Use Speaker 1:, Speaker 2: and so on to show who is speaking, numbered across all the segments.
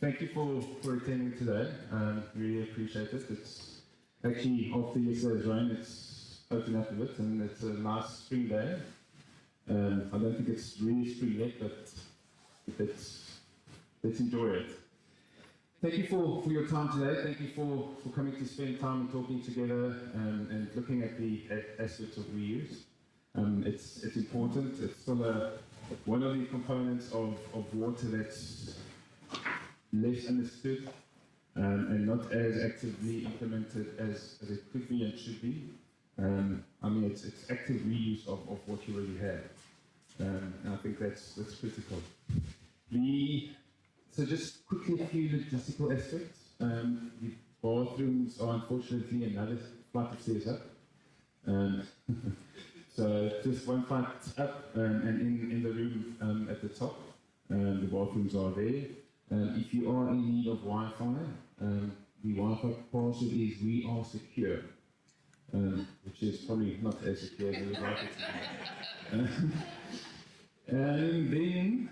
Speaker 1: Thank you for attending today. Really appreciate it. It's actually, after yesterday's rain, it's opened up a bit and it's a nice spring day. I don't think it's really spring yet, but let's enjoy it. Thank you for your time today. Thank you for coming to spend time and talking together and looking at the aspects of reuse. It's important. It's still one of the components of water that's less understood and not as actively implemented as it could be and should be. It's active reuse of what you already have. And I think that's critical. So just quickly a few logistical aspects. The bathrooms are unfortunately another flight of stairs up. So just one flight up and in the room at the top, the bathrooms are there. If you are in need of Wi-Fi, the Wi-Fi password is "we are secure," which is probably not as secure as we would like it to be. And then,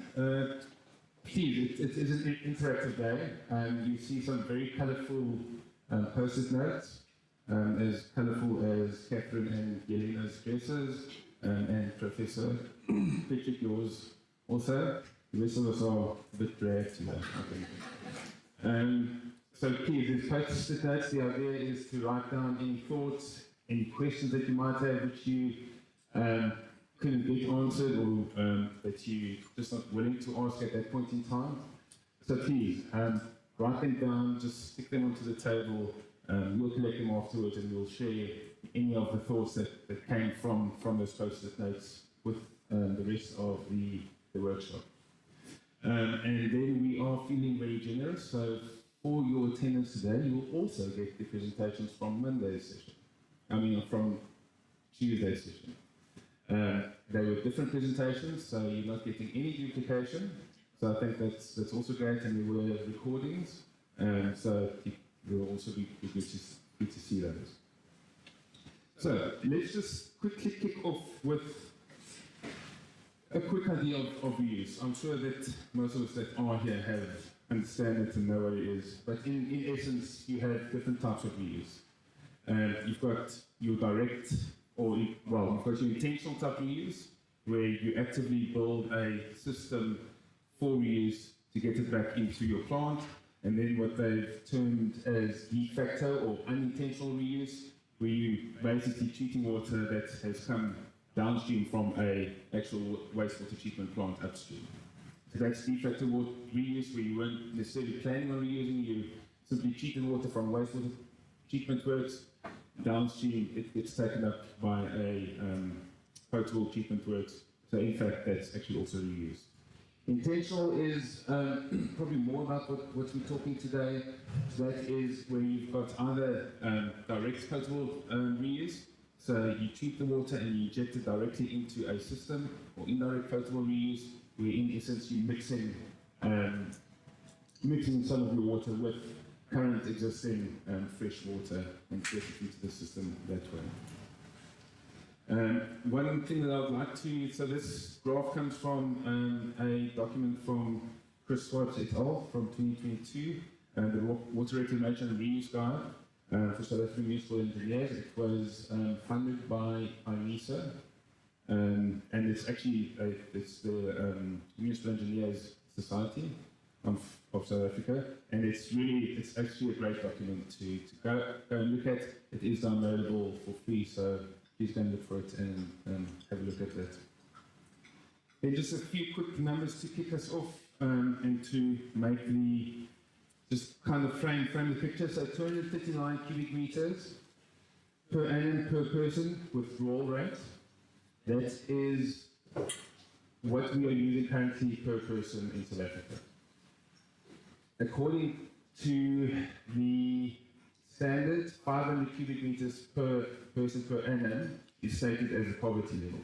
Speaker 1: please, it is an interactive day. You see some very colourful post-it notes, as colourful as Catherine and Yelena's dresses, and Professor Patrick, yours also. The rest of us are a bit drab today, I think. So please, there's post-it notes. The idea is to write down any thoughts, any questions that you might have which you couldn't get answered or that you're just not willing to ask at that point in time. So please, write them down, just stick them onto the table. We'll collect them afterwards and we'll share any of the thoughts that came from those post-it notes with the rest of the workshop. And then we are feeling very generous, so for your attendance today, you will also get the presentations from Monday's session. From Tuesday's session. They were different presentations, so you're not getting any duplication. So I think that's also great, and there were recordings, so it will also be good to see those. So let's just quickly kick off with a quick idea of reuse. I'm sure that most of us that are here understand it and know what it is, but in essence, you have different types of reuse. You've got your direct, you've got your intentional type of reuse, where you actively build a system for reuse to get it back into your plant, and then what they've termed as de facto or unintentional reuse, where you basically treating water that has come downstream from a actual wastewater treatment plant upstream. So that's de facto water reuse, where you weren't necessarily planning on reusing, you simply treat the water from wastewater treatment works. Downstream, it gets taken up by a potable treatment works. So in fact, that's actually also reused. Intentional is probably more about what we're talking today. So that is where you've got either direct potable reuse. So you treat the water and you inject it directly into a system, or indirect potable reuse, where in essence you're mixing some of your water with current existing fresh water and get it into the system that way. One thing that I would like to, so this graph comes from a document from Chris Schwartz et al. From 2022, the Water Reclamation and Reuse Guide for South African Municipal Engineers. It was funded by IMESA, and it's actually it's the Municipal Engineers Society of South Africa, and it's actually a great document to go and look at. It is downloadable for free, so please go and look for it and have a look at that. Then just a few quick numbers to kick us off and to make just kind of frame the picture. So 239 cubic meters per annum per person withdrawal rate. That is what we are using currently per person in South Africa. According to the standard, 500 cubic meters per person per annum is stated as a poverty level.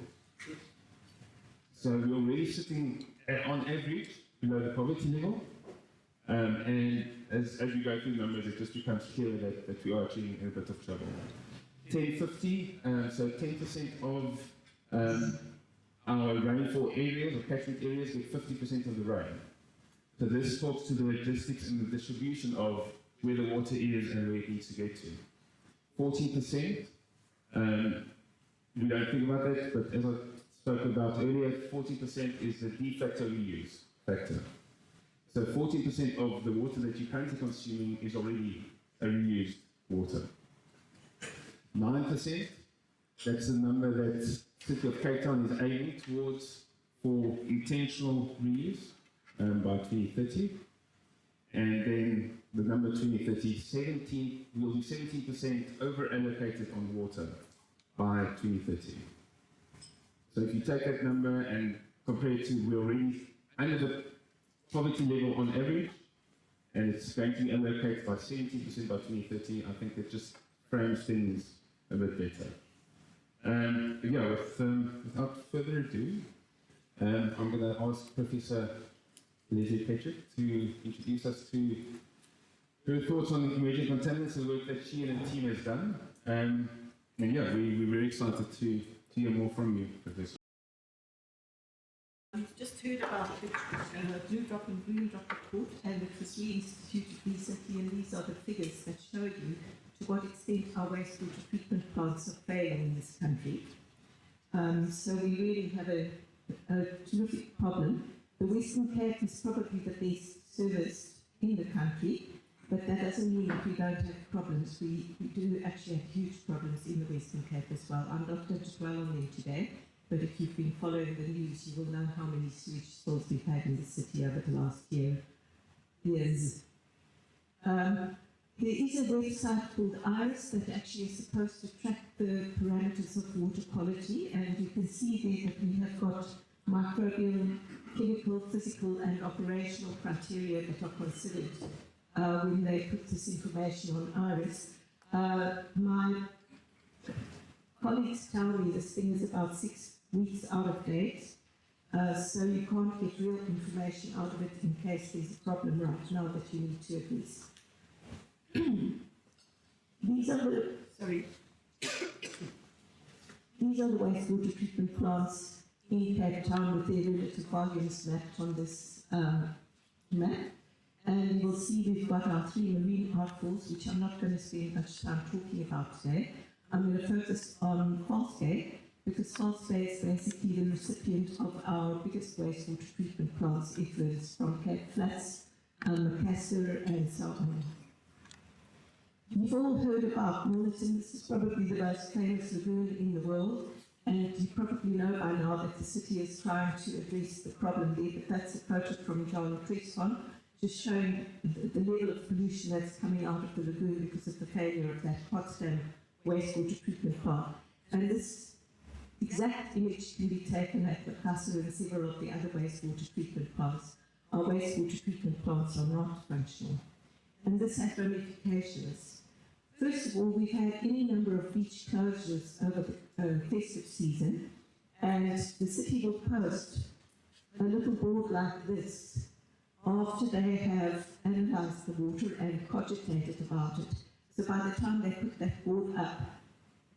Speaker 1: So we're already sitting on average below the poverty level. And as we go through the numbers, it just becomes clear that we are actually in a bit of trouble. 1050, so 10% of our rainfall areas or catchment areas get 50% of the rain. So this talks to the logistics and the distribution of where the water is and where it needs to get to. 14%, we don't think about that, but as I spoke about earlier, 40% is the de facto reuse factor. So 14% of the water that you're currently consuming is already a reused water. 9%, that's the number that the City of Cape Town is aiming towards for intentional reuse by 2030. And then the number 2030, will be 17% over-allocated on water by 2030. So if you take that number and compare it to, we're already under the poverty level on average, and it's going to be allocated by 17% by 2030, I think that just frames things a bit better. Yeah, without further ado, I'm going to ask Professor Leslie Patrick to introduce us to her thoughts on emerging contaminants and the work that she and her team has done. And yeah, we're very excited to hear more from you, Professor.
Speaker 2: We've just heard about the blue drop and green drop report, and it was reinstituted recently, and these are the figures that show you to what extent our wastewater treatment plants are failing in this country. So we really have a terrific problem. The Western Cape is probably the best service in the country, but that doesn't mean that we don't have problems. We do actually have huge problems in the Western Cape as well. I'm not going to dwell on them today, but if you've been following the news, you will know how many sewage spills we've had in the city over the last years. There is a website called IRIS that actually is supposed to track the parameters of water quality, and you can see there that we have got microbial, chemical, physical and operational criteria that are considered when they put this information on IRIS. My colleagues tell me this thing is about 6 weeks out of date, so you can't get real information out of it in case there's a problem right now that you need to address. These are the wastewater treatment plants in Cape Town with their relative volumes mapped on this map. And you will see we've got our 3 marine outfalls, which I'm not going to spend much time talking about today. I'm going to focus on False Bay, because False Bay is basically the recipient of our biggest wastewater treatment plants effluents from Cape Flats, Macassar and so on. You've all heard about Milnerton. This is probably the most famous lagoon in the world, and you probably know by now that the city is trying to address the problem there, but that's a photo from John Tresson, just showing the level of pollution that's coming out of the lagoon because of the failure of that Potsdam wastewater treatment plant. And this exact image can be taken at Macassar and several of the other wastewater treatment plants. Our wastewater treatment plants are not functional. And this has ramifications. First of all, we've had any number of beach closures over the festive season, and the city will post a little board like this after they have analysed the water and cogitated about it. So by the time they put that board up,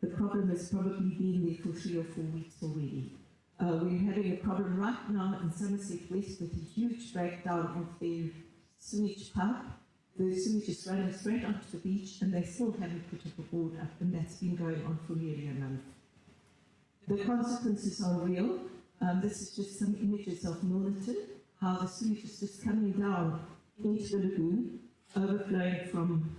Speaker 2: the problem has probably been there for 3 or 4 weeks already. We're having a problem right now in Somerset West with a huge breakdown of their sewage pipe. The sewage is running straight onto the beach, and they still haven't put up a board up, and that's been going on for nearly a month. The consequences are real. This is just some images of Milnerton, how the sewage is just coming down into the lagoon, overflowing from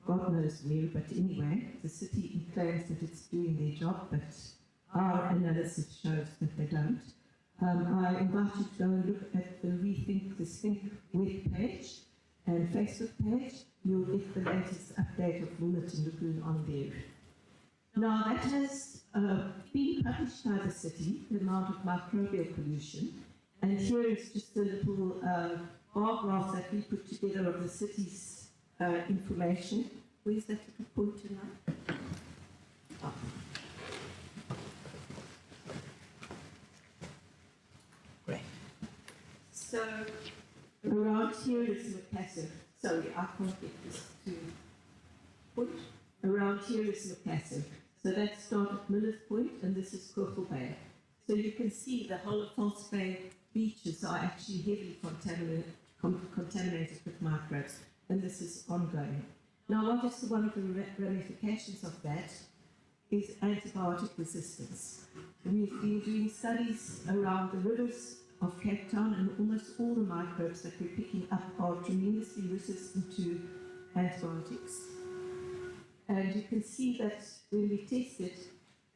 Speaker 2: God knows where, but anyway, the city claims that it's doing their job, but our analysis shows that they don't. I invite you to go and look at the Rethink the Stink webpage and Facebook page. You'll get the latest update of Milnerton Lagoon on there. Now, that has been published by the city, the amount of microbial pollution, and here is just a little bar graph that we put together of the city's information. Where's that little pointer now? Oh. Great. So, around here is Macassar. Sorry, I can't get this to point. Around here is Macassar. So that started at Miller's Point, and this is Kochel Bay. So you can see the whole of False Bay beaches are actually heavily contaminated with microbes, and this is ongoing. Now, what is one of the ramifications of that is antibiotic resistance. We've been doing studies around the rivers of Cape Town, and almost all the microbes that we're picking up are tremendously resistant to antibiotics. And you can see that when we tested,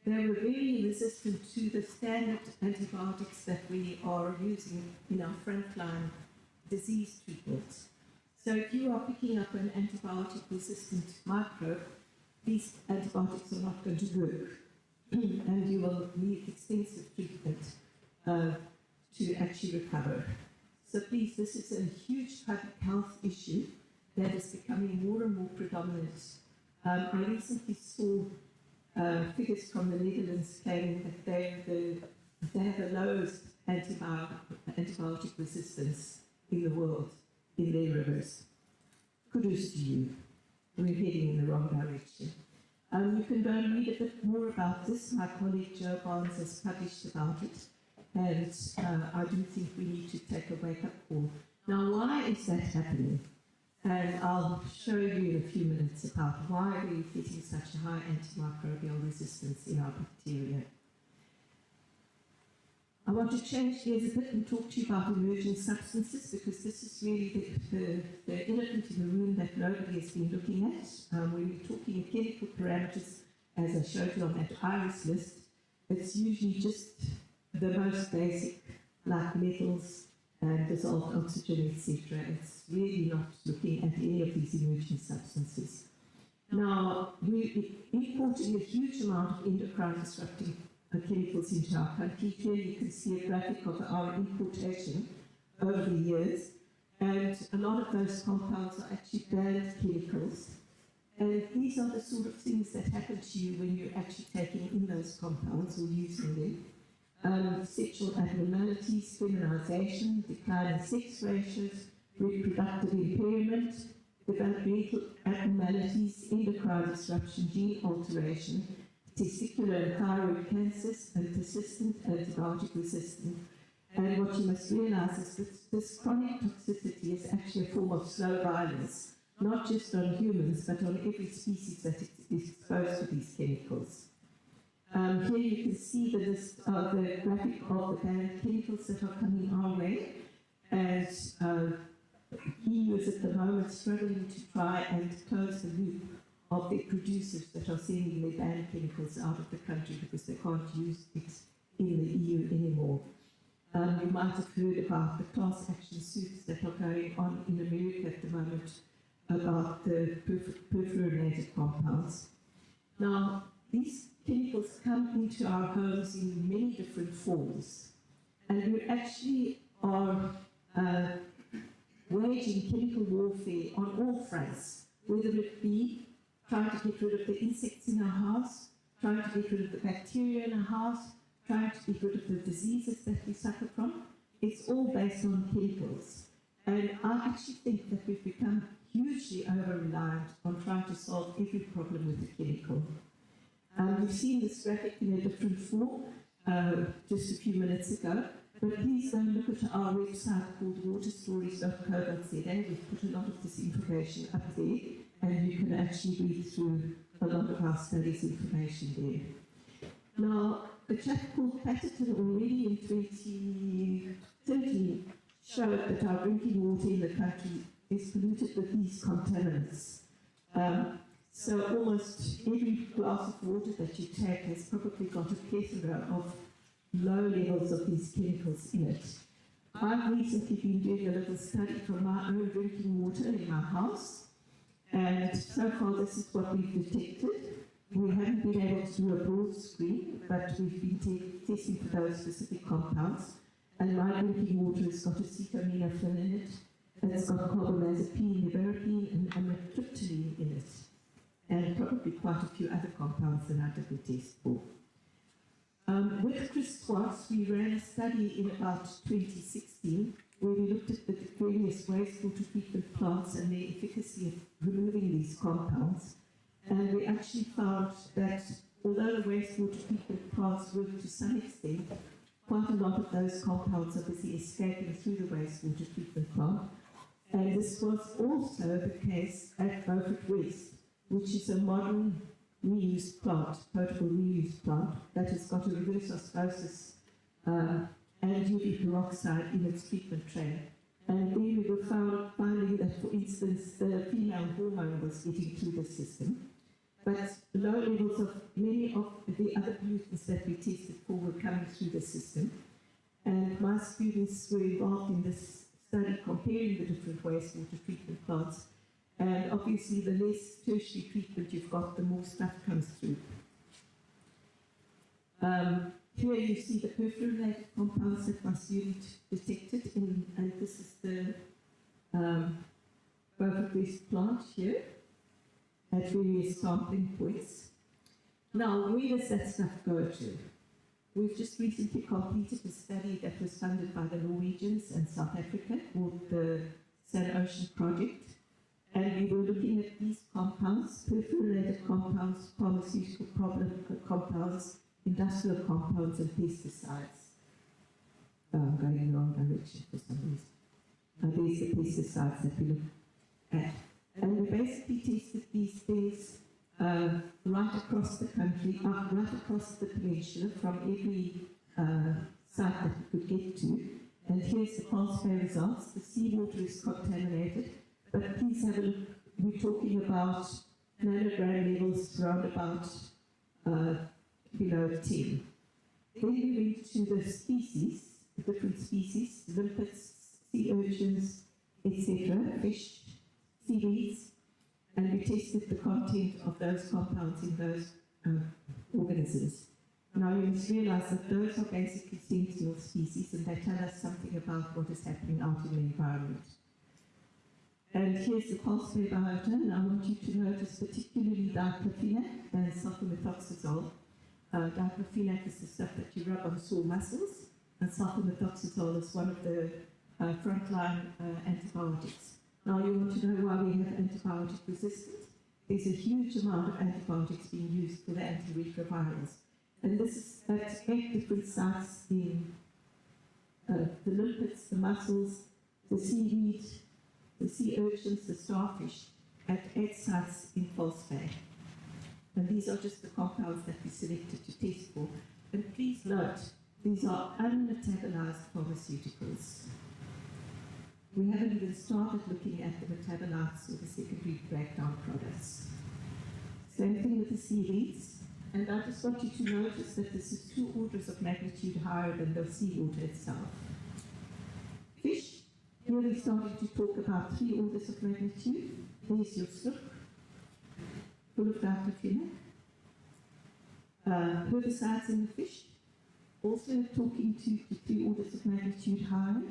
Speaker 2: they were very resistant to the standard antibiotics that we are using in our frontline disease treatment. So if you are picking up an antibiotic-resistant microbe, these antibiotics are not going to work, and you will need extensive treatment to actually recover. So please, this is a huge public health issue that is becoming more and more predominant. I recently saw figures from the Netherlands claiming that they have the lowest antibiotic resistance in the world in their rivers. Kudos to you. We're heading in the wrong direction. You can go and read a bit more about this. My colleague Joe Barnes has published about it, and I do think we need to take a wake-up call. Now, why is that happening? And I'll show you in a few minutes about why we're getting such a high antimicrobial resistance in our bacteria. I want to change gears a bit and talk to you about emerging substances, because this is really the elephant in the room that nobody has been looking at. When we're talking chemical parameters, as I showed you on that IRIS list, it's usually just the most basic, like metals and dissolved oxygen, etc. It's really not looking at any of these emerging substances. Now, we're importing a huge amount of endocrine disrupting chemicals into our country. Here you can see a graphic of our importation over the years, and a lot of those compounds are actually banned chemicals. And these are the sort of things that happen to you when you're actually taking in those compounds or using them. Sexual abnormalities, feminization, decline in sex ratios, reproductive impairment, developmental abnormalities, endocrine disruption, gene alteration, testicular and thyroid cancers, and persistent antibiotic resistance. And what you must realize is that this chronic toxicity is actually a form of slow violence, not just on humans, but on every species that is exposed to these chemicals. Here you can see the list of the graphic of the banned chemicals that are coming our way, and EU is at the moment struggling to try and close the loop of the producers that are sending their banned chemicals out of the country because they can't use it in the EU anymore. You might have heard about the class action suits that are going on in America at the moment about the perfluorinated compounds. Now, these chemicals come into our homes in many different forms, and we actually are waging chemical warfare on all fronts, whether it be trying to get rid of the insects in our house, trying to get rid of the bacteria in our house, trying to get rid of the diseases that we suffer from. It's all based on chemicals. And I actually think that we've become hugely over-reliant on trying to solve every problem with a chemical. You've seen this graphic in a different form just a few minutes ago, but please go and look at our website called waterstories.co.za. We've put a lot of this information up there, and you can actually read through a lot of our studies information there. Now, a chap called Patterson already in 2013 showed that our drinking water in the country is polluted with these contaminants. So almost every glass of water that you take has probably got a plethora of low levels of these chemicals in it. I've recently been doing a little study from my own drinking water in my house, and so far this is what we've detected. We haven't been able to do a broad screen, but we've been testing for those specific compounds, and my drinking water has got acetaminophen in it, it's got carbamazepine, nevirapine, and amitriptyline in it, and probably quite a few other compounds that I didn't test for. With Chris Swartz, we ran a study in about 2016 where we looked at the various wastewater treatment plants and the efficacy of removing these compounds. And we actually found that although the wastewater treatment plants work to some extent, quite a lot of those compounds obviously escaping through the wastewater treatment plant. And this was also the case at Beaufort West, which is a modern reuse plant, potable reuse plant, that has got a reverse osmosis and UV peroxide in its treatment train. And there we were finding that, for instance, the female hormone was getting through the system, but low levels of many of the other pollutants that we tested for were coming through the system. And my students were involved in this study comparing the different wastewater treatment plants. And obviously, the less tertiary treatment you've got, the more stuff comes through. Here you see the perfluorinated compounds that my student detected, and this is the Beaufort West plant here at various sampling points. Now, where does that stuff go to? We've just recently completed a study that was funded by the Norwegians and South Africa called the Sun Ocean Project. And we were looking at these compounds, perfluorinated compounds, pharmaceutical compounds, industrial compounds, and pesticides. I'm going in the wrong direction for some reason. There's the pesticides that we look at. And we basically tested these things right across the country, right across the peninsula, from every site that we could get to. And here's the pulse-pay results. The seawater is contaminated, but please have a look. We're talking about nanogram levels around about below 10. Then we went to the species, the different species, limpets, sea urchins, etc., fish, seaweeds, and we tested the content of those compounds in those organisms. Now you must realize that those are basically sentinel species, and they tell us something about what is happening out in the environment. And here's the pulse-pay biota, and I want you to notice particularly diclofenac and sulfamethoxazole. Diclofenac is the stuff that you rub on sore muscles, and sulfamethoxazole is one of the frontline antibiotics. Now you want to know why we have antibiotic resistance. There's a huge amount of antibiotics being used for the antiretrovirals. And this is at 8 different sites in the limpets, the mussels, the seaweed, the sea urchins, the starfish, at 8 sites in False Bay. And these are just the compounds that we selected to test for. And please note, these are unmetabolized pharmaceuticals. We haven't even started looking at the metabolites or the secondary breakdown products. Same thing with the seaweeds. And I just want you to notice that this is 2 orders of magnitude higher than the seawater itself. Fish, here we're starting to talk about 3 orders of magnitude. There's your snook, full of diclofenac. Herbicides in the fish, also talking to 3 orders of magnitude higher.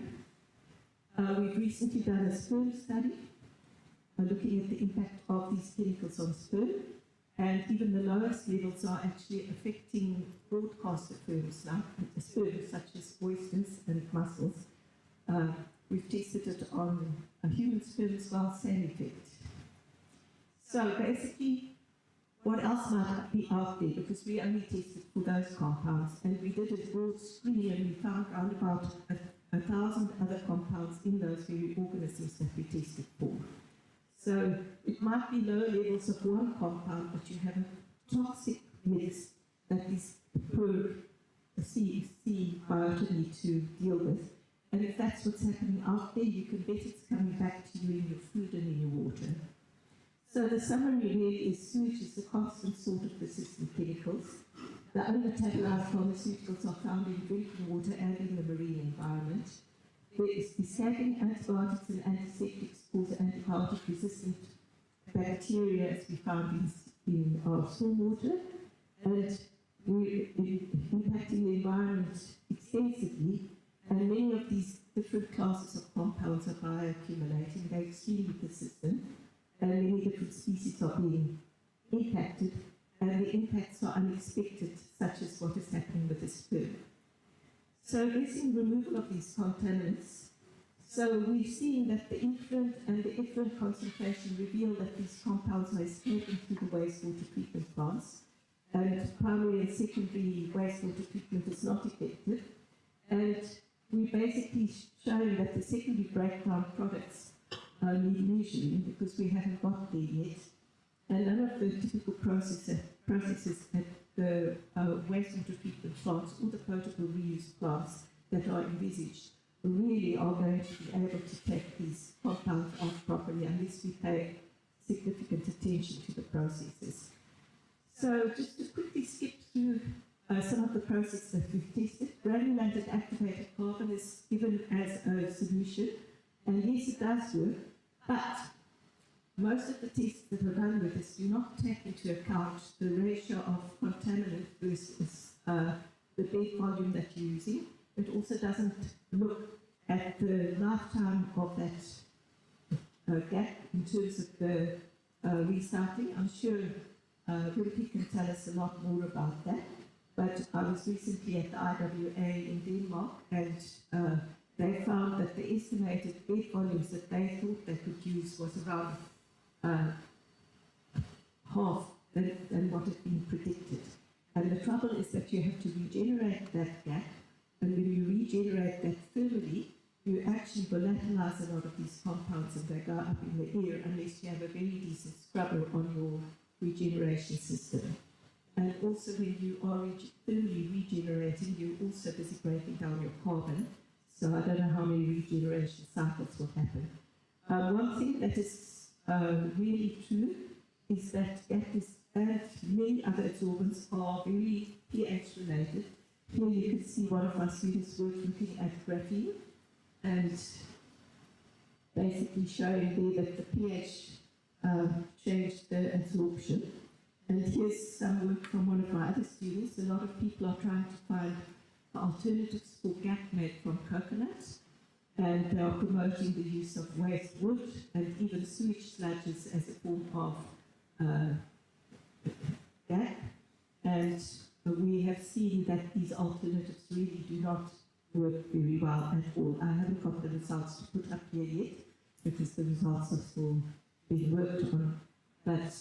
Speaker 2: We've recently done a sperm study, looking at the impact of these chemicals on sperm, and even the lowest levels are actually affecting broadcaster sperms, like sperms such as oysters and mussels. We've tested it on a human sperm as well, same effect. So basically, what else might be out there? Because we only tested for those compounds, and we did a broad screen, and we found around about 1,000 other compounds in those very organisms that we tested for. So it might be low levels of one compound, but you have a toxic mix that is per sea biota need to deal with. And if that's what's happening out there, you can bet it's coming back to you in your food and in your water. So the summary really is sewage is the constant sort of persistent chemicals. The unmetabolized pharmaceuticals are found in drinking water and in the marine environment. There is escaping antibiotics and antiseptics cause antibiotic-resistant bacteria, as we found in our stormwater, and we're impacting the environment extensively. And many of these different classes of compounds are bioaccumulating. They're extremely persistent, and many different species are being impacted. And the impacts are unexpected, such as what is happening with the sperm. So addressing removal of these contaminants. So we've seen that the influent and the effluent concentration reveal that these compounds are escaping through the wastewater treatment plants, and primary and secondary wastewater treatment is not effective. And we basically showing that the secondary breakdown products need measuring because we haven't got there yet. And none of the typical processes at the wastewater treatment plants or the potable reuse plants that are envisaged really are going to be able to take these compounds off properly unless we pay significant attention to the processes. So just to quickly skip through some of the processes that we've tested. Granulated activated carbon is given as a solution, and yes, it does work, but most of the tests that are done with this do not take into account the ratio of contaminant versus the bed volume that you're using. It also doesn't look at the lifetime of that gap in terms of the recycling. I'm sure Rupi can tell us a lot more about that. But I was recently at the IWA in Denmark, and they found that the estimated bed volumes that they thought they could use was around half than what had been predicted. And the trouble is that you have to regenerate that gap, and when you regenerate that thermally, you actually volatilize a lot of these compounds and they go up in the air unless you have a very decent scrubber on your regeneration system. And also when you are thermally regenerating, you're also busy breaking down your carbon. So I don't know how many regeneration cycles will happen. One thing that is really true is that gases and many other adsorbents are very pH related. Here you can see one of my students looking at graphene and basically showing there that the pH changed the absorption. And here's some work from one of my other students. A lot of people are trying to find alternatives for GAP made from coconuts, and they are promoting the use of waste wood and even sewage sludges as a form of GAP. And we have seen that these alternatives really do not work very well at all. I haven't got the results to put up here yet because the results are still being worked on, but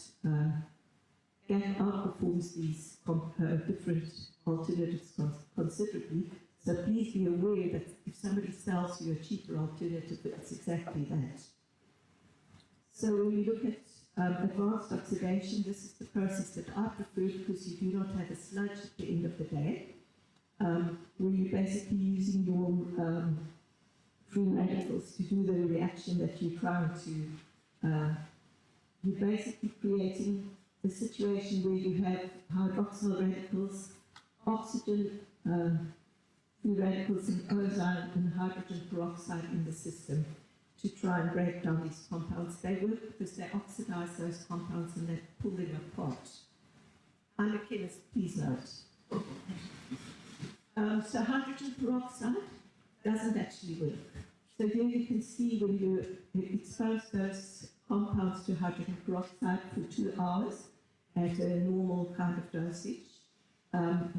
Speaker 2: GAP outperforms these different alternatives considerably. So please be aware that if somebody sells you a cheaper alternative, it's exactly that. So when we look at advanced oxidation, this is the process that I prefer because you do not have a sludge at the end of the day. Where you're basically using your free radicals to do the reaction that you're trying to, you're basically creating a situation where you have hydroxyl radicals, oxygen, free radicals, and ozone and hydrogen peroxide in the system to try and break down these compounds. They work because they oxidize those compounds and they pull them apart. I'm a chemist, please note. So hydrogen peroxide doesn't actually work. So here you can see when you expose those compounds to hydrogen peroxide for 2 hours at a normal kind of dosage,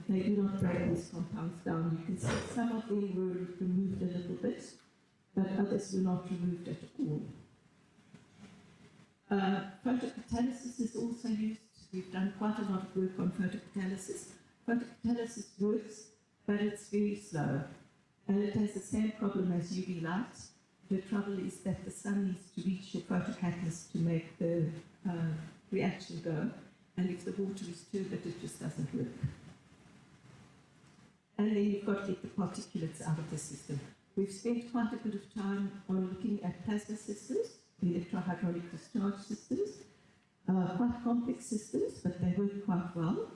Speaker 2: they do not break these compounds down. You can see some of them were removed a little bit, but others were not removed at all. Photocatalysis is also used. We've done quite a lot of work on photocatalysis. Photocatalysis works, but it's very slow, and it has the same problem as UV light. The trouble is that the sun needs to reach your photocatalyst to make the reaction go, and if the water is turbid, it just doesn't work. And then you've got to get the particulates out of the system. We've spent quite a bit of time on looking at plasma systems, electrohydraulic discharge systems, quite complex systems, but they work quite well.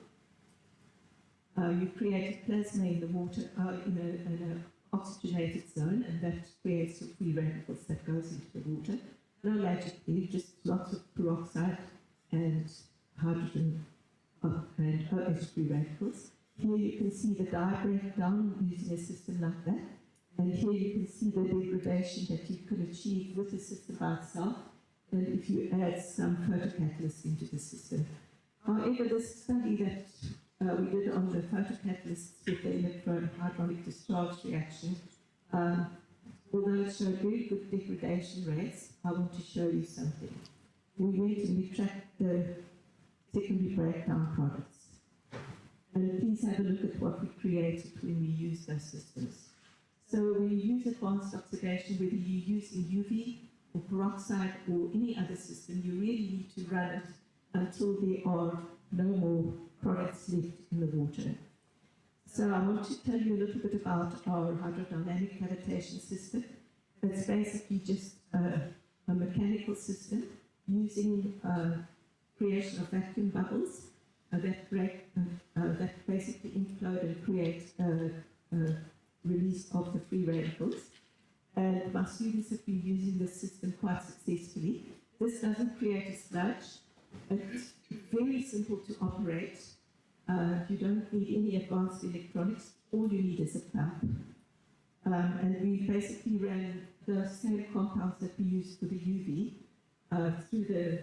Speaker 2: You create plasma in the water, in an oxygenated zone, and that creates your free radicals that goes into the water. No magic there, just lots of peroxide and hydrogen and OH free radicals. Here you can see the dye breakdown using a system like that. And here you can see the degradation that you can achieve with the system by itself, and if you add some photocatalyst into the system. However, this study that we did on the photocatalysts with the electrohydraulic discharge reaction, although it showed very good degradation rates, I want to show you something. We went and we tracked the secondary breakdown products. And please have a look at what we created when we used those systems. So when you use advanced oxidation, whether you're using UV or peroxide or any other system, you really need to run it until there are no more products left in the water. So I want to tell you a little bit about our hydrodynamic cavitation system. It's basically just a mechanical system using creation of vacuum bubbles that basically implode and create release of the free radicals. And my students have been using this system quite successfully. This doesn't create a sludge. It's very simple to operate. You don't need any advanced electronics. All you need is a pump. And we basically ran the same compounds that we used for the UV through the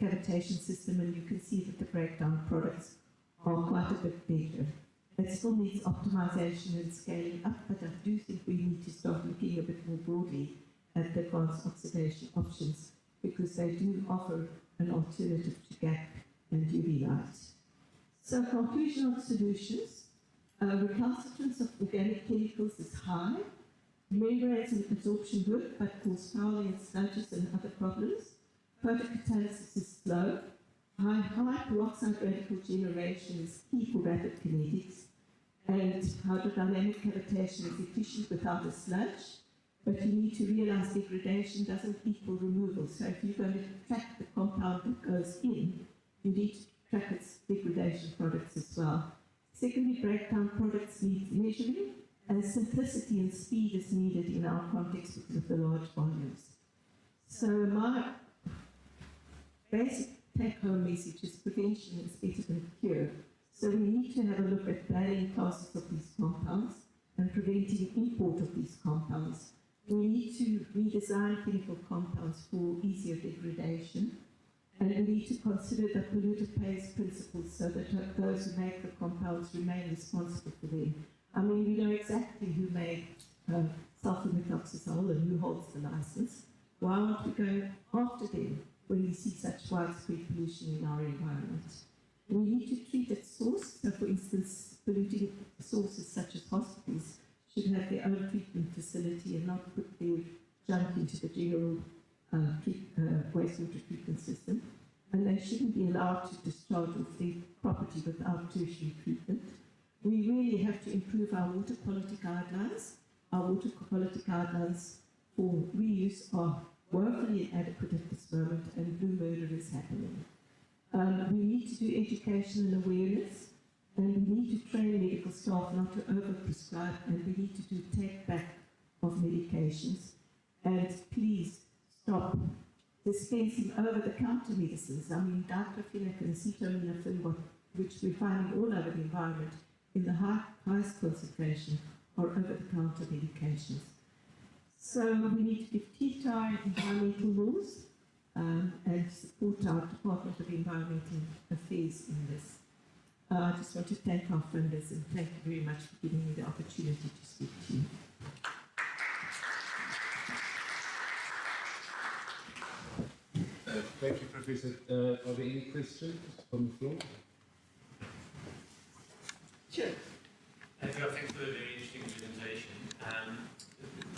Speaker 2: cavitation system, and you can see that the breakdown products are quite a bit better. It still needs optimization and scaling up, but I do think we need to start looking a bit more broadly at the advanced oxidation options, because they do offer an alternative to GAC and UV light. So conclusion of solutions, recalcitrance of organic chemicals is high, membranes and absorption good, but cause fouling and sludges and other problems. Photocatalysis is slow. High peroxide radical generation is key for rapid kinetics, and hydrodynamic cavitation is efficient without a sludge, but you need to realize degradation doesn't equal removal. So if you're going to track the compound that goes in, you need to track its degradation products as well. Secondary breakdown products need measuring, and simplicity and speed is needed in our context because of the large volumes. So my basic take-home message is prevention is better than cure. So we need to have a look at banning classes of these compounds and preventing import of these compounds. We need to redesign chemical compounds for easier degradation, and we need to consider the polluter pays principles so that those who make the compounds remain responsible for them. I mean, we know exactly who made sulfur methoxazole and who holds the license. Why aren't we going after them when we see such widespread pollution in our environment? We need to treat its source. So, for instance, polluting sources such as hospitals should have their own treatment facility and not put their junk into the general wastewater treatment system. And they shouldn't be allowed to discharge off their property without tertiary treatment. We really have to improve our water quality guidelines. Our water quality guidelines for reuse are woefully inadequate at this moment, and blue murder is happening. We need to do education and awareness, and we need to train medical staff not to overprescribe, and we need to do take-back of medications. And please stop dispensing over-the-counter medicines. I mean, diclofenac and acetaminophen, which we're finding all over the environment, in the highest concentration are over-the-counter medications. So we need to give teeth to our environmental laws and support our Department of Environmental Affairs in this. I just want to thank our funders and thank you very much for giving me the opportunity to speak to you.
Speaker 1: Thank you, Professor. Are there any questions from the floor?
Speaker 2: Sure.
Speaker 3: Thanks for the very interesting presentation.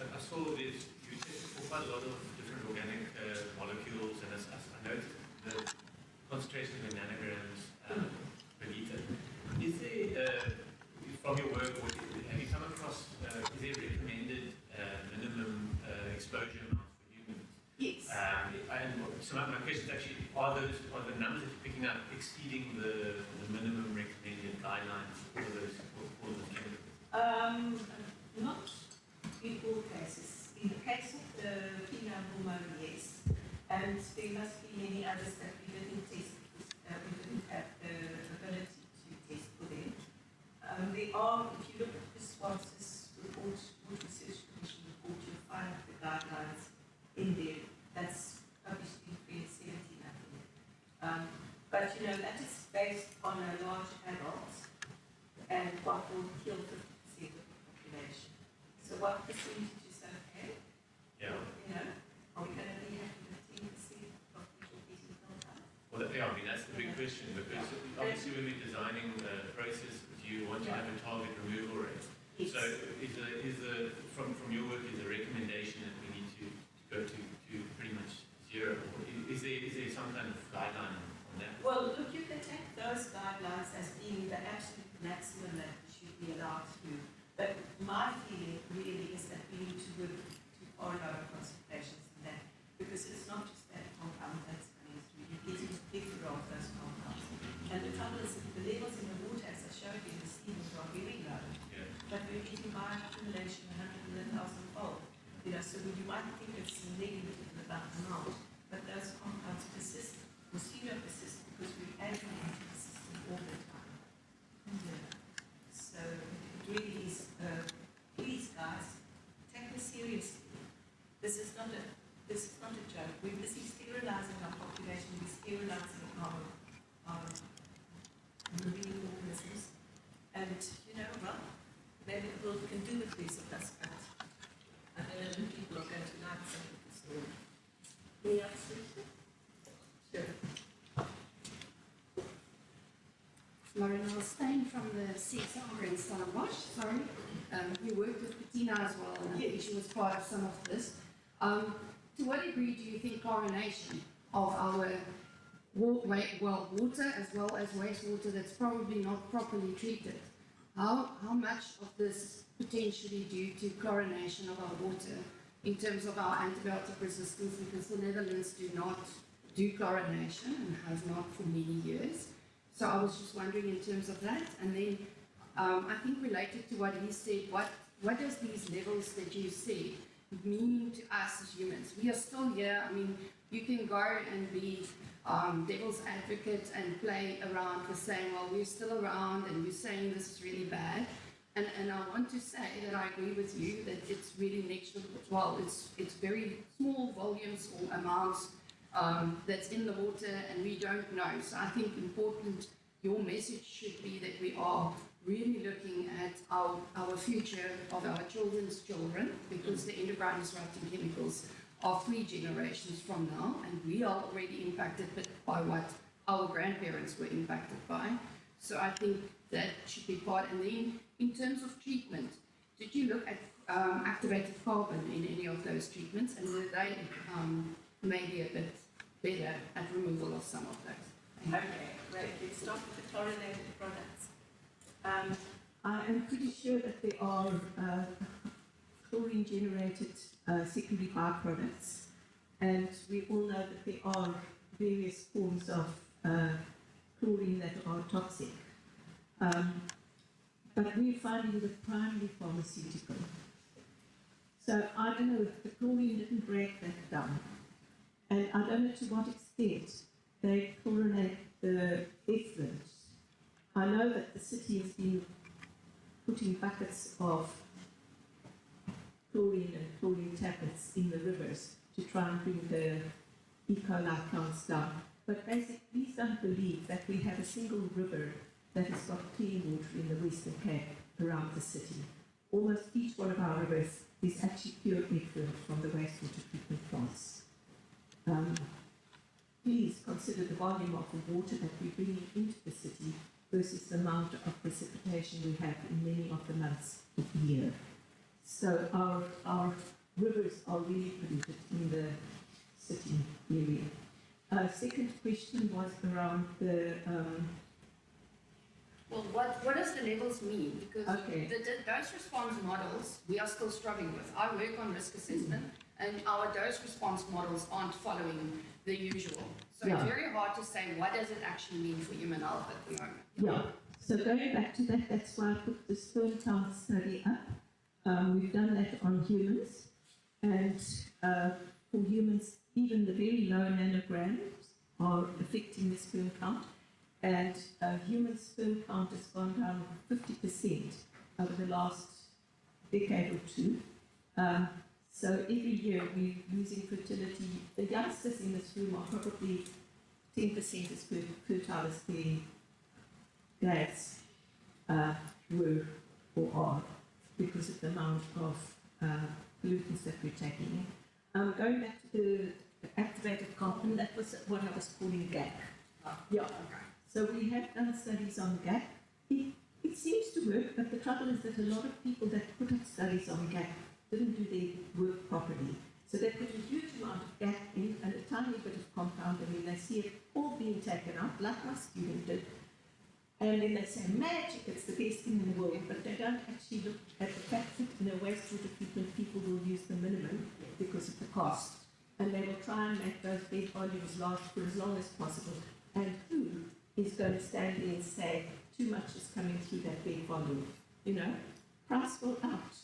Speaker 3: I saw that you tested for quite a lot of different organic molecules, and I noticed the concentration in nanograms per liter. Is there, from your work, have you come across, is there recommended minimum exposure amounts for humans?
Speaker 2: Yes.
Speaker 3: So my question is actually, are the numbers that you're picking up exceeding the minimum recommended guidelines for those chemicals?
Speaker 2: Not in all cases. In the case of the female hormone, yes. And there must be many others that we didn't test because we didn't have the ability to test for them. There are, if you look at the SWAT's report, Water Research Commission report, you'll find the guidelines in there. That's published in 2017, I think. But you know, that is based on a large adult and what will kill 50% of the population. So what percentage is okay?
Speaker 3: Yeah.
Speaker 2: You know, are we going to be happy with 10% of people getting killed out?
Speaker 3: Well, I mean, that's the big question, because obviously when we're designing the process, you want to have a target removal rate.
Speaker 2: Yes.
Speaker 3: So is the from your work is the recommendation that we need to go to pretty much zero, or is there some kind of guideline on that?
Speaker 2: Well, look, you can take those guidelines as being the absolute maximum that we should be allowed to do. But my feeling really is that we need to work to far lower concentrations than that, because it's not just that compound that's coming through, you're getting a plethora of those compounds. And the trouble is that the levels in the water, as I showed you, the steams are very low.
Speaker 3: Yeah.
Speaker 2: But we're getting bioaccumulation 100,000-fold. You know, so you might think it's negative in about amount, but those compounds persist, or pseudo persist, because we're adding into the system all the time. Yeah. So it really is, please guys, take this seriously. This is not a joke. We're busy sterilizing our population, we're sterilizing our marine organisms, and you know, well, maybe the world can do with these of us, but I don't know if people are going to like some of this story. Any other questions? Sure.
Speaker 4: Lauren, I was staying from the CSR in Stellenbosch, sorry. You worked with Bettina as well, and I think she was part of some of this. To what degree do you think chlorination of our water as well as wastewater that's probably not properly treated, how much of this is potentially due to chlorination of our water in terms of our antibiotic resistance, because the Netherlands do not do chlorination and have not for many years. So I was just wondering in terms of that, and then I think related to what he said, what does these levels that you see mean to us as humans? We are still here. I mean, you can go and be devil's advocate and play around with saying, well, we're still around and you're saying this is really bad. And I want to say that I agree with you that it's really negligible. Well, it's very small volumes or amounts that's in the water and we don't know. So I think important, your message should be that we are really looking at our future of our children's children, because the endocrine disrupting chemicals are 3 generations from now, and we are already impacted by what our grandparents were impacted by. So I think that should be part. And then in terms of treatment, did you look at activated carbon in any of those treatments, and were they maybe a bit better at removal of some of those?
Speaker 2: Okay, right. Let's start with the chlorinated products. I am pretty sure that there are chlorine-generated secondary byproducts, and we all know that there are various forms of chlorine that are toxic. But we're finding the primary pharmaceutical. So I don't know if the chlorine didn't break that down, and I don't know to what extent they chlorinate the effluents. I know that the city has been putting buckets of chlorine and chlorine tablets in the rivers to try and bring the E. coli counts down. But basically, please don't believe that we have a single river that has got clean water in the Western Cape around the city. Almost each one of our rivers is actually pure effluent from the wastewater treatment plants. Please consider the volume of the water that we're bringing into the city versus the amount of precipitation we have in many of the months of the year. So our rivers are really polluted in the city area. Second question was around the...
Speaker 4: Well, what does the levels mean? Because
Speaker 2: Okay.
Speaker 4: the dose response models we are still struggling with. I work on risk assessment, and our dose response models aren't following the usual. So
Speaker 2: Yeah.
Speaker 4: it's very hard to say what does it actually mean for human health at the moment.
Speaker 2: Yeah, so going back to that, that's why I put the sperm count study up. We've done that on humans, and for humans, even the very low nanograms are affecting the sperm count, and human sperm count has gone down 50% over the last decade or two. So every year we're losing fertility. The youngsters in this room are probably 10% as fertile as their dads were or are, because of the amount of pollutants that we're taking in. Going back to the activated carbon, that was what I was calling GAC. Yeah. So we have done studies on GAC. It's seems to work, but the trouble is that a lot of people that put up studies on GAP didn't do their work properly. So they put a huge amount of GAP in and a tiny bit of compound, and then they see it all being taken out, like my student did. And then they say, magic, it's the best thing in the world, but they don't actually look at the fact that in a wastewater treatment, people will use the minimum because of the cost. And they will try and make those bed volumes last for as long as possible. And who is going to stand there and say, too much is coming through that bed volume? You know, price will out.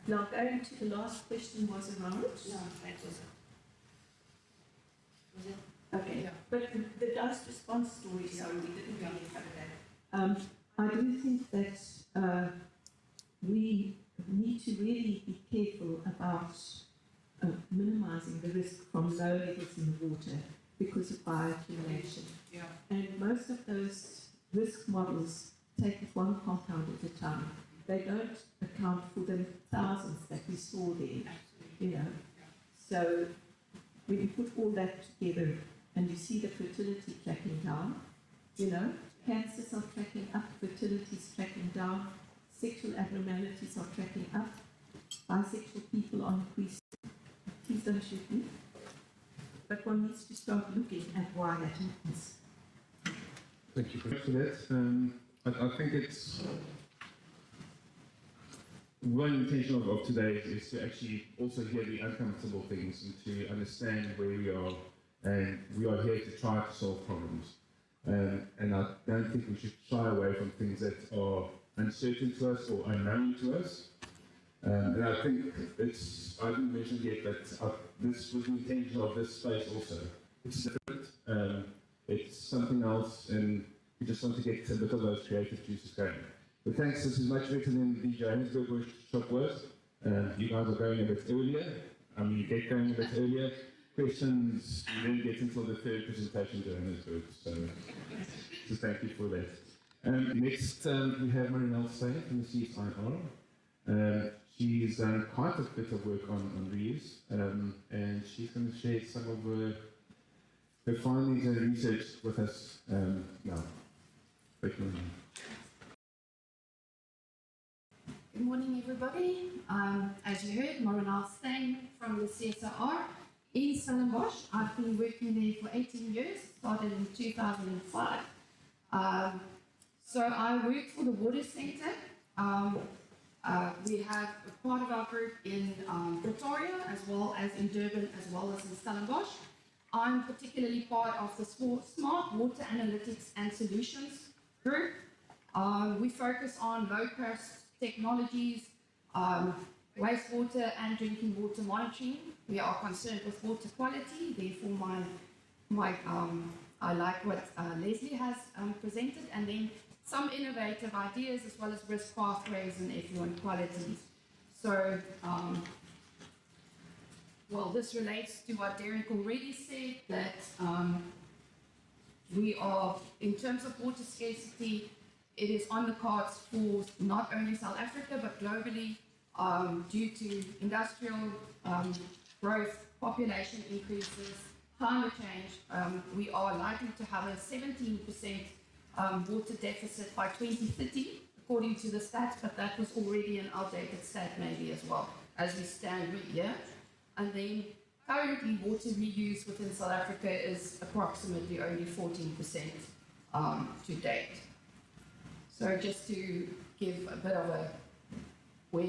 Speaker 2: Now, going to the last question was around.
Speaker 4: No, that was it. Was it?
Speaker 2: Okay,
Speaker 4: Yeah.
Speaker 2: but the dose response story, sorry, we didn't really cover that. I do think that we need to really be careful about minimizing the risk from low levels in the water because of bioaccumulation.
Speaker 4: Yeah.
Speaker 2: And most of those risk models take it one compound at a time. They don't account for the thousands that we saw there, you know. So when you put all that together and you see the fertility tracking down, you know, cancers are tracking up, fertility is tracking down, sexual abnormalities are tracking up, bisexual people are increasing. Please don't shoot me. But one needs to start looking at why that happens.
Speaker 1: Thank you for that. I think it's one intention of today is to actually also hear the uncomfortable things and to understand where we are, and we are here to try to solve problems. And I don't think we should shy away from things that are uncertain to us or unknown to us. And I think I didn't mention yet that this was the intention of this space also. It's different, it's something else, and we just want to get a bit of those creative juices going. But thanks, this is much better than the Johannesburg workshop was. You guys are going a bit earlier. You get going a bit earlier. Questions, you didn't get until the third presentation to Johannesburg, so thank you for that. Next, we have Marinelle Steyn from the CSIR. She's done quite a bit of work on reuse, and she's going to share some of her findings and research with us now. Thank you.
Speaker 4: Good morning, everybody. As you heard, Marinelle Steyn from the CSIR in Stellenbosch. I've been working there for 18 years, started in 2005. So I work for the Water Centre. We have a part of our group in Pretoria, as well as in Durban, as well as in Stellenbosch. I'm particularly part of the Smart Water Analytics and Solutions group. We focus on low-cost technologies, wastewater and drinking water monitoring. We are concerned with water quality, therefore I like what Leslie has presented, and then some innovative ideas as well as risk pathways and effluent qualities. So, well, this relates to what Derek already said, that we are, in terms of water scarcity, it is on the cards for not only South Africa but globally due to industrial growth, population increases, climate change. We are likely to have a 17% water deficit by 2030, according to the stats, but that was already an outdated stat maybe as well, as we stand here. And then currently water reuse within South Africa is approximately only 14% to date. So just to give a bit of a where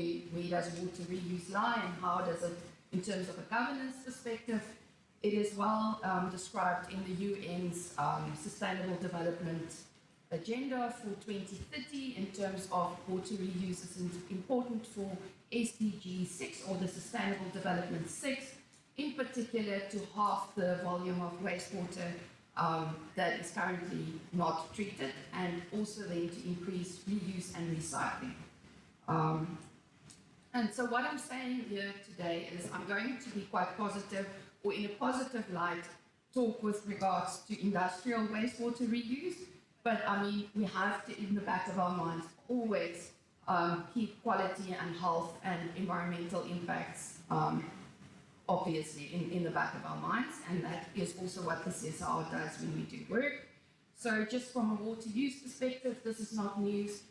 Speaker 4: does water reuse lie and how does it, in terms of a governance perspective, it is well described in the UN's Sustainable Development Agenda for 2030 in terms of water reuse is important for SDG 6 or the Sustainable Development 6, in particular to halve the volume of wastewater that is currently not treated, and also then to increase reuse and recycling. And so what I'm saying here today is I'm going to be quite positive, or in a positive light, talk with regards to industrial wastewater reuse, but I mean, we have to, in the back of our minds, always keep quality and health and environmental impacts obviously in the back of our minds, and that is also what the CSR does when we do work. So just from a water use perspective, this is not news.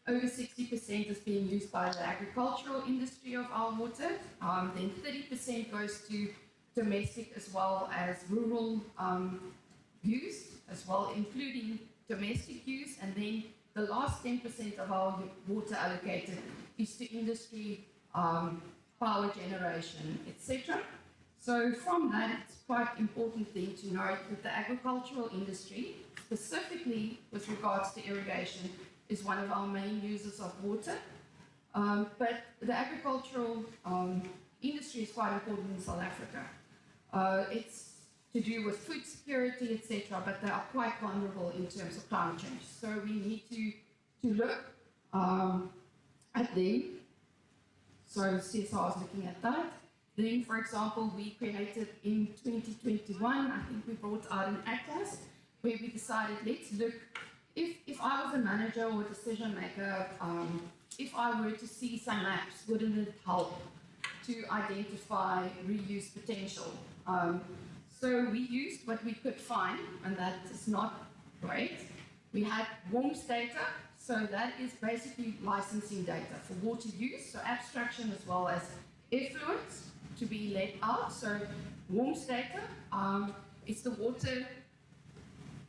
Speaker 4: Over 60% is being used by the agricultural industry of our water. Then 30% goes to domestic as well as rural use, as well including domestic use. And then the last 10% of our water allocated is to industry, power generation, etc. So from that, it's quite important thing to note that the agricultural industry, specifically with regards to irrigation, is one of our main users of water. But the agricultural industry is quite important in South Africa. It's to do with food security, etc., but they are quite vulnerable in terms of climate change. So we need to look at them. So CSR is looking at that. Then, for example, we created in 2021, I think we brought out an atlas where we decided, let's look, if I was a manager or a decision maker, if I were to see some maps, wouldn't it help to identify reuse potential? So we used what we could find, and that is not great. We had WOMS data, so that is basically licensing data for water use, so abstraction as well as effluents to be let out. So WOMS data is the water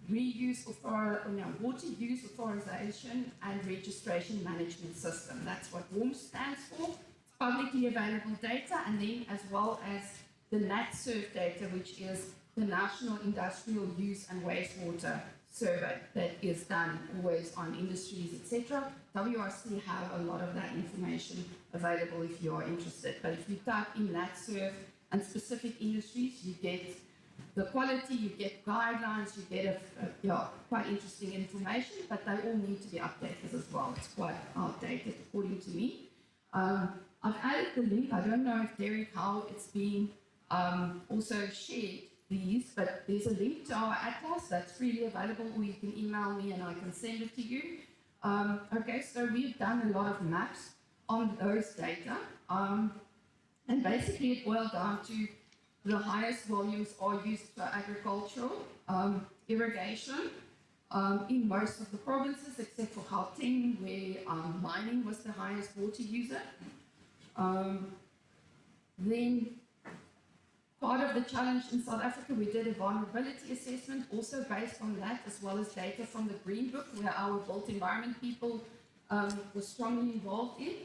Speaker 4: use authorization and registration management system. That's what WOMS stands for. It's publicly available data, and then as well as the NatSurf data, which is the National Industrial Use and Wastewater Survey that is done always on industries, etc. WRC have a lot of that information available if you are interested. But if you type in NatSurf and specific industries, you get the quality, you get guidelines, you get quite interesting information, but they all need to be updated as well. It's quite outdated according to me. I've added the link. I don't know if Derek, how it's being also shared these, but there's a link to our atlas that's freely available, or you can email me and I can send it to you. Okay, so we've done a lot of maps on those data, and basically it boiled down to the highest volumes are used for agricultural irrigation in most of the provinces, except for Gauteng, where mining was the highest water user. Then part of the challenge in South Africa, we did a vulnerability assessment, also based on that, as well as data from the Green Book, where our built environment people were strongly involved in.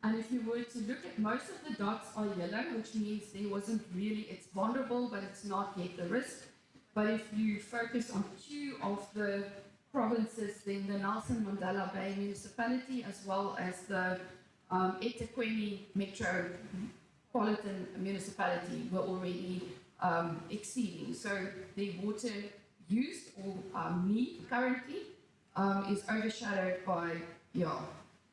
Speaker 4: And if you were to look at, most of the dots are yellow, which means there wasn't really, it's vulnerable, but it's not yet the risk. But if you focus on two of the provinces, then the Nelson Mandela Bay municipality, as well as the eThekwini metropolitan municipality, were already exceeding. So the water use or need currently is overshadowed by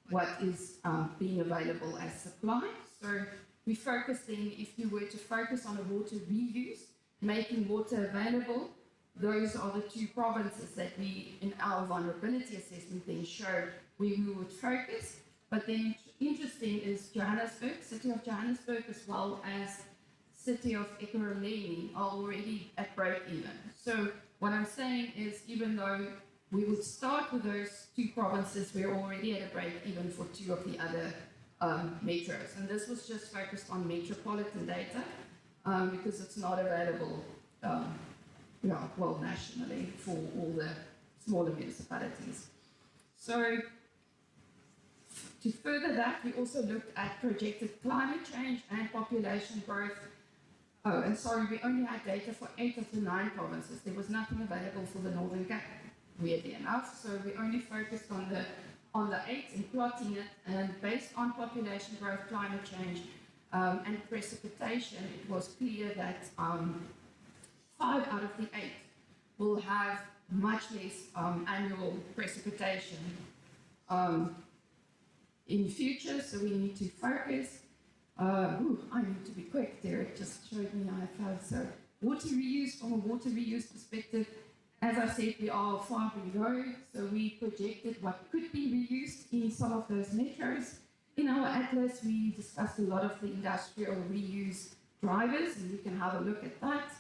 Speaker 4: what is being available as supply. So we focus then, if you were to focus on a water reuse, making water available, those are the two provinces that we, in our vulnerability assessment, then showed where we would focus. But then interesting is Johannesburg, City of Johannesburg, as well as City of Ekurhuleni are already at break even. So what I'm saying is, even though we would start with those two provinces, we're already at a break even for two of the other metros. And this was just focused on metropolitan data because it's not available well nationally for all the smaller municipalities. So to further that, we also looked at projected climate change and population growth. Oh, and sorry, we only had data for 8 of the 9 provinces. There was nothing available for the Northern Cape, weirdly enough. So we only focused on the 8 and plotting it, and based on population growth, climate change, and precipitation, it was clear that 5 out of the 8 will have much less annual precipitation in future, so we need to focus. I need to be quick. Derek just showed me I have. So water reuse, from a water reuse perspective, as I said, we are far below, so we projected what could be reused in some of those metros. In our atlas, we discussed a lot of the industrial reuse drivers, and you can have a look at that.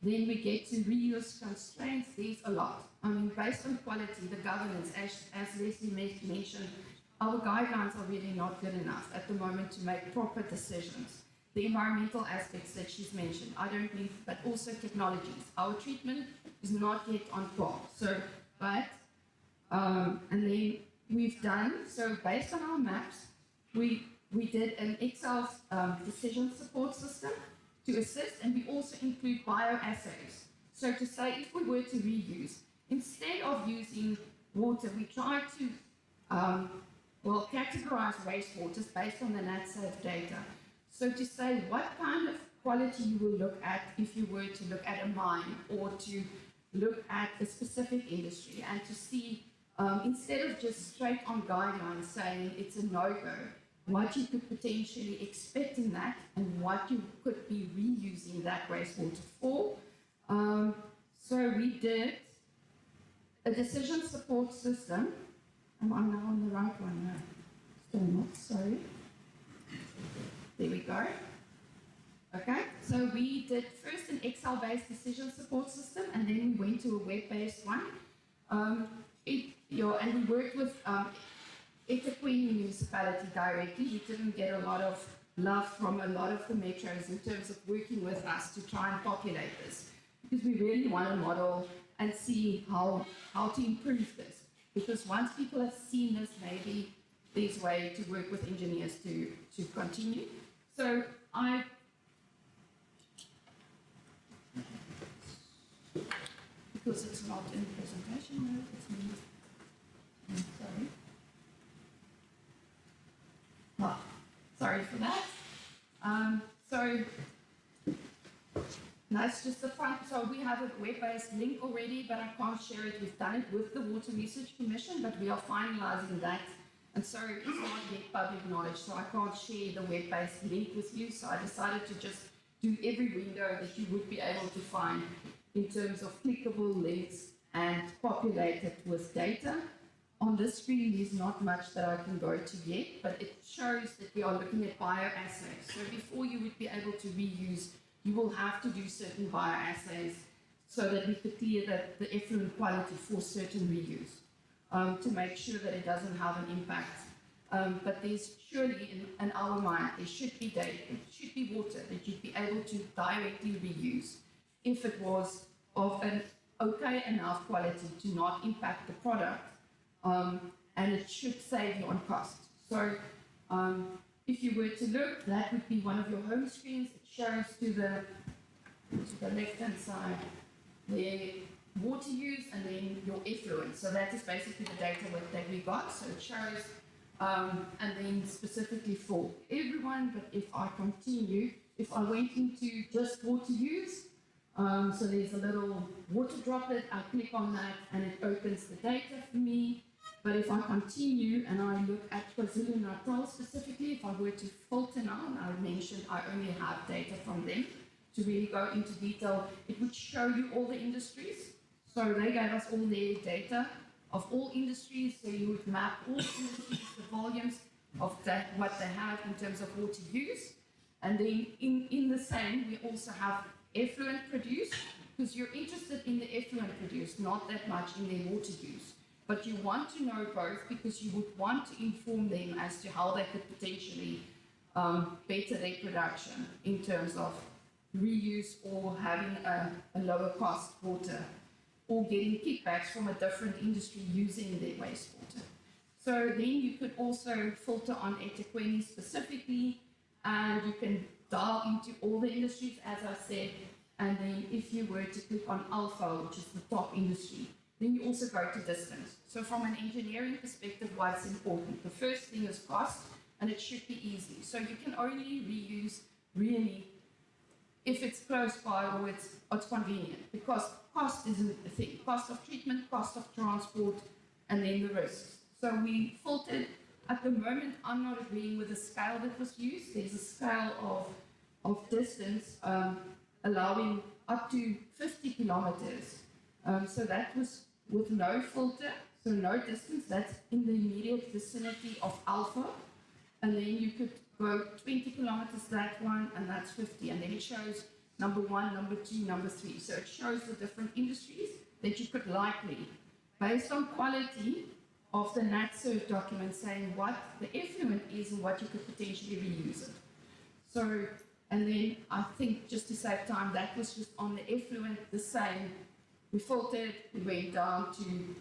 Speaker 4: Then we get to reuse constraints. There's a lot. I mean, based on quality, the governance, as Leslie mentioned, our guidelines are really not good enough at the moment to make proper decisions. The environmental aspects that she's mentioned, I don't think, but also technologies. Our treatment is not yet on par. So, and then we've done, so based on our maps, we did an Excel decision support system to assist, and we also include bioassays. So to say, if we were to reuse, instead of using water, we try to categorize wastewaters based on the NatSafe data. So to say what kind of quality you will look at if you were to look at a mine or to look at a specific industry, and to see, instead of just straight on guidelines saying it's a no-go, what you could potentially expect in that and what you could be reusing that wastewater for. So we did a decision support system. Am I now on the right one? No, still not, sorry. There we go. Okay, so we did first an Excel-based decision support system, and then we went to a web-based one. And we worked with eThekwini municipality directly. We didn't get a lot of love from a lot of the metros in terms of working with us to try and populate this, because we really want to model and see how to improve this. Because once people have seen this, maybe there's a way to work with engineers to continue. So because it's not in the presentation mode, it's me. I'm sorry. Sorry for that. That's just the front. So we have a web-based link already, but I can't share it. We've done it with the Water Research Commission, but we are finalizing that. And so it's not yet public knowledge, so I can't share the web-based link with you. So I decided to just do every window that you would be able to find in terms of clickable links and populate it with data. On this screen, there's not much that I can go to yet, but it shows that we are looking at bioassays. So before you would be able to reuse, you will have to do certain bioassays so that we could clear the effluent quality for certain reuse, to make sure that it doesn't have an impact. But there's surely, in our mind, there should be data, it should be water that you'd be able to directly reuse if it was of an okay enough quality to not impact the product, and it should save you on cost. So if you were to look, that would be one of your home screens. It shows to the left-hand side the water use and then your effluent. So that is basically the data that we got. So it shows, and then specifically for everyone, but if I continue, if I went into just water use, so there's a little water droplet, I click on that and it opens the data for me. But if I continue and I look at KwaZulu-Natal specifically, if I were to filter now, and I mentioned I only have data from them, to really go into detail, it would show you all the industries. So they gave us all their data of all industries, so you would map all industries, the volumes of what they have in terms of water use. And then in the same, we also have effluent produced, because you're interested in the effluent produced, not that much in their water use. But you want to know both because you would want to inform them as to how they could potentially better their production in terms of reuse or having a lower cost water, or getting kickbacks from a different industry using their wastewater. So then you could also filter on eThekwini specifically, and you can dial into all the industries, as I said, and then if you were to click on Alpha, which is the top industry, then you also go to distance. So from an engineering perspective, what's important? The first thing is cost, and it should be easy. So you can only reuse really if it's close by or it's convenient, because cost isn't a thing. Cost of treatment, cost of transport, and then the risks. So we filtered. At the moment, I'm not agreeing with the scale that was used. There's a scale of distance allowing up to 50 kilometers. So that was with no filter, so no distance. That's in the immediate vicinity of Alpha. And then you could go 20 kilometers that one, and that's 50. And then it shows number 1, number 2, number 3. So it shows the different industries that you could likely, based on quality of the NatServe document, saying what the effluent is and what you could potentially reuse it. So, and then I think just to save time, that was just on the effluent, the same. We filtered, we went down to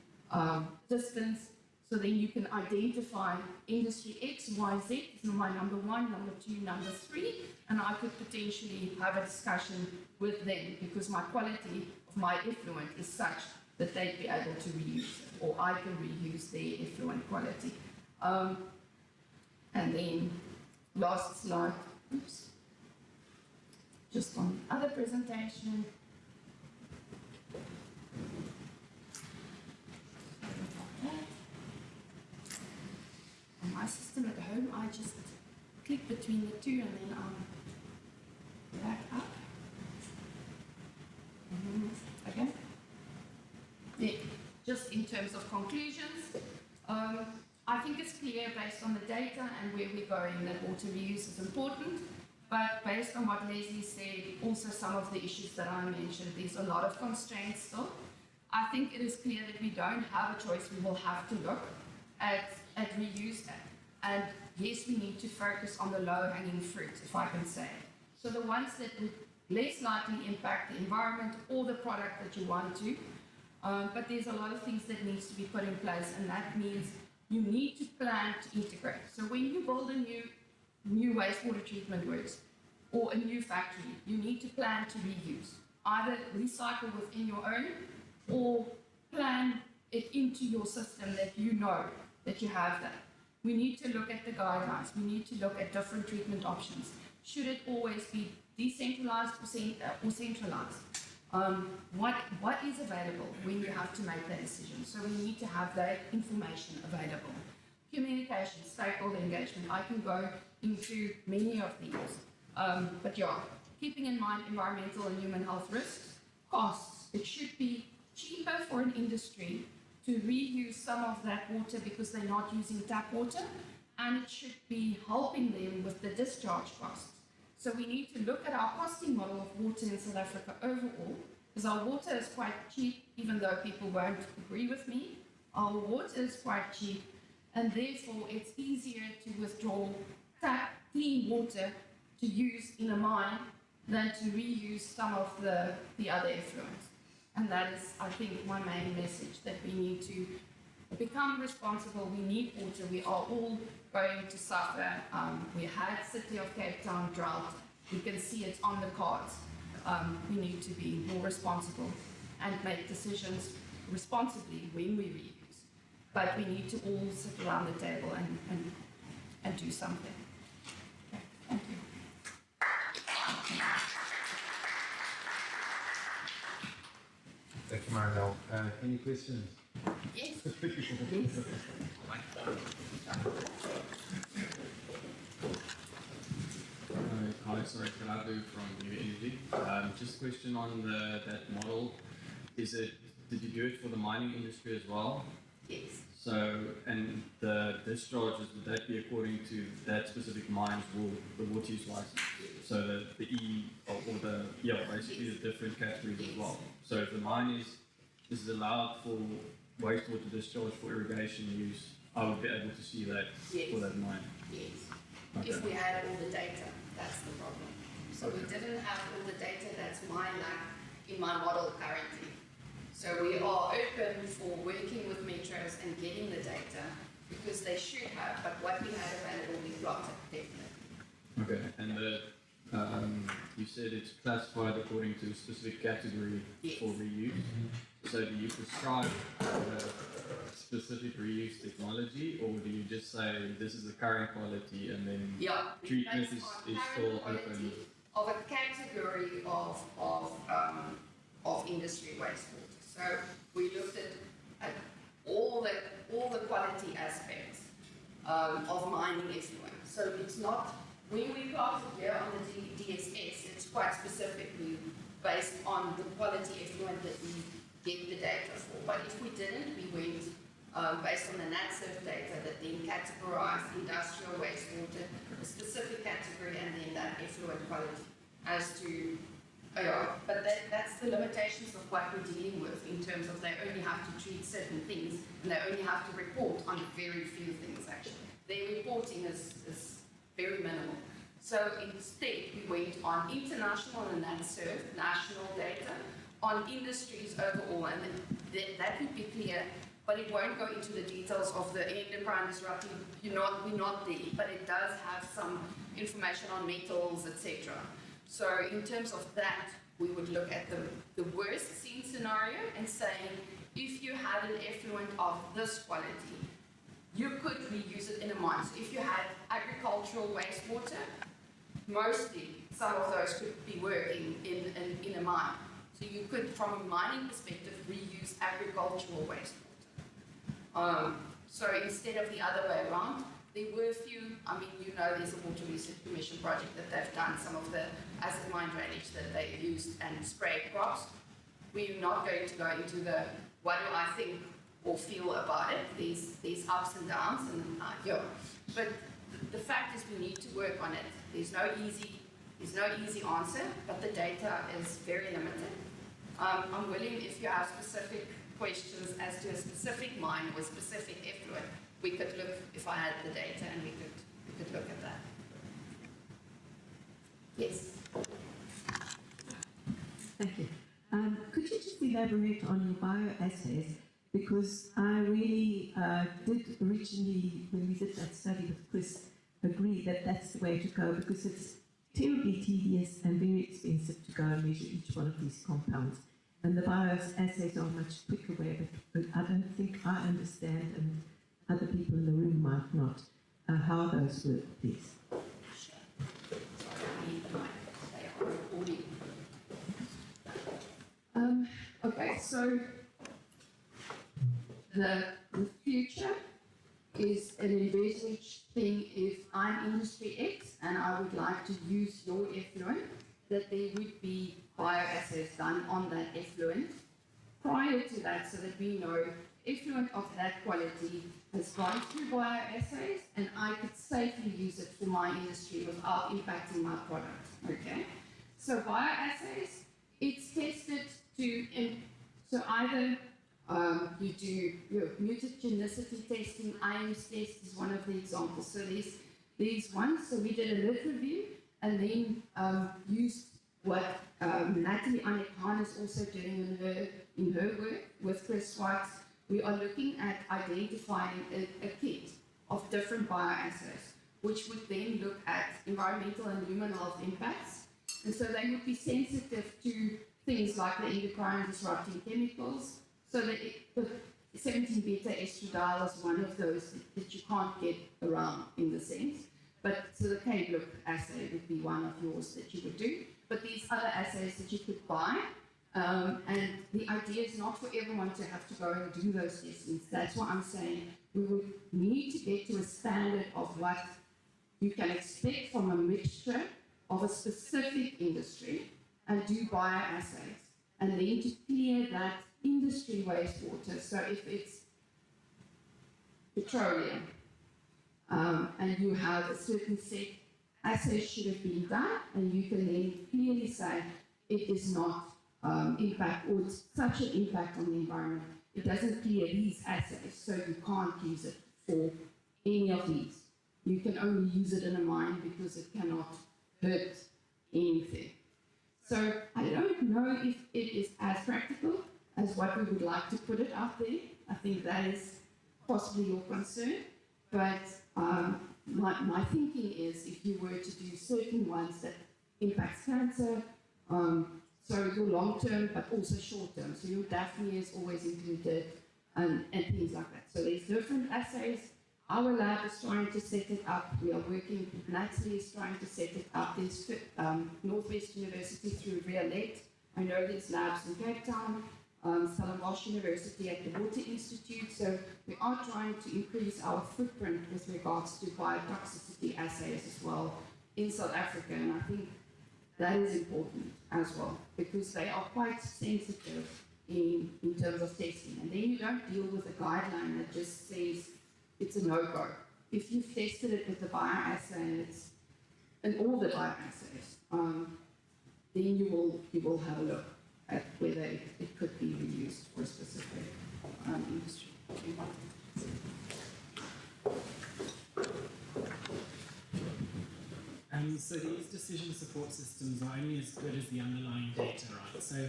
Speaker 4: distance, so then you can identify industry X, Y, Z, is my number 1, number 2, number 3, and I could potentially have a discussion with them because my quality of my effluent is such that they'd be able to reuse it, or I can reuse their effluent quality. And then last slide, oops, just on the other presentation. On my system at home, I just click between the two and then back up. Okay. Yeah, just in terms of conclusions, I think it's clear based on the data and where we're going that water reuse is important. But based on what Leslie said, also some of the issues that I mentioned, there's a lot of constraints still. I think it is clear that we don't have a choice. We will have to look at reuse. And yes, we need to focus on the low-hanging fruit, if I can say. So the ones that would less likely impact the environment or the product that you want to. But there's a lot of things that needs to be put in place, and that means you need to plan to integrate. So when you build a new wastewater treatment works or a new factory, you need to plan to reuse. Either recycle within your own or plan it into your system that you know that you have that. We need to look at the guidelines. We need to look at different treatment options. Should it always be decentralized or centralized? What is available when you have to make that decision? So we need to have that information available. Communication, stakeholder engagement. I can go into many of these. But yeah, keeping in mind environmental and human health risks, costs. It should be cheaper for an industry to reuse some of that water because they're not using tap water, and it should be helping them with the discharge costs. So we need to look at our costing model of water in South Africa overall, because our water is quite cheap, even though people won't agree with me. Our water is quite cheap, and therefore it's easier to withdraw tap clean water to use in a mine than to reuse some of the other effluents. And that is, I think, my main message, that we need to become responsible. We need water. We are all going to suffer. We had City of Cape Town drought. You can see it's on the cards. We need to be more responsible and make decisions responsibly when we reuse. But we need to all sit around the table and do something. Okay, thank you.
Speaker 1: Thank you, Maribel. Any questions?
Speaker 4: Yes.
Speaker 2: Yes.
Speaker 5: Hi, sorry, Kaladu from New Energy. Just a question on that model. Did you do it for the mining industry as well?
Speaker 4: Yes.
Speaker 5: So, and the discharges, would that be according to that specific mine's the water use license? So the E, or basically the different categories as well. So if the mine is allowed for wastewater discharge for irrigation use, I would be able to see that for that mine.
Speaker 4: Yes.
Speaker 5: Okay.
Speaker 4: If we had all the data, that's the problem. So we didn't have all the data. That's my lack in my model currently. So we are open for working with metros and getting the data because they should have, but what we had available, we plotted definitely.
Speaker 5: Okay, and you said it's classified according to a specific category for reuse. So do you prescribe specific reuse technology, or do you just say this is the current quality and then treatment is still open?
Speaker 4: Of a category of industry wastewater. So we looked at all the quality aspects of mining effluent. So it's not, when we plotted here on the DSS, it's quite specifically based on the quality effluent that we get the data for. But if we didn't, we went based on the NatServe data that then categorized industrial wastewater, a specific category, and then that effluent quality as to Yeah, but that's the limitations of what we're dealing with in terms of they only have to treat certain things and they only have to report on very few things actually. Their reporting is very minimal. So instead we went on international and that served national data on industries overall, and that would be clear, but it won't go into the details of the endocrine disrupting. We're not there, but it does have some information on metals, etc. So in terms of that, we would look at the worst scene scenario and saying, if you had an effluent of this quality, you could reuse it in a mine. So if you had agricultural wastewater, mostly some of those could be working in a mine. So you could, from a mining perspective, reuse agricultural wastewater. So instead of the other way around, there were a few, I mean, there's a Water Research Commission project that they've done, some of the acid mine drainage that they used and sprayed crops. We're not going to go into the, what do I think or feel about it. There's ups and downs, and but the fact is we need to work on it. There's no easy answer, but the data is very limited. I'm willing, if you have specific questions as to a specific mine or a specific effluent, we could look, if I had the data, and we could look at that. Yes.
Speaker 2: Thank you. Could you just elaborate on your bioassays? Because I really did originally, when we did that study with Chris, agree that that's the way to go, because it's terribly tedious and very expensive to go and measure each one of these compounds. And the bioassays are a much quicker way, but I don't think I understand, and other people in the room might not, how those work, please.
Speaker 4: Okay, so the future is an envisaged thing. If I'm industry X and I would like to use your effluent, that there would be bioassays done on that effluent prior to that, so that we know effluent of that quality has gone through bioassays and I could safely use it for my industry without impacting my product. Okay, so bioassays, it's tested to, so either you do your mutagenicity testing. IAMS test is one of the examples. So there's these ones. So we did a lit review and then used what Natalie Anekhan is also doing in her work with Chris Swartz. We are looking at identifying a kit of different bioassays, which would then look at environmental and human health impacts. And so they would be sensitive to things like the endocrine disrupting chemicals. So the 17-beta estradiol is one of those that you can't get around in the sense. But so the K-Look assay would be one of yours that you would do. But these other assays that you could buy, and the idea is not for everyone to have to go and do those testings. That's what I'm saying. We would need to get to a standard of what you can expect from a mixture of a specific industry and do bioassays. And then to clear that industry wastewater, so if it's petroleum, and you have a certain set, assays should have been done, and you can then clearly say it is not impact, or it's such an impact on the environment. It doesn't clear these assays, so you can't use it for any of these. You can only use it in a mine because it cannot hurt anything. So I don't know if it is as practical as what we would like to put it out there. I think that is possibly your concern, but my thinking is if you were to do certain ones that impacts cancer, so your long term but also short term, so your Daphne is always included and things like that. So there's different assays. Our lab is trying to set it up. We are working, Natalie is trying to set it up. There's Northwest University through Riolet. I know there's labs in Cape Town, Stellenbosch University at the Water Institute. So we are trying to increase our footprint with regards to biotoxicity assays as well in South Africa. And I think that is important as well, because they are quite sensitive in terms of testing. And then you don't deal with a guideline that just says it's a no-go. If you've tested it with the bioassay, and all the bioassays, then you will have a look at whether it could be reused for a specific industry.
Speaker 6: So these decision support systems are only as good as the underlying data, right? So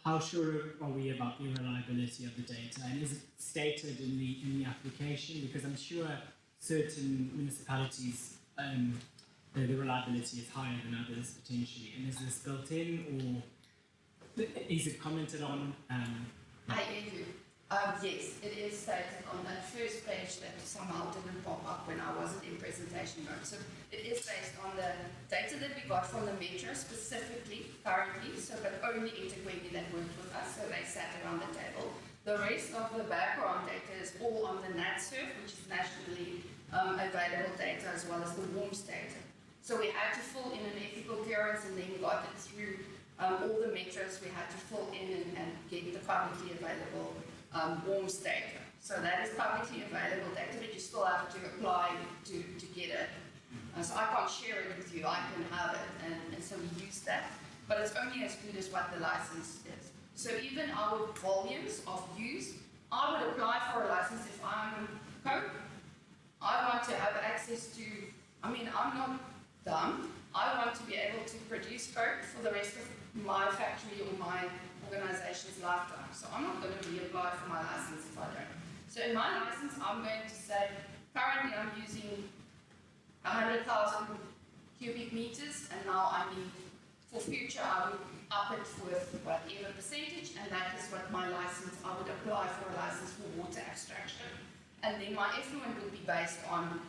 Speaker 6: how sure are we about the reliability of the data? And is it stated in the application? Because I'm sure certain municipalities, the reliability is higher than others potentially. And is this built in, or is it commented on?
Speaker 4: I hear you. Yes, it is stated on that first page that somehow didn't pop up when I wasn't in presentation mode. So it is based on the data that we got from the metro specifically currently, so but only Etequeti that worked with us, so they sat around the table. The rest of the background data is all on the NatSurf, which is nationally available data, as well as the WARMS data. So we had to fill in an ethical clearance and then we got it through all the metros. We had to fill in and get the publicly available WARMS data. So that is publicly available data, but you still have to apply to get it. So I can't share it with you, I can have it, and so we use that. But it's only as good as what the license is. So even our volumes of use, I would apply for a license if I'm Coke. I want to have access to, I mean, I'm not dumb. I want to be able to produce Coke for the rest of my factory or my organization's lifetime. So I'm not going to reapply for my license if I don't. So in my license, I'm going to say, currently I'm using 100,000 cubic meters, and now I need, for future, I would up it with whatever percentage, and that is what my license, I would apply for a license for water abstraction. And then my effluent would be based on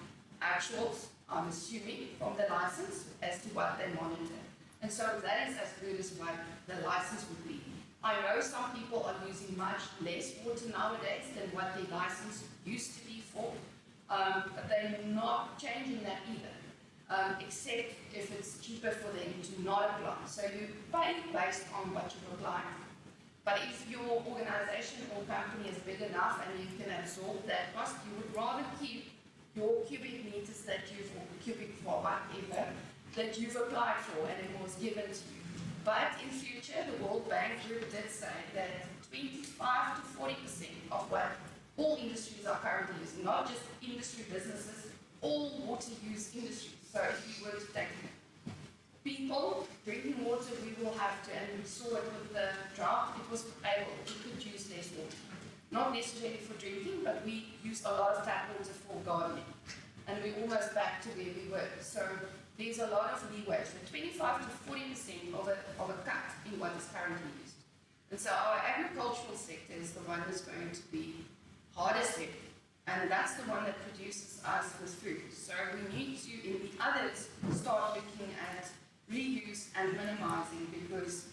Speaker 4: actuals, I'm assuming, from the license as to what they monitor. And so that is as good as what the license would be. I know some people are using much less water nowadays than what their license used to be for, but they're not changing that either, except if it's cheaper for them to not apply. So you pay based on what you've applied for. But if your organization or company is big enough and you can absorb that cost, you would rather keep your cubic meters that you've, or cubic for whatever, that you've applied for and it was given to you. But in future, the World Bank Group did say that 25 to 40% of what all industries are currently using, not just industry businesses, all water use industries. So if you were to take people drinking water, we will have to, and we saw it with the drought, it was able, we could use less water. Not necessarily for drinking, but we use a lot of tap water for gardening. And we're almost back to where we were. So there's a lot of leeway. So 25 to 40% of a cut in what is currently used. And so our agricultural sector is the one that's going to be hardest hit. And that's the one that produces us with food. So we need to, in the others, start looking at reuse and minimizing, because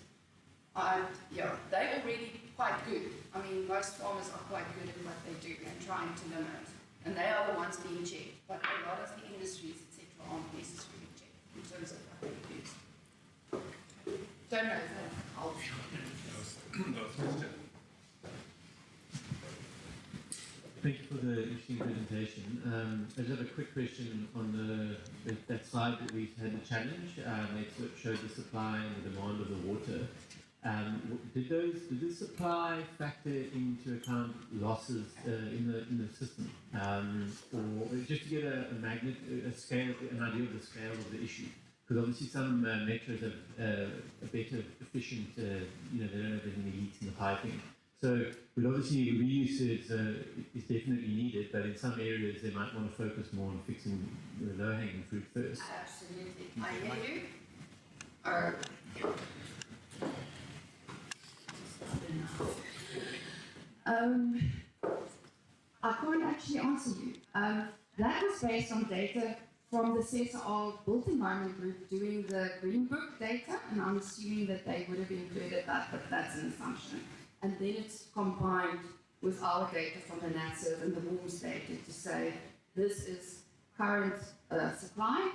Speaker 4: they're already quite good. I mean, most farmers are quite good at what they do and trying to limit. And they are the ones being checked. But a lot of the industries, etc., aren't necessarily checked in terms of what they use. Don't know if that helps.
Speaker 7: Thank you for the interesting presentation. I just have a quick question on that slide that we had a challenge. It showed the supply and the demand of the water. Did the supply factor into account losses in the system, or just to get a scale, an idea of the scale of the issue? Because obviously some metros have a better efficient, they don't have as many leaks in the piping. So, but obviously reuse is definitely needed, but in some areas they might want to focus more on fixing the low-hanging fruit first.
Speaker 4: Absolutely. I hear you. I can't actually answer you. That was based on data from the CSR Built Environment Group doing the Green Book data, and I'm assuming that they would have included that, but that's an assumption. And then it's combined with our data from the NatSurf and the WARMS data to say this is current supply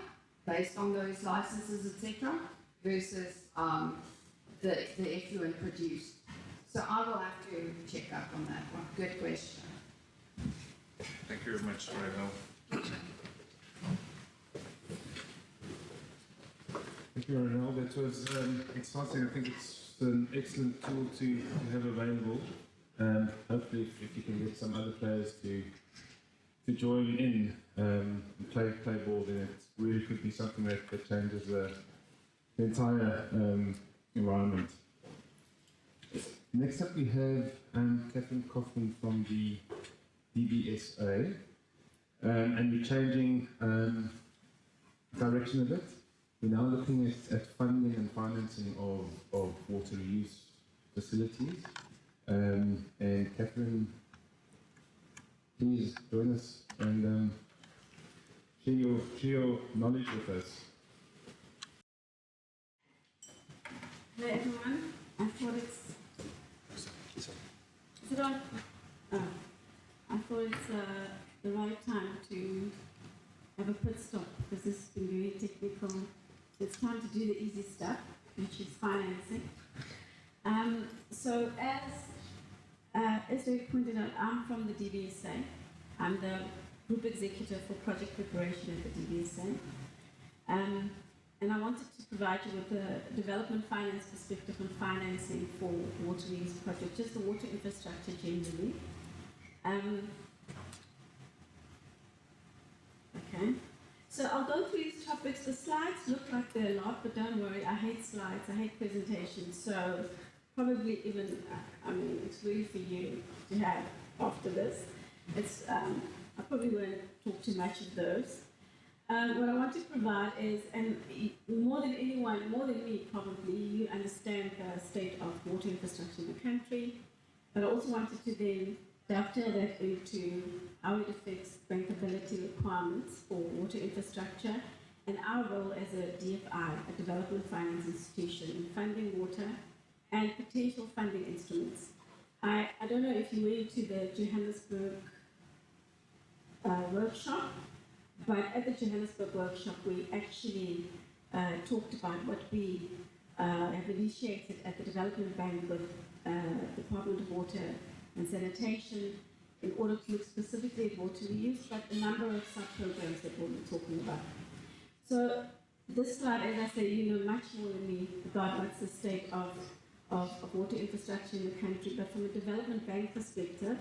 Speaker 4: based on those licenses, etc., versus the effluent produced. So I will have to check up on that one. Good question.
Speaker 8: Thank you very much for your help.
Speaker 7: Thank
Speaker 1: you, Ronald. That was exciting. I think it's an excellent tool to have available. Hopefully, if you can get some other players to join in and play ball, then it really could be something that changes the entire environment. Next up, we have Catherine Kaufman from the DBSA, and we're changing direction a bit. We're now looking at funding and financing of water reuse facilities. And Catherine, please join us and share your knowledge with us.
Speaker 9: Hello everyone, I thought it's... Is it on? Oh. I thought it's the right time to have a pit stop because this has been very technical. It's time to do the easy stuff, which is financing. So as Rick pointed out, I'm from the DBSA. I'm the group executive for project preparation at the DBSA. And I wanted to provide you with a development finance perspective on financing for water reuse projects, just the water infrastructure generally. Okay, so I'll go through these topics. The slides look like they're a lot, but don't worry, I hate slides, I hate presentations, so probably even, I mean, it's really for you to have after this. It's, I probably won't talk too much of those. What I want to provide is, and more than anyone, more than me probably, you understand the state of water infrastructure in the country, but I also wanted to then dovetail that into how it affects bankability requirements for water infrastructure and our role as a DFI, a development finance institution, in funding water and potential funding instruments. I don't know if you went to the Johannesburg workshop, but at the Johannesburg workshop we actually talked about what we have initiated at the Development Bank with Department of Water and Sanitation in order to look specifically at water reuse, but a number of sub-programs that we'll be talking about. So this slide, as I say, you know much more than me about what's the state of water infrastructure in the country, but from a development bank perspective,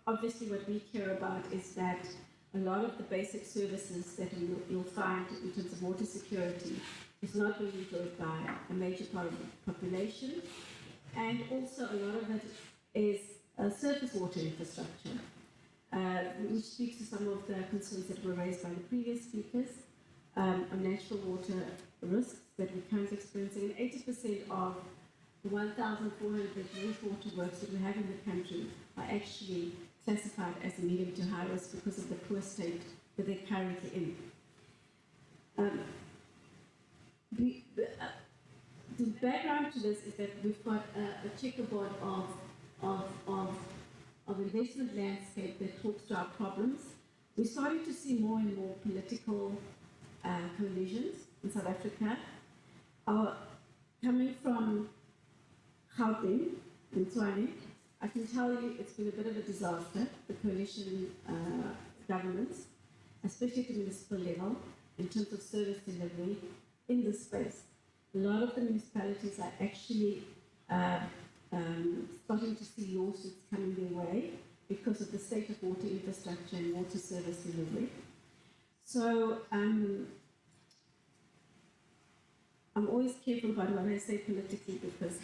Speaker 9: obviously what we care about is that a lot of the basic services that you'll find in terms of water security is not being enjoyed by a major part of the population, and also a lot of it is surface water infrastructure, which speaks to some of the concerns that were raised by the previous speakers on natural water risks that we're currently experiencing. And 80% of the 1,400 wastewater works that we have in the country are actually classified as a medium to high risk because of the poor state that they're currently in. The background to this is that we've got a checkerboard of investment landscape that talks to our problems. We're starting to see more and more political coalitions in South Africa coming from Gauteng and Tshwane. I can tell you it's been a bit of a disaster, the coalition governments, especially at the municipal level, in terms of service delivery in this space. A lot of the municipalities are actually starting to see lawsuits coming their way because of the state of water infrastructure and water service delivery. So I'm always careful about what I say politically because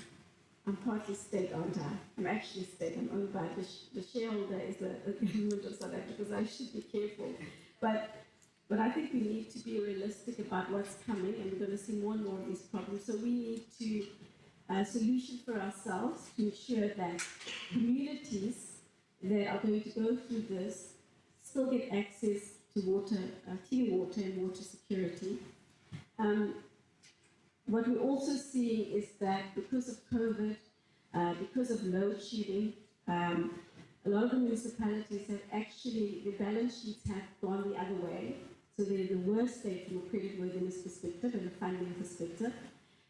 Speaker 9: I'm partly state, aren't I? I'm actually state. I'm owned by the shareholder is the government of South Africa, so I should be careful. But I think we need to be realistic about what's coming, and we're going to see more and more of these problems. So we need to solution for ourselves to ensure that communities that are going to go through this still get access to water, clean water and water security. What we're also seeing is that because of COVID, because of load shedding, a lot of the municipalities have actually, the balance sheets have gone the other way. So they're in the worst state from a creditworthiness perspective and a funding perspective.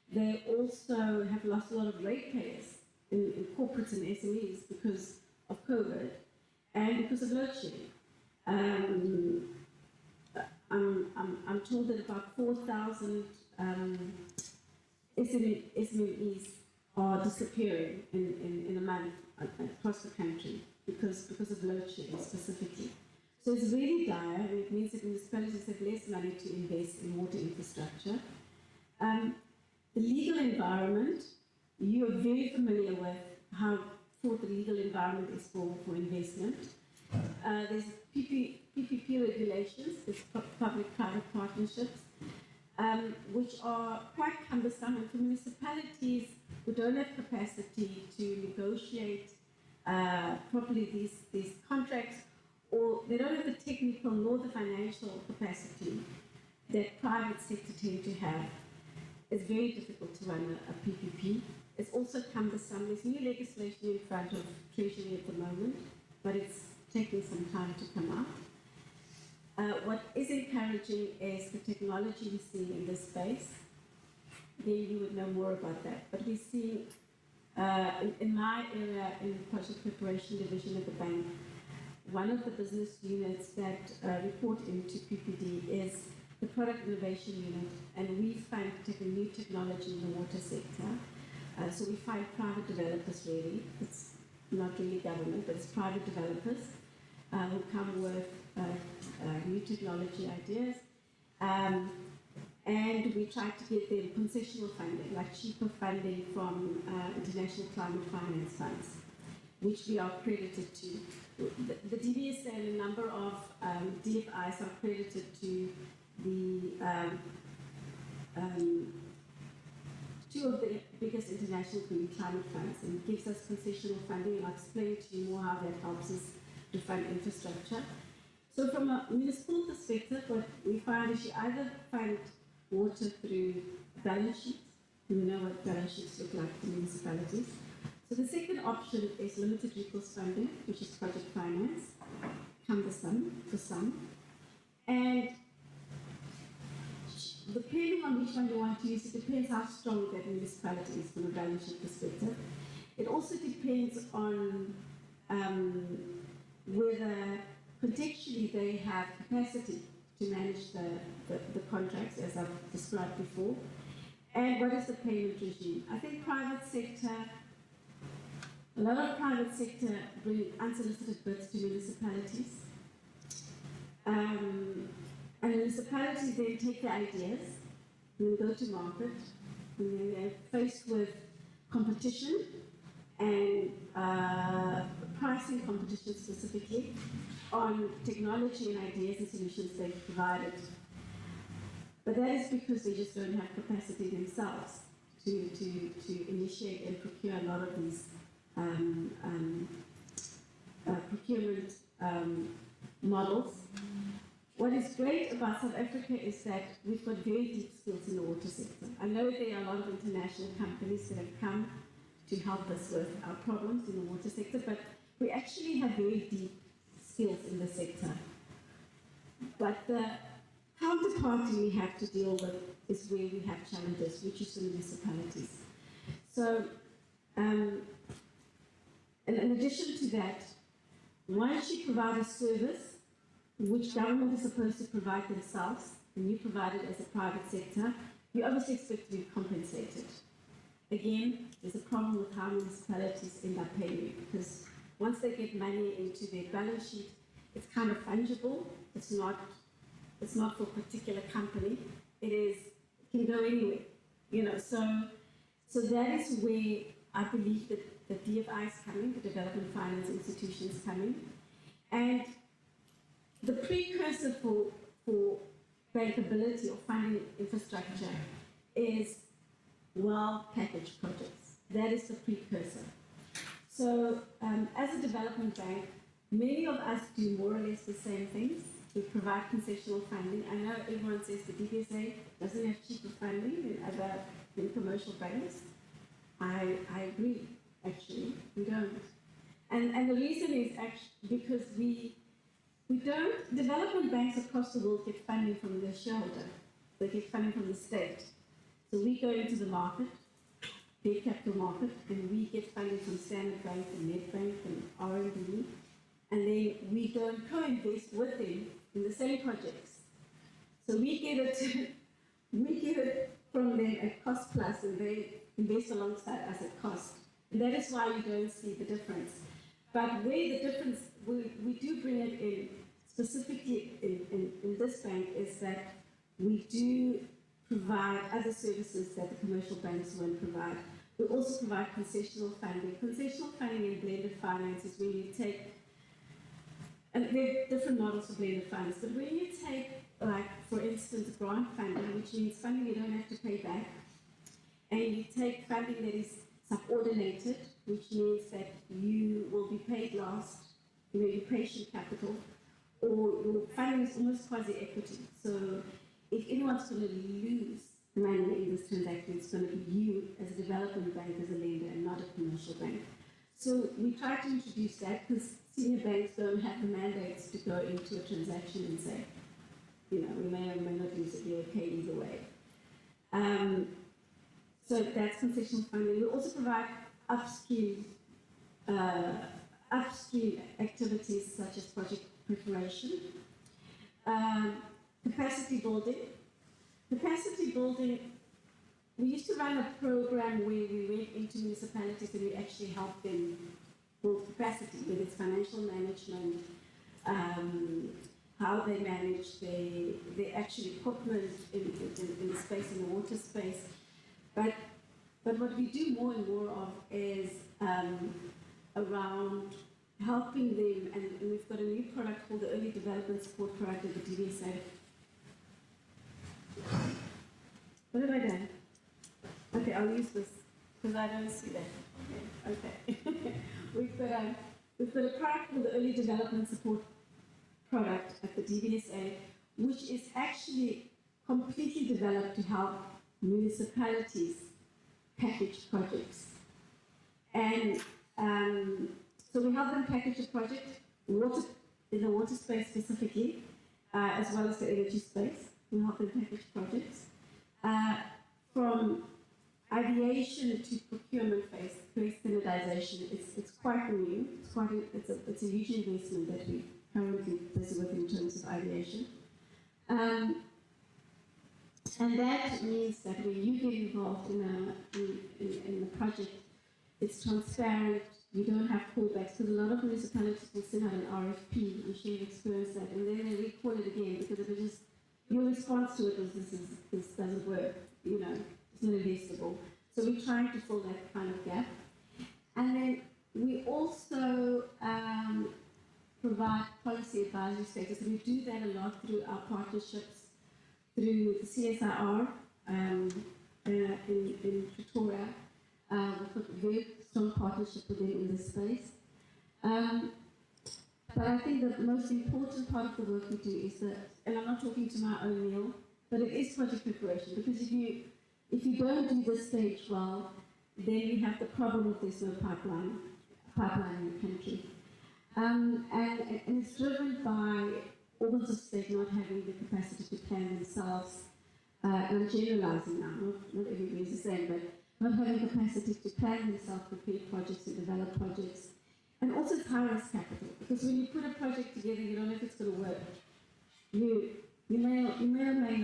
Speaker 9: They also have lost a lot of ratepayers in corporates and SMEs because of COVID and because of load shedding. I'm told that about 4,000 SMEs are disappearing in a month across the country because of load shedding specifically. So it's really dire, and it means that municipalities have less money to invest in water infrastructure. The legal environment, you are very familiar with how fraught the legal environment is for investment. There's PPP regulations, there's public-private partnerships, which are quite cumbersome, and for municipalities who don't have capacity to negotiate properly these contracts, or they don't have the technical nor the financial capacity that private sector tend to have, it's very difficult to run a PPP. It's also cumbersome. There's new legislation in front of Treasury at the moment, but it's taking some time to come out. What is encouraging is the technology we see in this space. Then you would know more about that. But we see, in my area, in the project preparation division at the bank, one of the business units that report into PPD is the product innovation unit, and we find new technology in the water sector. So we find private developers really. It's not really government, but it's private developers who come with new technology ideas. And we try to get them concessional funding, like cheaper funding from international climate finance funds, which we are accredited to. The DBSA and a number of DFIs are accredited to the two of the biggest international green climate funds, and gives us concessional funding, and I'll explain to you more how that helps us to fund infrastructure. So from a municipal perspective, what we find is you either fund water through balance sheets. You know what balance sheets look like for municipalities. So the second option is limited recourse funding, which is project finance, cumbersome for some. And depending on which one you want to use, it depends how strong that municipality is from a balance sheet perspective. It also depends on whether contextually they have capacity to manage the contracts, as I've described before, and what is the payment regime. I think private sector, a lot of private sector bring unsolicited bids to municipalities. And municipalities then take the ideas and go to market, and then they're faced with competition and pricing competition specifically on technology and ideas and solutions they've provided. But that is because they just don't have capacity themselves to initiate and procure a lot of these procurement models. What is great about South Africa is that we've got very deep skills in the water sector. I know there are a lot of international companies that have come to help us with our problems in the water sector, but we actually have very deep skills in the sector. But the counterparty we have to deal with is where we have challenges, which is the municipalities. So, and in addition to that, once you provide a service which government is supposed to provide themselves, and you provide it as a private sector, you obviously expect to be compensated. Again, there's a problem with how municipalities end up paying you, because once they get money into their balance sheet, it's kind of fungible. It's not for a particular company. It can go anywhere, you know. So that is where I believe that the DFI is coming, the development finance institution is coming, and the precursor for bankability or funding infrastructure is well-packaged projects. That is the precursor. So as a development bank, many of us do more or less the same things. We provide concessional funding. I know everyone says the DBSA doesn't have cheaper funding than commercial banks. I agree, actually, we don't. And the reason is actually because we don't, development banks across the world get funding from their shareholder. They get funding from the state. So we go into the market, big capital market, and we get funding from Standard Bank and Nedbank and RMB, and then we go and co-invest with them in the same projects. So we get it from them at cost plus, and they invest alongside us at cost. And that is why you don't see the difference. But where the difference, we do bring it in, specifically in this bank, is that we do provide other services that the commercial banks won't provide. We also provide concessional funding. Concessional funding and blended finance is when you take, and there are different models of blended finance, but when you take, like, for instance, grant funding, which means funding you don't have to pay back, and you take funding that is subordinated, which means that you will be paid last, your patient capital, or your funding is almost quasi-equity. So if anyone's going to lose money in this transaction, it's going to be you as a development bank, as a lender, and not a commercial bank. So we try to introduce that because senior banks don't have the mandates to go into a transaction and say, we may or may not lose it, you're okay either way. So that's concessional funding. We also provide upstream activities such as project preparation, capacity building. Capacity building, we used to run a program where we went into municipalities and we actually helped them build capacity, whether it's financial management, how they manage their actual equipment in the space, in the water space. But what we do more and more of is around helping them, and we've got a new product called the Early Development Support Product at the DBSA. What have I done? Okay, I'll use this because I don't see that. Okay. We've got a product called the Early Development Support Product at the DBSA, which is actually completely developed to help municipalities package projects. And so we help them package a project, in the water space specifically, as well as the energy space. We help them package projects. From ideation to procurement phase, pre-standardization, it's quite new. It's a huge investment that we're currently busy with in terms of ideation. And that means that when you get involved in the project, it's transparent, you don't have callbacks, because a lot of municipalities will send out an RFP, I'm sure you've experienced that, and then they recall it again, because it was just, your response to it was, this doesn't work, it's not investable. So we're trying to fill that kind of gap. And then we also provide policy advisory status, and we do that a lot through our partnerships, through the CSIR in Pretoria. We've got a very strong partnership with them in this space. But I think the most important part of the work we do is that, and I'm not talking to my own meal, but it is project preparation, because if you don't do this stage well, then you have the problem of there's no pipeline in the country. And it's driven by organs of state not having the capacity to plan themselves, and I'm generalizing now, not everybody is the same, but not having capacity to plan themselves, prepare projects and develop projects. And also it's high-risk capital, because when you put a project together, you don't know if it's going to work. It may or may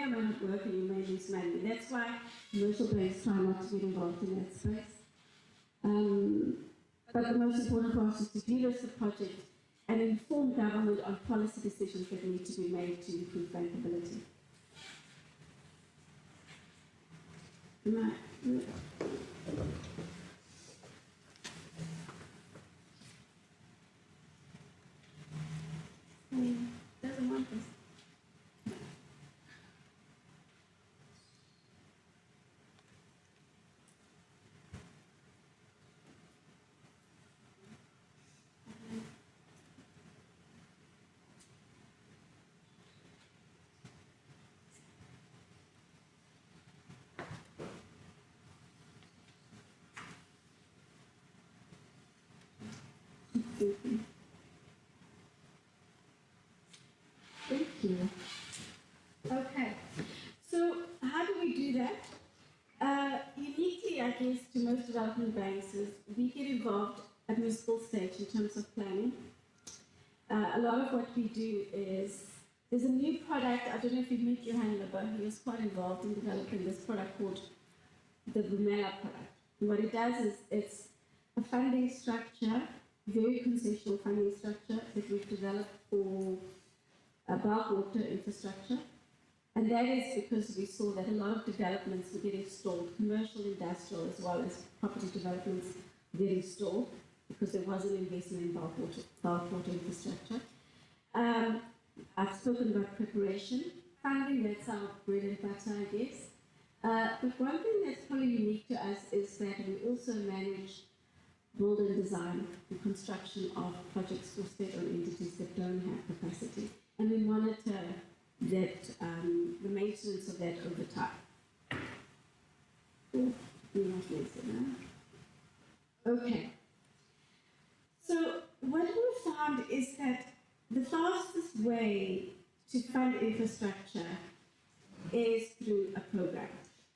Speaker 9: not work, and you may lose money. That's why commercial banks try not to get involved in that space. But the most important part is to de-risk the project and inform government on policy decisions that need to be made to improve bankability. Doesn't want this. Thank you. Okay, so how do we do that? Uniquely, I guess, to most development banks is we get involved at municipal stage in terms of planning. A lot of what we do is there's a new product, I don't know if you've met Johan Lubber, he was quite involved in developing this product called the Vumela product. And what it does is it's a funding structure, very concessional funding structure that we've developed for bulk water infrastructure. And that is because we saw that a lot of developments were getting stalled, commercial, industrial, as well as property developments were getting stalled because there wasn't investment in bulk water infrastructure. I've spoken about preparation, funding, that's our bread and butter, I guess. But one thing that's probably unique to us is that we also manage build and design and construction of projects for state-owned entities that don't have capacity. And we monitor that, the maintenance of that over time. Okay. So what we found is that the fastest way to fund infrastructure is through a program.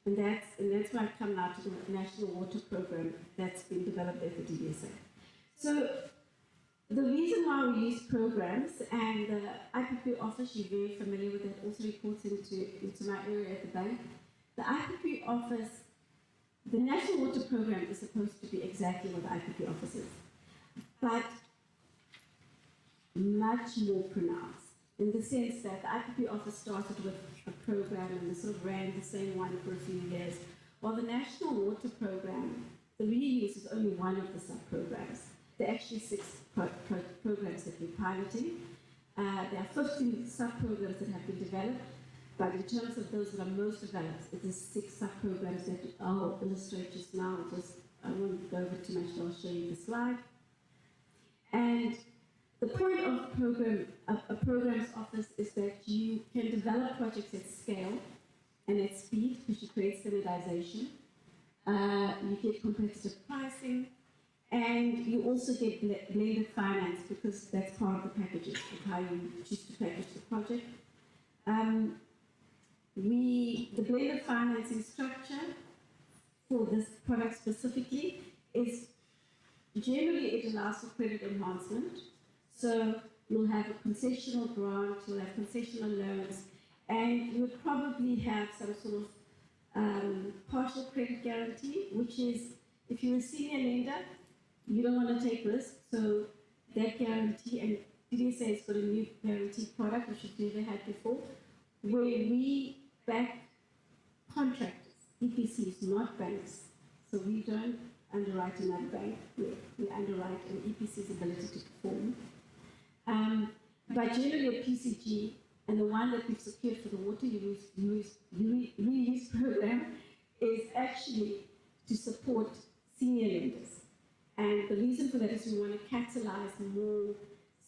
Speaker 9: And that's why I've come now to the National Water Program that's been developed at the DBSA. So the reason why we use programs, and the IPP office, you're very familiar with it, also reports into my area at the bank. The IPP office, the National Water Program is supposed to be exactly what the IPP office is, but much more pronounced, in the sense that the IPP office started with a program and they sort of ran the same one for a few years, while the National Water Program, the reuse is only one of the sub-programs. There are actually 6 programs that we're piloting. There are 15 sub-programs that have been developed, but in terms of those that are most developed, it is 6 sub-programs that I'll illustrate just now. I won't go over too much, but I'll show you the slide. And the point of a program's office is that you can develop projects at scale and at speed because you create standardization. You get competitive pricing, and you also get blended finance because that's part of the packages of how you choose to package the project. The blended financing structure for this product specifically is generally it allows for credit enhancement. So you'll have a concessional grant, you'll have concessional loans, and you would probably have some sort of partial credit guarantee, which is if you're a senior lender, you don't want to take risks, so that guarantee, and DBSA has got a new guarantee product which we've never had before, where we back contractors, EPCs, not banks. So we don't underwrite another bank, we underwrite an EPC's ability to perform. But generally a PCG, and the one that we've secured for the water reuse program, is actually to support senior lenders. And the reason for that is we want to catalyze more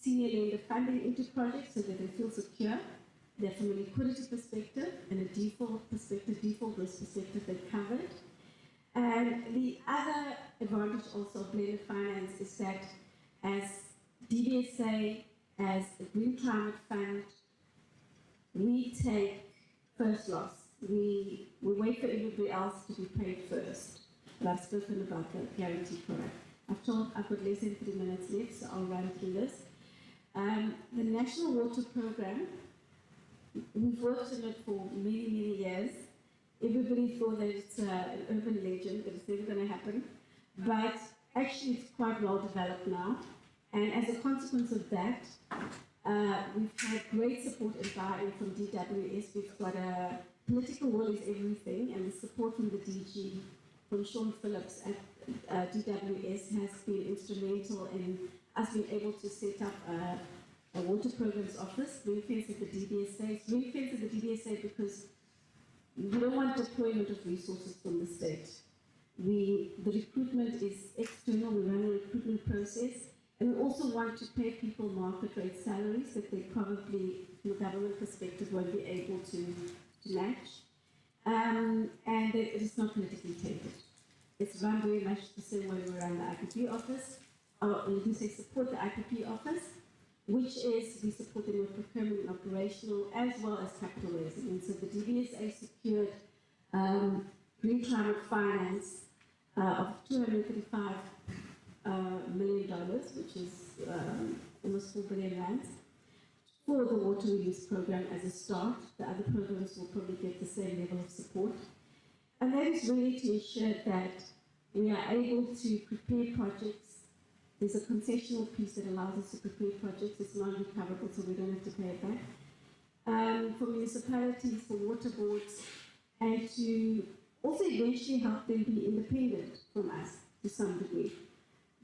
Speaker 9: senior lender funding into projects so that they feel secure, that from a liquidity perspective and a default risk perspective, they're covered. And the other advantage also of blended finance is that as DBSA, as a Green Climate Fund, we take first loss. We wait for everybody else to be paid first. But I've spoken about the guarantee product. I've got less than 3 minutes left, so I'll run through this. The National Water Program, we've worked on it for many, many years. Everybody thought that it's an urban legend, that it's never going to happen. But actually, it's quite well developed now. And as a consequence of that, we've had great support and buy-in from DWS. We've got a political will is everything, and the support from the DG, from Sean Phillips at DWS, has been instrumental in us being able to set up a water programs office, ring-fenced at the DBSA. It's ring-fenced at the DBSA because we don't want deployment of resources from the state. The recruitment is external, we run a recruitment process, and we also want to pay people market rate salaries that they probably, from a government perspective, won't be able to match. And it is not politically tainted. It's run very much the same way we run the IPP office, or let me say support the IPP office, which is we support them with procurement and operational as well as capital raising. And so the DBSA secured Green Climate Finance of $235 million, which is almost 4 billion rands, for the water reuse program as a start. The other programs will probably get the same level of support. And that is really to ensure that we are able to prepare projects. There's a concessional piece that allows us to prepare projects. It's non-recoverable, so we don't have to pay it back. For municipalities, for water boards, and to also eventually help them be independent from us to some degree.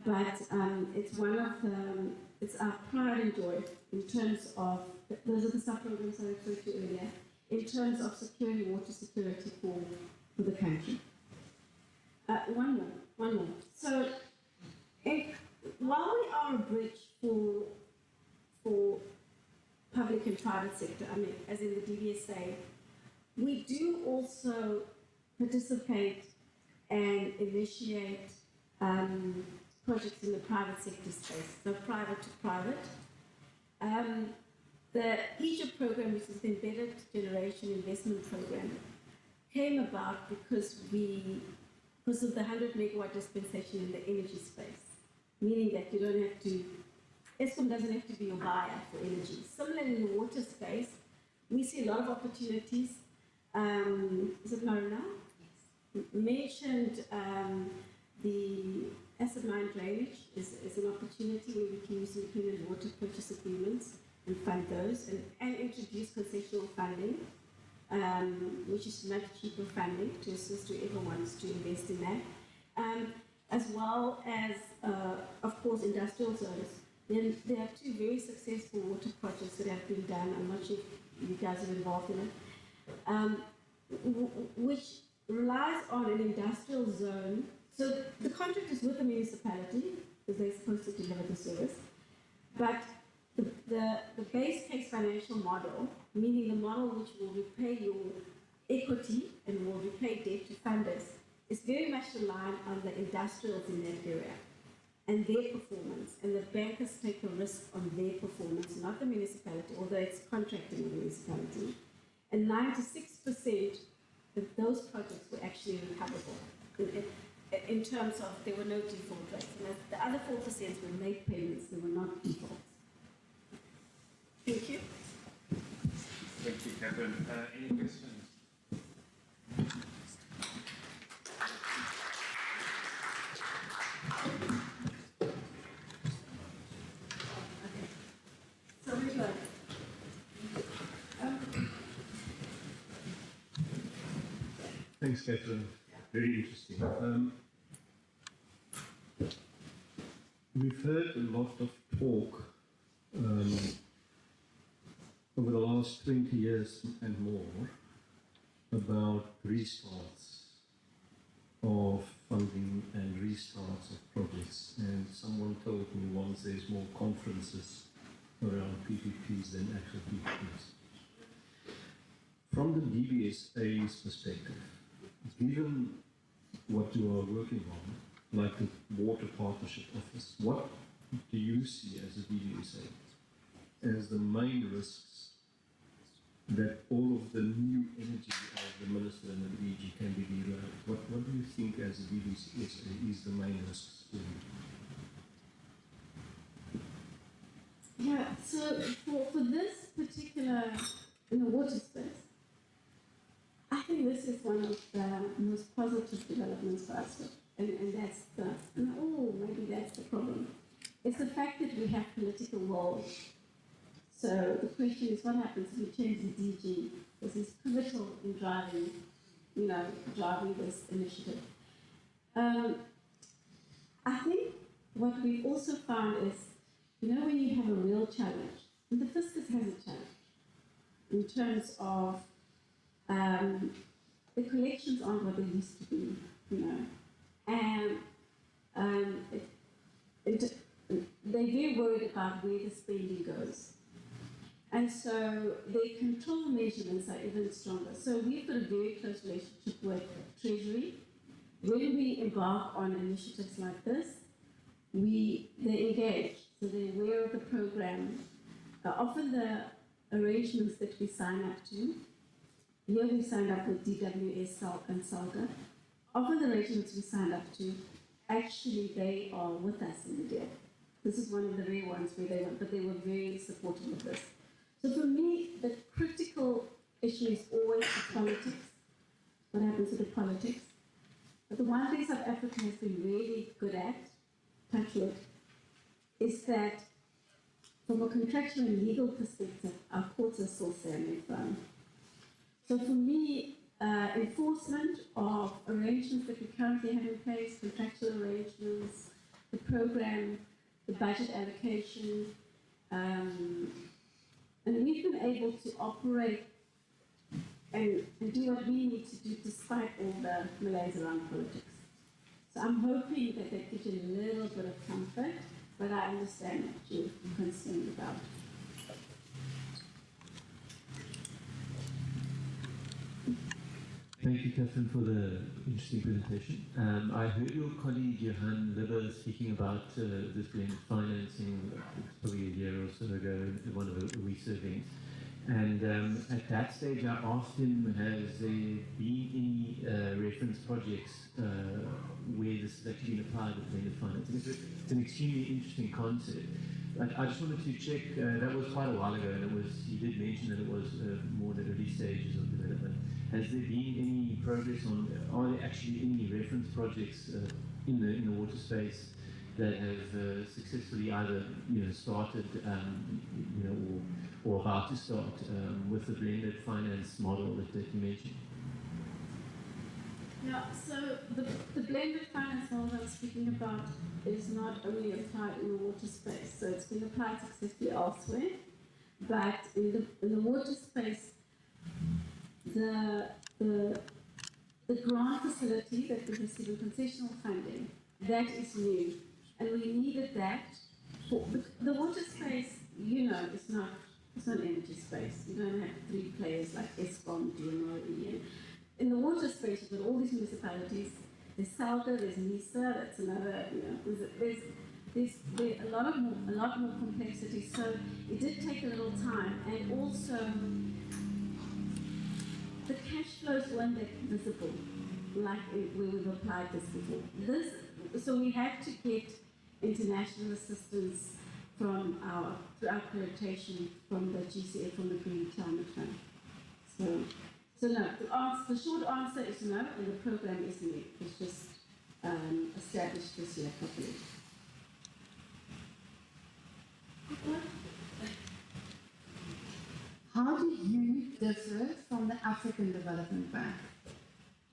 Speaker 9: But it's one of the, it's our pride and joy in terms of, those are the sub-programs I referred to earlier, in terms of securing water security for the country. One more. So, while we are a bridge for public and private sector, I mean, as in the DVSA, we do also participate and initiate projects in the private sector space, so private to private. The Egypt program, which is the Embedded Generation Investment Program, came about because of the 100 megawatt dispensation in the energy space, meaning that you don't have to, Eskom doesn't have to be your buyer for energy. Similarly, in the water space, we see a lot of opportunities. Is it Marina? Yes. Mentioned the asset mine drainage is an opportunity where we can use independent water purchase agreements and fund those, and introduce concessional funding, which is much cheaper funding to assist whoever wants to invest in that, as well as, of course, industrial zones. Then there are two very successful water projects that have been done. I'm not sure if you guys are involved in it, which relies on an industrial zone. So the contract is with the municipality because they're supposed to deliver the service, but the base case financial model, meaning the model which will repay your equity and will repay debt to funders, is very much reliant on the industrials in that area and their performance, and the bankers take a risk on their performance, not the municipality, although it's contracting with the municipality. And 96% of those projects were actually recoverable in terms of there were no default rates. And the other 4% were made payments, they were not defaults. Thank you.
Speaker 8: Thank you, Catherine. Any questions?
Speaker 9: So we go.
Speaker 7: Thanks, Catherine. Very interesting. We've heard a lot of talk over the last 20 years and more about restarts of funding and restarts of projects. And someone told me once there's more conferences around PPPs than actual PPPs. From the DBSA's perspective, given what you are working on, like the Water Partnership Office, what do you see as a DBSA as the main risks that all of the new energy of the Minister and the DG can be derailed? What do you think as a DBSA is the main risks for you?
Speaker 9: Yeah, so for this particular, in the water space, I think this is one of the most positive developments for us, and that's maybe that's the problem. It's the fact that we have political will. So the question is, what happens if we change the DG? This is pivotal in driving this initiative. I think what we've also found is, when you have a real challenge, and the fiscus has a challenge in terms of the collections aren't what they used to be, and they're very worried about where the spending goes. And so their control measurements are even stronger. So we've got a very close relationship with Treasury. When we embark on initiatives like this, they engage, so they're aware of the program. Often the arrangements that we sign up to, here we signed up with DWS and SALGA. Often the arrangements we signed up to, actually they are with us in the deal. This is one of the rare ones where they were very supportive of this. So for me, the critical issue is always the politics. What happens to the politics? But the one thing South Africa has been really good at, touch wood, is that from a contractual and legal perspective, our courts are still standing firm. So for me, enforcement of arrangements that we currently have in place, contractual arrangements, the program, the budget allocation, and we've been able to operate and do what we need to do despite all the malaise around politics. So I'm hoping that that gives you a little bit of comfort, but I understand what you're concerned about.
Speaker 7: Thank you, Catherine, for the interesting presentation. I heard your colleague Johan Libber speaking about this blended financing probably a year or so ago at one of the research events. And at that stage, I asked him, has there been any reference projects where this has actually been applied with blended financing? It's an extremely interesting concept. But I just wanted to check, that was quite a while ago, and he did mention that it was more the early stages of development. Has there been any progress on, are there actually any reference projects in the water space that have successfully either started or about to start with the blended finance model that you mentioned?
Speaker 9: Yeah, so the blended finance model I'm speaking about is not only applied in the water space, so it's been applied successfully elsewhere, but in the water space, the grant facility that was receiving concessional funding, that is new, and we needed that. For the water space, it's not energy space. You don't have three players like Eskom, DNRE. In the water space, you've got all these municipalities. There's SALGA, there's NISA, that's another, there's a lot more complexity. So it did take a little time, and also the cash flows weren't that visible, like where we've applied this before. So we had to get international assistance from through our accreditation from the GCA, from the Green Climate Fund. So no, the short answer is no, and the program is new. It's just established this year properly.
Speaker 4: How do you differ from the African Development Bank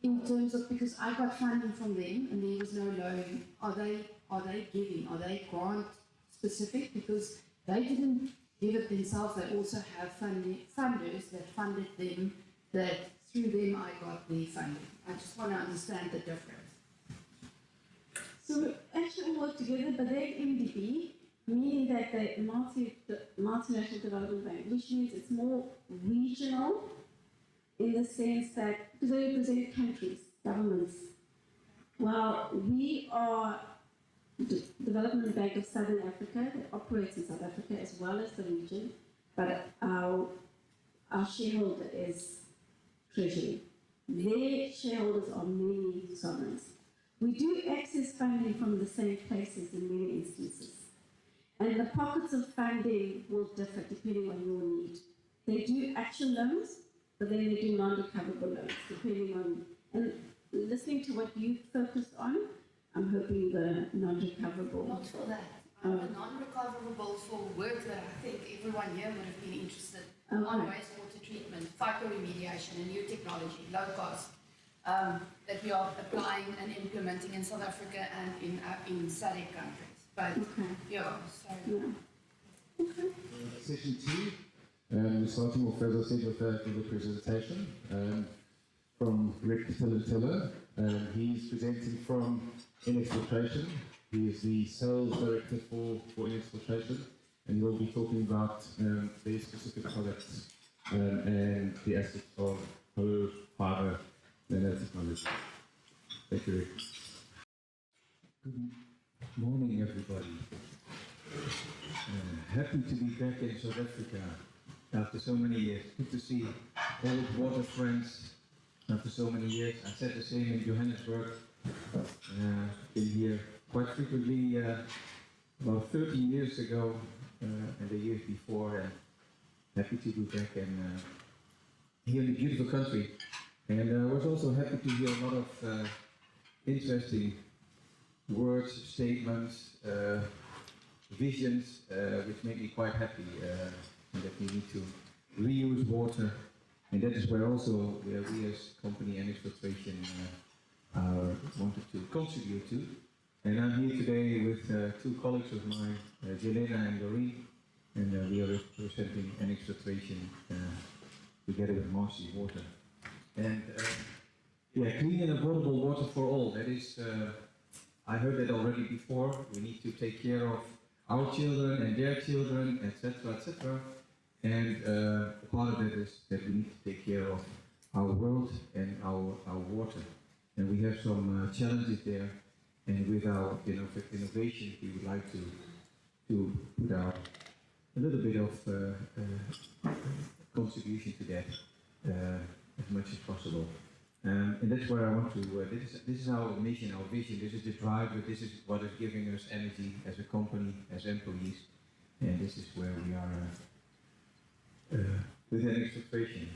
Speaker 4: in terms of, because I got funding from them and there was no loan? Are they giving? Are they grant specific? Because they didn't give it themselves. They also have funders that funded them. That through them I got the funding. I just want to understand the difference.
Speaker 9: So we actually work together, but they're MDB, meaning that they're multinational development bank, which means it's more regional in the sense that, because they represent countries, governments. While we are the Development Bank of Southern Africa that operates in South Africa as well as the region, but our shareholder is Treasury. Their shareholders are many sovereigns. We do access funding from the same places in many instances. And the pockets of funding will differ depending on your need. They do actual loans, but then they do non-recoverable loans, depending on, and listening to what you focused on, I'm hoping the non-recoverable.
Speaker 4: Not for that. The non-recoverable for work that I think everyone here would have been interested in, on wastewater treatment, phytoremediation, and new technology, low cost, that we are applying and implementing in South Africa and in SADC countries. But
Speaker 1: Session 2, starting off, as I said, with the presentation from Rick Tiller. He's presenting from Inexfiltration. He is the sales director for Inexfiltration, and he will be talking about their specific products and the aspects of hollow fiber nanotechnology. Thank you, Rick.
Speaker 10: Good morning, everybody. Happy to be back in South Africa after so many years. Good to see old water friends after so many years. I said the same in Johannesburg. Been here quite frequently about 13 years ago and the years before. And happy to be back and here in the beautiful country. And I was also happy to hear a lot of interesting words, statements, visions, which make me quite happy. That we need to reuse water, and that is where also we as company and Filtration wanted to contribute to. And I'm here today with two colleagues of mine, Jelena and Doreen, and we are representing NX Filtration together with Marcy Water. And yeah, clean and affordable water for all. That is, I heard that already before. We need to take care of our children and their children, etc., etc. And part of that is that we need to take care of our world and our water. And we have some challenges there. And with our innovation, we would like to put out a little bit of contribution to that as much as possible. And that's where I want to, this is our mission, our vision, this is the driver, this is what is giving us energy as a company, as employees, and this is where we are with NX Filtration.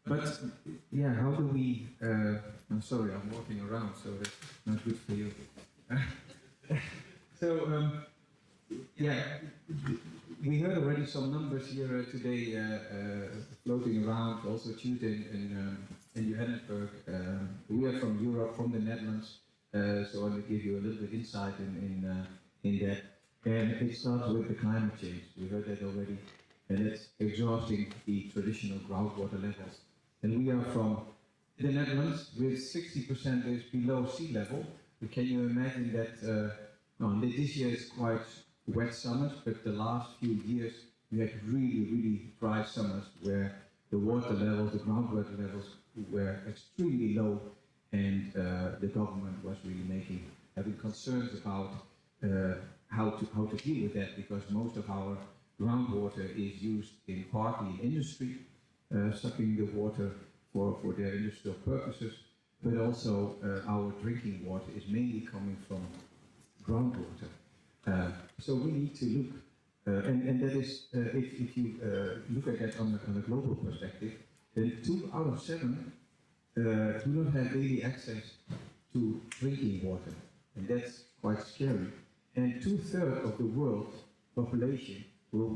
Speaker 10: But yeah, how do we, I'm sorry, I'm walking around, so that's not good for you. So, yeah, we heard already some numbers here today floating around, also Tuesday in Johannesburg. We are from Europe, from the Netherlands, so I will give you a little bit insight in that. And it starts with the climate change. We heard that already, and it's exhausting the traditional groundwater levels. And we are from the Netherlands, with 60% is below sea level. But can you imagine that? This year is quite wet summers, but the last few years we had really dry summers where the water levels, the groundwater levels were extremely low, and the government was really having concerns about how to deal with that, because most of our groundwater is used partly in industry, sucking the water for their industrial purposes, but also our drinking water is mainly coming from groundwater. So we need to look, and that is, if you look at that on a global perspective, then 2 out of 7 do not have daily access to drinking water, and that's quite scary. And 2/3 of the world population will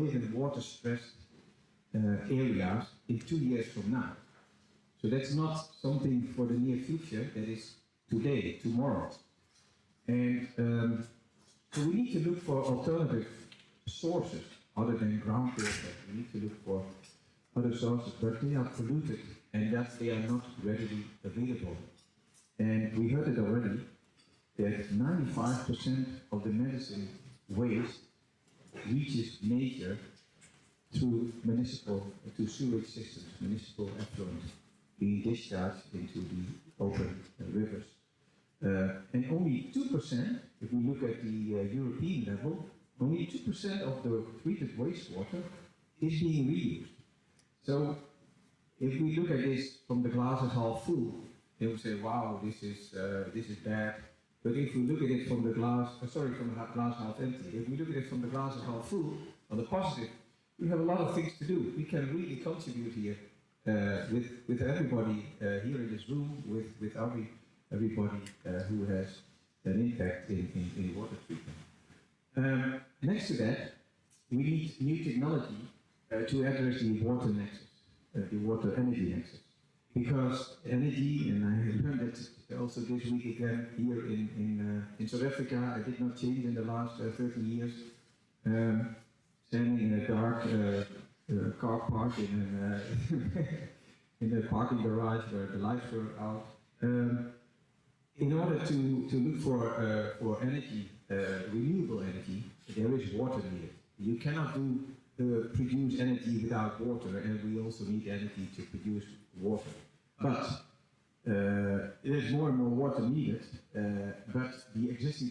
Speaker 10: live in water-stressed areas in 2 years from now. So that's not something for the near future, that is today, tomorrow. And so we need to look for alternative sources other than groundwater. We need to look for other sources, but they are polluted and that they are not readily available. And we heard it already, that 95% of the medicine waste reaches nature through sewage systems, municipal effluent, being discharged into the open rivers. And only 2%, if we look at the European level, only 2% of the treated wastewater is being reused. So if we look at this from the glass as half full, they will say, wow, this is bad. But if we look at it from the glass, from the glass half empty, if we look at it from the glass as half full, on the positive, we have a lot of things to do. We can really contribute here with everybody here in this room, with everybody who has an impact in water treatment. Next to that, we need new technology to address the water nexus, the water energy nexus. Because energy, and I learned it also this week again here in South Africa, I did not change in the last 30 years. Standing in a dark car park in a parking garage where the lights were out. In order to look for energy, renewable energy, there is water needed. You cannot produce energy without water, and we also need energy to produce water. But there's more and more water needed, but the existing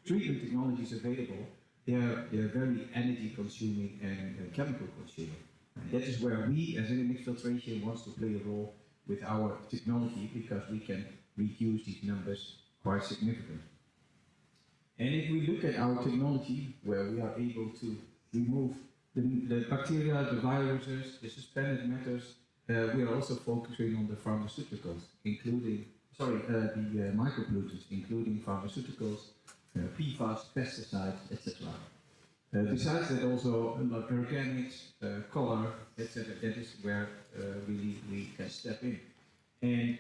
Speaker 10: treatment technologies available, they are very energy consuming and chemical consuming. And that is where we as NX Filtration wants to play a role with our technology, because we can reduce these numbers quite significantly. And if we look at our technology, where we are able to remove the bacteria, the viruses, the suspended matters. We are also focusing on the pharmaceuticals, including, the micropollutants, including pharmaceuticals, PFAS, pesticides, etc. Besides that, also organics, color, etc. That is where really we can step in. And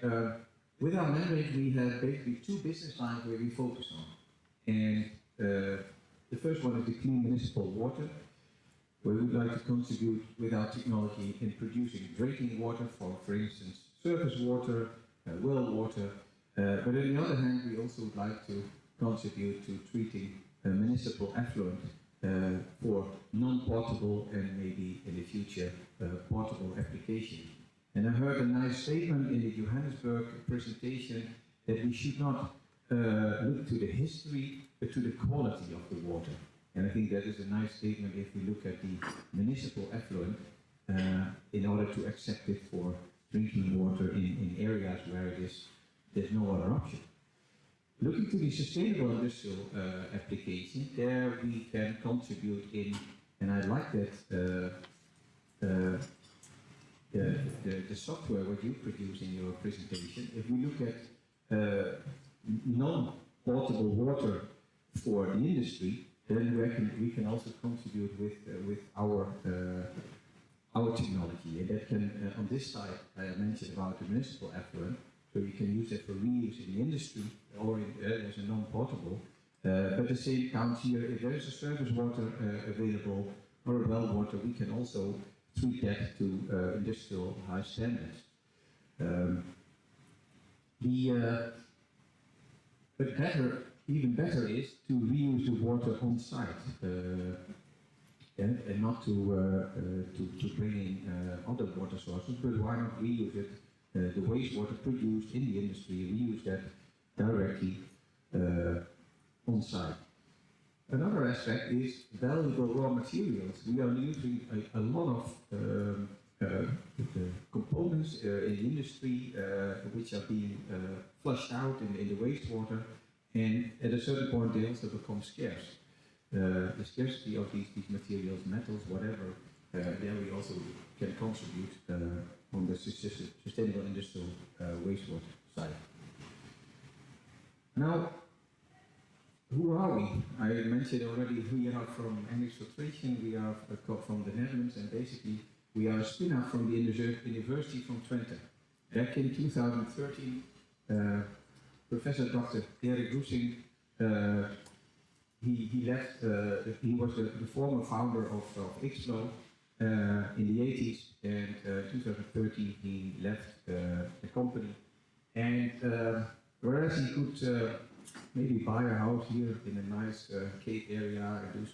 Speaker 10: with our membrane, we have basically two business lines where we focus on. And the first one is the clean municipal water, where we would like to contribute with our technology in producing drinking water for instance, surface water, well water. But on the other hand, we also would like to contribute to treating municipal effluent for non-potable and maybe in the future portable application. And I heard a nice statement in the Johannesburg presentation that we should not look to the history, but to the quality of the water. And I think that is a nice statement if we look at the municipal effluent in order to accept it for drinking water in areas where there's no other option. Looking to the sustainable industrial application, there we can contribute in, and I like that the software what you produce in your presentation. If we look at non-potable water for the industry, then we can also contribute with our technology, and that can on this side I mentioned about the municipal effluent, so you can use it for reuse in the industry or as a non-potable. But the same counts here. If there is a surface water available or a well water, we can also treat that to industrial high standards. But even better is to reuse the water on site and not to bring in other water sources, but why not reuse it, the wastewater produced in the industry, reuse that directly on site. Another aspect is valuable raw materials. We are using a lot of components in the industry which are being flushed out in the wastewater, and at a certain point they also become scarce. The scarcity of these materials, metals, whatever, there we also can contribute on the sustainable industrial wastewater side. Now, who are we? I mentioned already we are from English Filtration, we are from the Netherlands, and basically we are a spin-off from the University from Twente. Back in 2013, Professor Dr. Erik Roesing, he left, he was the former founder of Xflow in the 80s, and 2013 he left the company. And whereas he could maybe buy a house here in a nice Cape area and do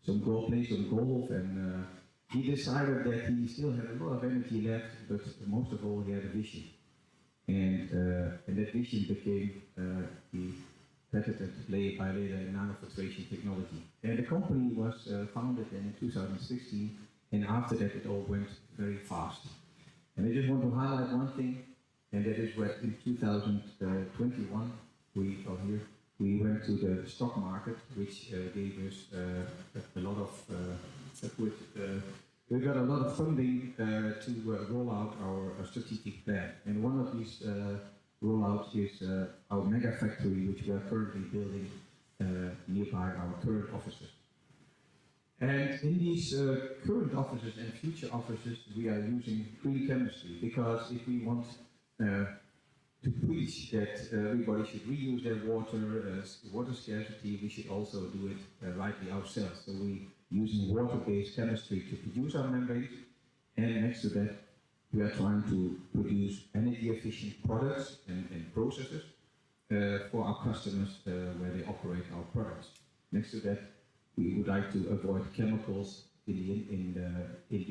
Speaker 10: some golf, play some golf, and he decided that he still had a lot of energy left, but most of all he had a vision. And that vision became the patented layer-by-layer nanofiltration technology. And the company was founded in 2016, and after that it all went very fast. And I just want to highlight one thing, and that is where in 2021 we went to the stock market, which gave us a lot of we got a lot of funding to roll out our strategic plan. And one of these rollouts is our mega factory, which we are currently building nearby our current offices. And in these current offices and future offices, we are using green chemistry, because if we want to preach that everybody should reuse their water, water scarcity, we should also do it rightly ourselves. So we're using water-based chemistry to produce our membranes, and next to that, we are trying to produce energy-efficient products and processes for our customers where they operate our products. Next to that, we would like to avoid chemicals in the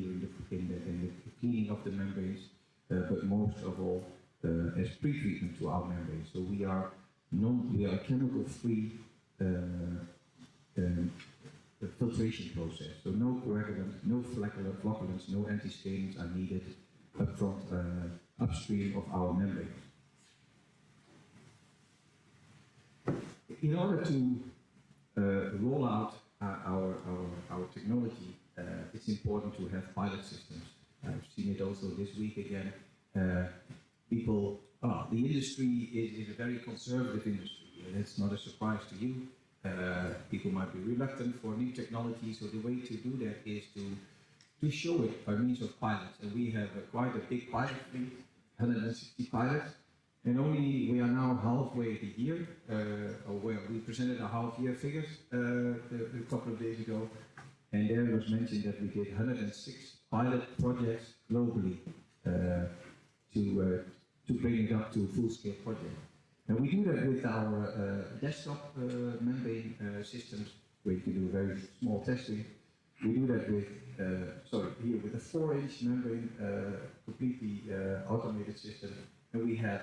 Speaker 10: cleaning of the membranes, but most of all as pre-treatment to our membranes. So we are chemical-free filtration process. So no coagulants, no flocculants, no antistains are needed upstream of our membrane. In order to roll out our technology, it's important to have pilot systems. I've seen it also this week again. The industry is a very conservative industry, and it's not a surprise to you. People might be reluctant for new technology, so the way to do that is to show it by means of pilots. And we have quite a big pilot fleet, 160 pilots, and we are now halfway the year, we presented our half-year figures a couple of days ago, and there was mentioned that we did 106 pilot projects globally to bring it up to a full-scale project. And we do that with our desktop membrane systems, where you can do very small testing. We do that with, with a 4-inch membrane, completely automated system, and we have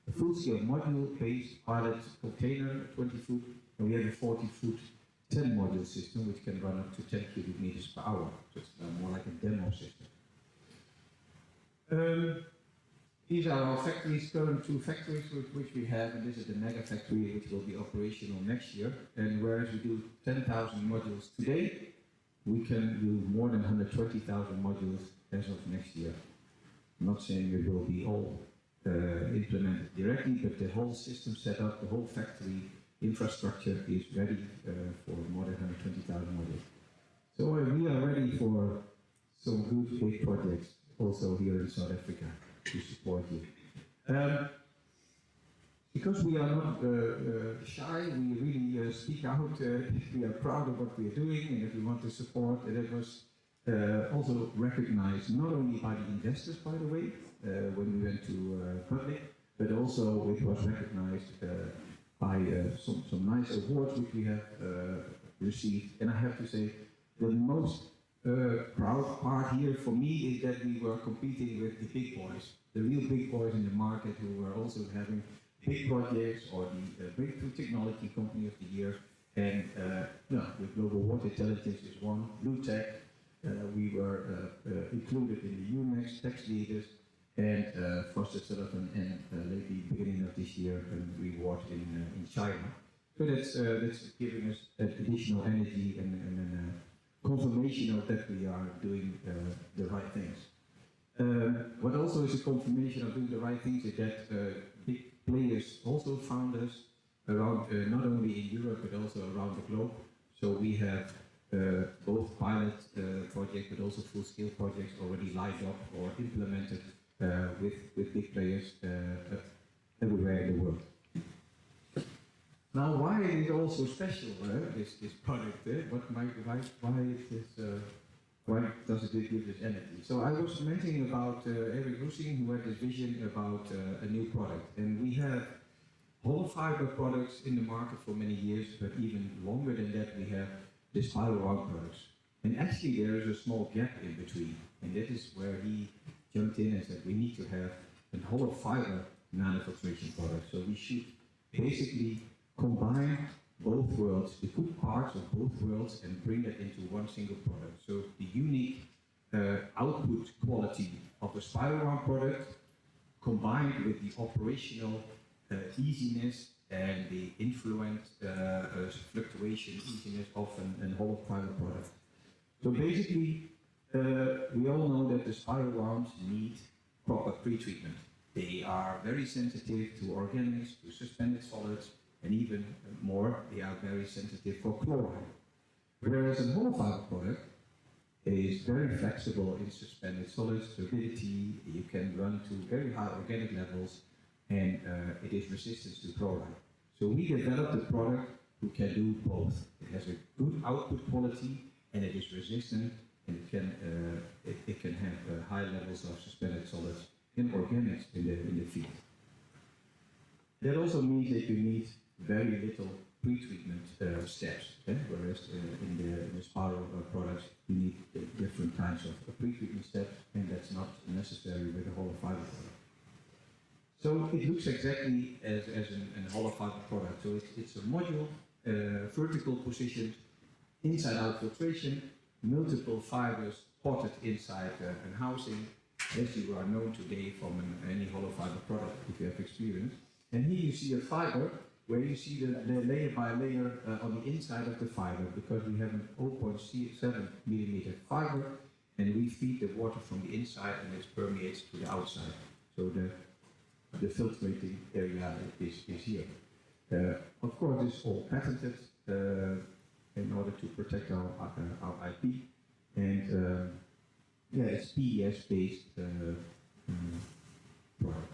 Speaker 10: a full-scale module-based pilot container, 20 foot, and we have a 40-foot 10-module system, which can run up to 10 cubic meters per hour. So it's more like a demo system. These are our factories, current 2 factories which we have, and this is the mega factory which will be operational next year. And whereas we do 10,000 modules today, we can do more than 120,000 modules as of next year. I'm not saying it will be all implemented directly, but the whole system setup, the whole factory infrastructure is ready for more than 120,000 modules. So we are ready for some good big projects also here in South Africa to support you. Because we are not shy, we really speak out. We are proud of what we are doing, and if we want to support, and it was also recognized not only by the investors, by the way, when we went to public, but also it was recognized by some nice awards which we have received. And I have to say, the most proud part here for me is that we were competing with the big boys, the real big boys in the market, who were also having big projects, or the Breakthrough Technology Company of the Year. And with Global Water Intelligence is one, Blue Tech. We were included in the UNEX Tax Leaders, and Foster Sullivan, and lately, beginning of this year, an reward in China. So that's giving us additional energy and confirmation of that we are doing the right things. What also is a confirmation of doing the right things is that big players also found us around, not only in Europe but also around the globe. So we have both pilot projects but also full-scale projects already lined up or implemented with big players everywhere in the world. Now, why is it all so special, this product? Why does it give this energy? So I was mentioning about Eric Roosing, who had this vision about a new product. And we have hollow fiber products in the market for many years, but even longer than that, we have the spiral wound products. And actually there is a small gap in between. And that is where he jumped in and said, we need to have a hollow fiber nanofiltration product. So we should basically combine both worlds, the good parts of both worlds, and bring that into one single product. So the unique output quality of a spiral wound product combined with the operational easiness and the influent fluctuation easiness of an hollow fiber product. So basically, we all know that the spiral wounds need proper pre-treatment. They are very sensitive to organics, to suspended solids, and even more, they are very sensitive for chloride. Whereas a hollow fiber product is very flexible in suspended solids, turbidity, you can run to very high organic levels, and it is resistant to chloride. So we developed a product who can do both. It has a good output quality, and it is resistant, and it can have high levels of suspended solids and organics in the field. That also means that you need very little pre-treatment steps, whereas in the spiral products you need different kinds of pre-treatment steps, and that's not necessary with a hollow fiber product. So it looks exactly as a hollow fiber product. So it's a module, vertical positioned, inside-out filtration, multiple fibers potted inside an housing, as you are known today from any hollow fiber product if you have experience. And here you see a fiber where you see the layer by layer on the inside of the fiber, because we have an 0.7 millimeter fiber, and we feed the water from the inside and it permeates to the outside. So the filtrating area is here. Of course, it's all patented in order to protect our IP, and yeah, it's PES-based product.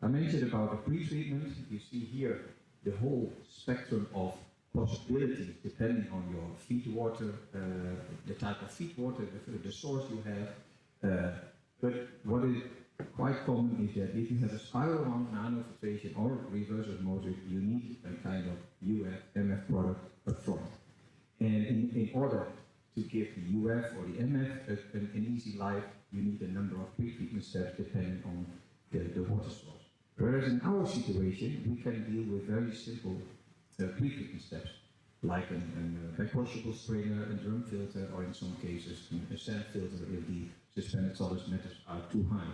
Speaker 10: I mentioned about the pre-treatment. You see here the whole spectrum of possibilities depending on your feed water, the type of feed water, the source you have. But what is quite common is that if you have a spiral wound nanofiltration or reverse osmosis, you need a kind of UF, MF product up front. And in order to give the UF or the MF an easy life, you need a number of pre-treatment steps depending on the water source. Whereas in our situation, we can deal with very simple pre-treatment steps, like a backwashable sprayer, a drum filter, or in some cases a sand filter if the suspended solids matters are too high.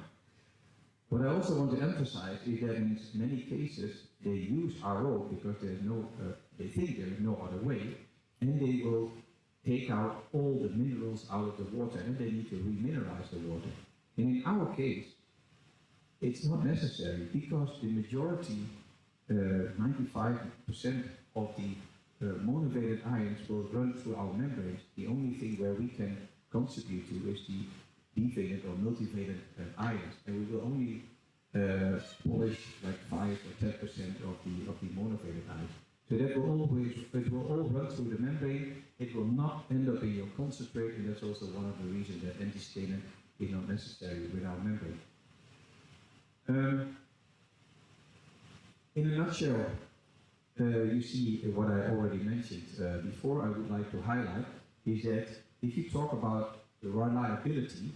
Speaker 10: What I also want to emphasize is that in many cases they use RO because there's no, they think there is no other way, and they will take out all the minerals out of the water, and they need to remineralize the water. And in our case, it's not necessary because the majority, 95% of the monovalent ions will run through our membranes. The only thing where we can contribute to is the divalent or multivalent ions, and we will only polish like 5 or 10% of the monovalent ions. So that will always, it will all run through the membrane. It will not end up in your concentrate, and that's also one of the reasons that anti-staining is not necessary with our membrane. In a nutshell, you see what I already mentioned before. I would like to highlight is that if you talk about the reliability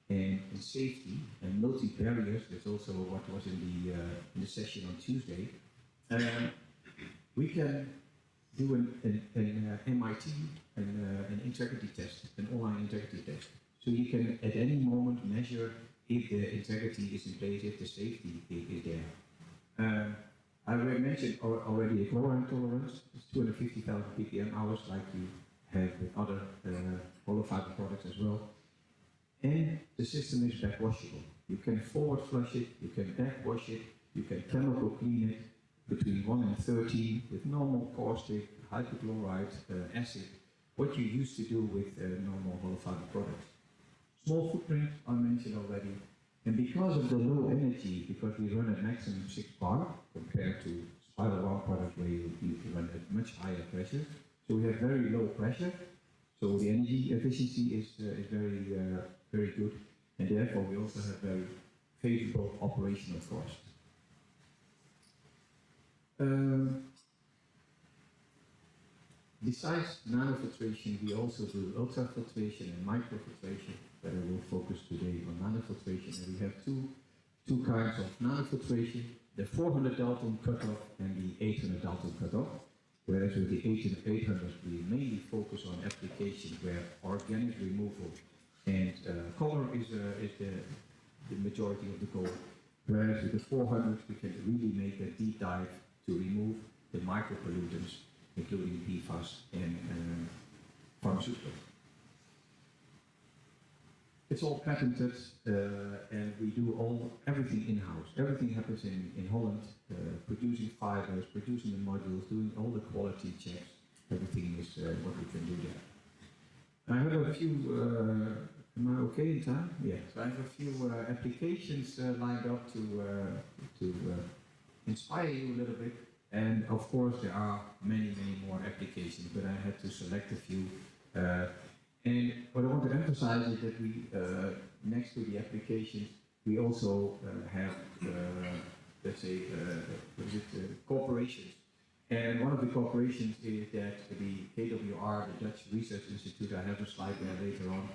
Speaker 10: and safety and multi-barriers, that's also what was in the session on Tuesday, we can do an MIT, an integrity test, an online integrity test. So you can at any moment measure if the integrity is in place, if the safety is there. I already mentioned already a chlorine tolerance. It's 250,000 ppm hours, like you have with other hollow fiber products as well. And the system is backwashable. You can forward flush it, you can backwash it, you can chemical clean it between 1 and 13 with normal caustic, hypochlorite, acid, what you used to do with normal hollow fiber products. Small footprint, I mentioned already. And because of the low energy, because we run at maximum 6 bar compared to spiral wound products where you run at much higher pressure, so we have very low pressure. So the energy efficiency is very good, and therefore we also have very favorable operational costs. Besides nanofiltration, we also do ultrafiltration and microfiltration, but I will focus today on nanofiltration. And we have two kinds of nanofiltration, the 400 Dalton cutoff and the 800 Dalton cutoff. Whereas with the 800, we mainly focus on applications where organic removal and color is the majority of the goal. Whereas with the 400, we can really make a deep dive to remove the micropollutants, including PFAS and pharmaceuticals. It's all patented, and we do everything in-house. Everything happens in Holland, producing fibers, producing the modules, doing all the quality checks. Everything is what we can do there. I have a few, am I okay in time? Yeah. So I have a few applications lined up to inspire you a little bit. And of course there are many more applications, but I had to select a few. And what I want to emphasize is that we, next to the applications, we also have, let's say, corporations. And one of the corporations is that the KWR, the Dutch Research Institute, I have a slide there later on.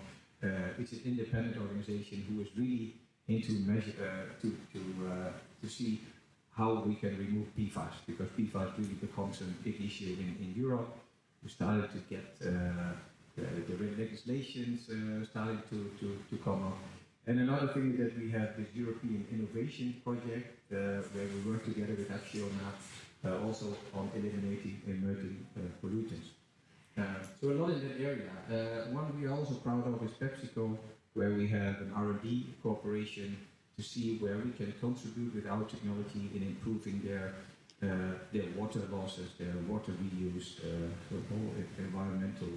Speaker 10: It's an independent organization who is really into to see how we can remove PFAS, because PFAS really becomes a big issue in Europe. We started to get the legislations started to come up, And another thing is that we have this European Innovation Project where we work together with Acciona also on eliminating emerging pollutants. So a lot in that area. One we are also proud of is PepsiCo, where we have an R&D cooperation to see where we can contribute with our technology in improving their water losses, their water reuse, so whole environmental.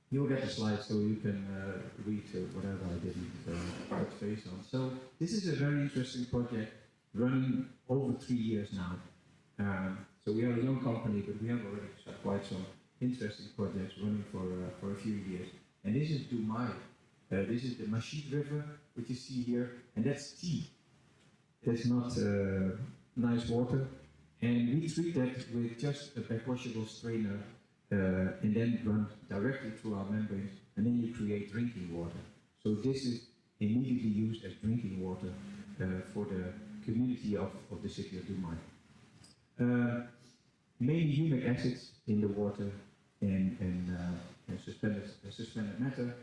Speaker 10: You'll get the slides so you can read whatever I didn't touch base on. So this is a very interesting project running over 3 years now. So we are a young company, but we have already quite some interesting projects running for a few years. And this is Dumai. This is the Mashid River, which you see here, and that's tea. That's not nice water. And we treat that with just a backwashable strainer and then run directly through our membranes, and then you create drinking water. So this is immediately used as drinking water for the community of the city of Dumai. Mainly humic acids in the water and suspended matter.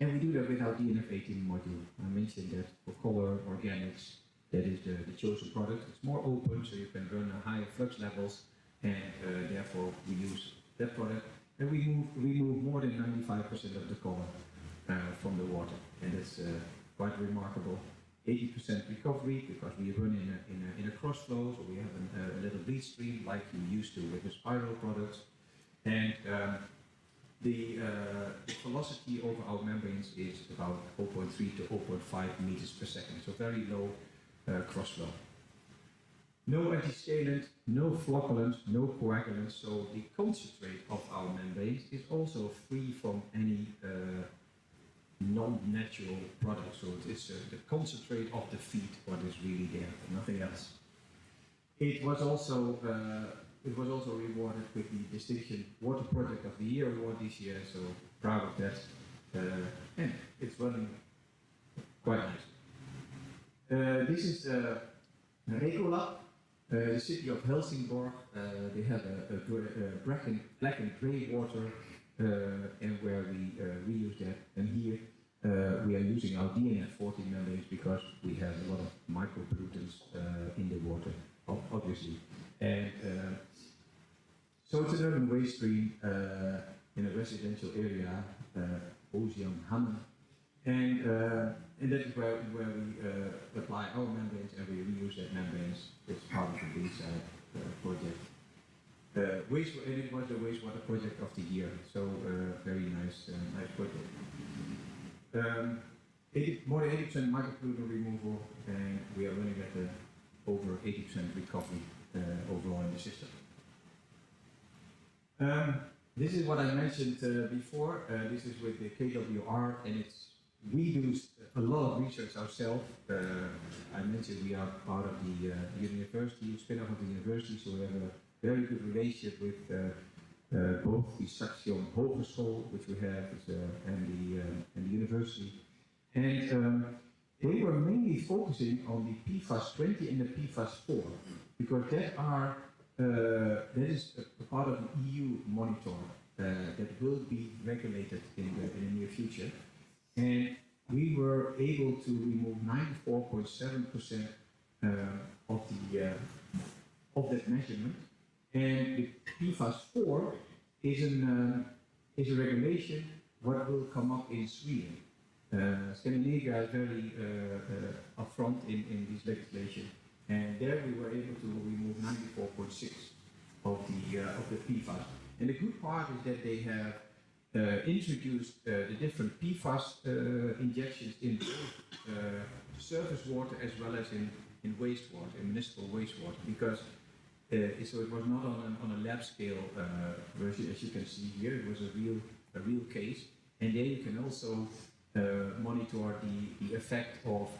Speaker 10: And we do that with our DNF18 module. I mentioned that for color organics, that is the chosen product. It's more open, so you can run higher flux levels, and therefore we use that product. And we remove more than 95% of the color from the water, and that's quite remarkable. 80% recovery because we run in a cross flow, so we have a little bleed stream like you used to with the spiral products, and the velocity over our membranes is about 0.3 to 0.5 meters per second, so very low cross flow. No antiscalant, no flocculant, no coagulant, so the concentrate of our membranes is also free from any non-natural product, so it's the concentrate of the feed what is really there, nothing else. It was also rewarded with the distinction Water Project of the Year award this year, so proud of that, and it's running quite nice. This is Recolab, the city of Helsingborg. They have a black and grey water, and where we reuse that, and here we are using our DNF14 membranes because we have a lot of micropollutants in the water, obviously. And so it's an urban waste stream in a residential area, Ozium Hannen, and that is where we apply our membranes and we reuse that membranes. It's part of the B-side project. And it was the wastewater project of the year, so very nice project. More than 80% micropollutant removal, and we are running at over 80% recovery overall in the system. This is what I mentioned before. This is with the KWR, and we do a lot of research ourselves. I mentioned we are part of the university, spin-off of the university, so we have a very good relationship with both the Saxion Hogeschool, which we have, and the university. And they were mainly focusing on the PFAS 20 and the PFAS 4, because that is a part of the EU monitor that will be regulated in the near future. And we were able to remove 94.7% of that measurement. And the PFAS 4 is a regulation what will come up in Sweden. Scandinavia is very upfront in this legislation, and there we were able to remove 94.6 of the PFAS. And the good part is that they have introduced the different PFAS injections in both surface water as well as in wastewater, in municipal wastewater, because so it was not on a lab scale version, as you can see here. It was a real case, and there you can also monitor the effect of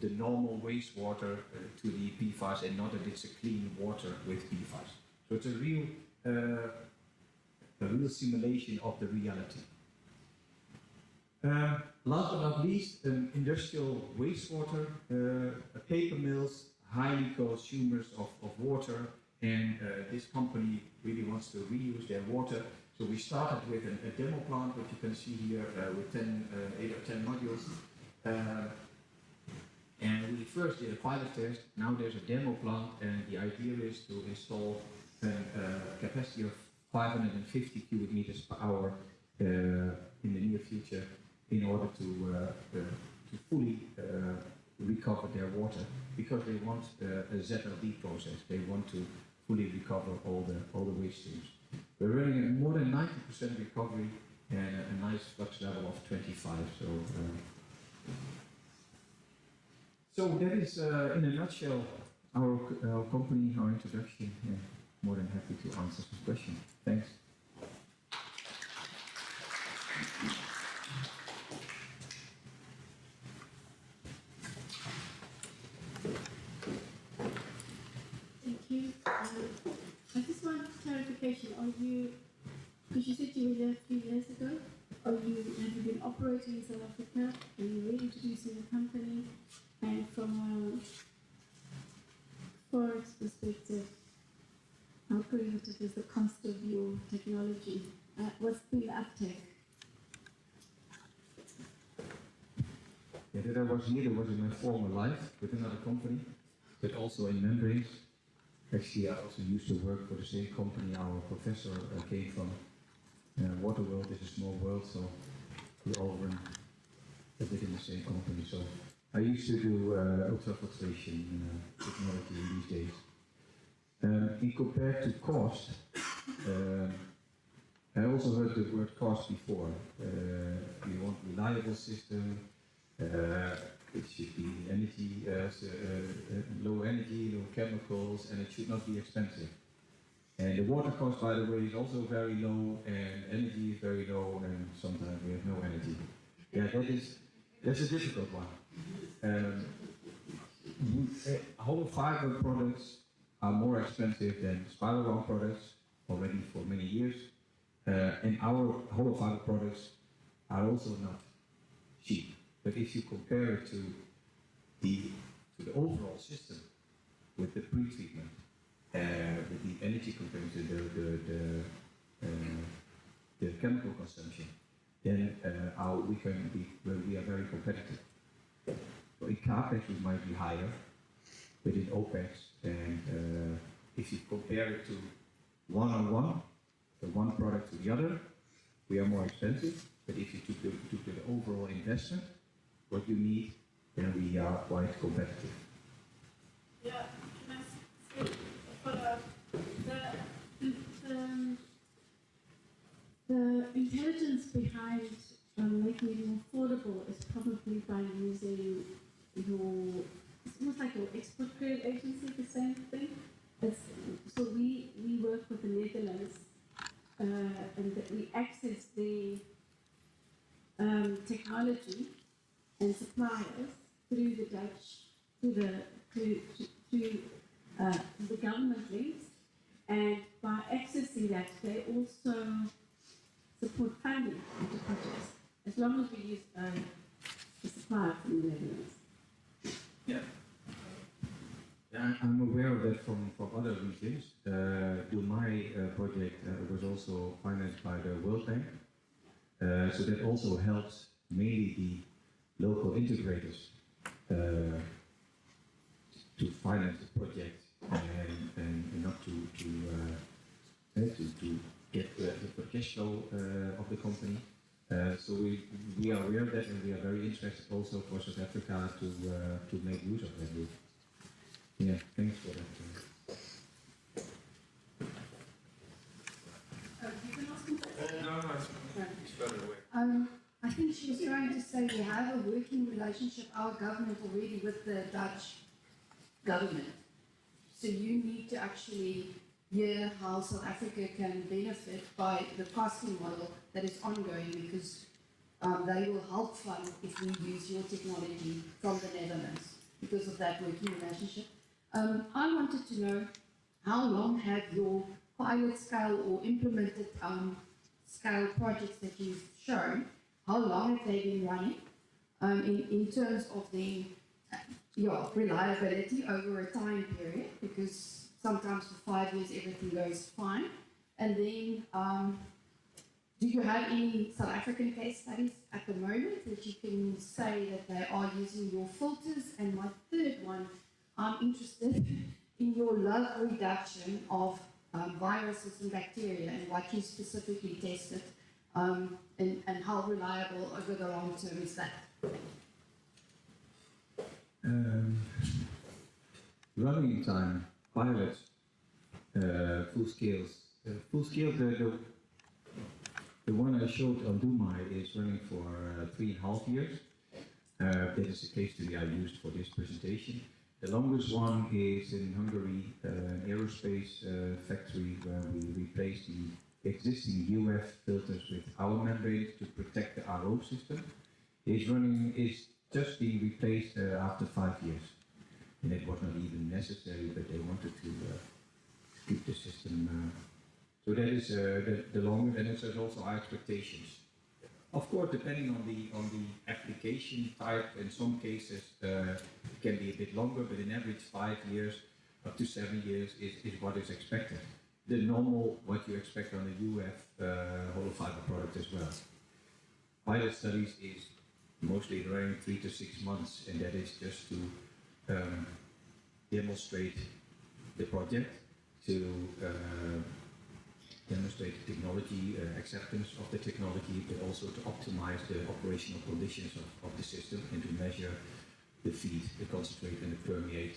Speaker 10: the normal wastewater to the PFAS, and not that it's a clean water with PFAS. So it's a real simulation of the reality. Last but not least, industrial wastewater, paper mills, highly consumers of water, and this company really wants to reuse their water, So we started with a demo plant, which you can see here with 8 or 10 modules. And we first did a pilot test. Now there's a demo plant, and the idea is to install a capacity of 550 cubic meters per hour in the near future in order to fully recover their water, because they want a ZLD process. They want to fully recover all the waste streams. We're running at more than 90% recovery and a nice flux level of 25. So that is, in a nutshell, our company, our introduction. Yeah, more than happy to answer some questions. Thanks.
Speaker 9: Thank you. I just want clarification. Are you, because you said you were there a few years ago, have you been operating in South Africa? Are you reintroducing the company? And from a forex perspective, how prohibitive is the cost of your technology? What's been the uptake?
Speaker 10: Yeah, that I was here, that was in my former life with another company, but also in membranes. Actually, I also used to work for the same company our professor came from. Water world is a small world, so we all run a bit in the same company. So I used to do ultrafiltration technology in these days. In compared to cost, I also heard the word cost before. We want reliable system. It should be energy, low energy, low chemicals, and it should not be expensive. And the water cost, by the way, is also very low, and energy is very low, and sometimes we have no energy. Yeah, that's a difficult one. Hollow fiber products are more expensive than spiral wound products already for many years, and our hollow fiber products are also not cheap. But if you compare it to the overall system with the pre-treatment, with the energy consumption, the chemical consumption, then we are very competitive. So in CapEx we might be higher, but in OpEx, and if you compare it to one-on-one, the one product to the other, we are more expensive. But if you took the overall investment, what you need, then we are quite competitive.
Speaker 9: Yeah, can I say a follow-up? The intelligence behind making it more affordable is probably by using it's almost like your export credit agency, the same thing. So we work with the Netherlands, and that we access the technology and suppliers through the Dutch, through the government links, and by accessing that, they also support funding into projects, as long as we use the supplier from the Netherlands.
Speaker 10: Yeah. I'm aware of that from other regions. My project was also financed by the World Bank, so that also helps mainly the local integrators to finance the project and not to get the cash flow of the company. So we are aware of that, and we are very interested also for South Africa to make use of that. Yeah, thanks for that.
Speaker 4: You can ask me.
Speaker 8: No, it's further away.
Speaker 4: I think she was trying to say we have a working relationship, our government already, with the Dutch government. So you need to actually hear how South Africa can benefit by the costing model that is ongoing, because they will help fund if we use your technology from the Netherlands because of that working relationship. I wanted to know, how long have your pilot scale or implemented scale projects that you've shown, how long have they been running in terms of the reliability over a time period, because sometimes for 5 years everything goes fine, and then Do you have any South African case studies at the moment that you can say that they are using your filters? And my third one, I'm interested in your log reduction of viruses and bacteria and what you specifically tested, and how reliable over the long term is that?
Speaker 10: Running time, pilot, full scales. Full scale, the one I showed on Dumai is running for 3.5 years. That is the case study I used for this presentation. The longest one is in Hungary, an aerospace factory where we replaced the existing UF filters with our membranes to protect the RO system. Is just being replaced after 5 years. And it was not even necessary, but they wanted to keep the system. So that is the longer, and there's also our expectations. Of course, depending on the application type, in some cases it can be a bit longer, but in average 5 years, up to 7 years is what is expected. The normal, what you expect on a UF hollow fiber product as well. Pilot studies is mostly running 3 to 6 months, and that is just to demonstrate the project, to demonstrate the technology, acceptance of the technology, but also to optimize the operational conditions of the system and to measure the feed, the concentrate and the permeate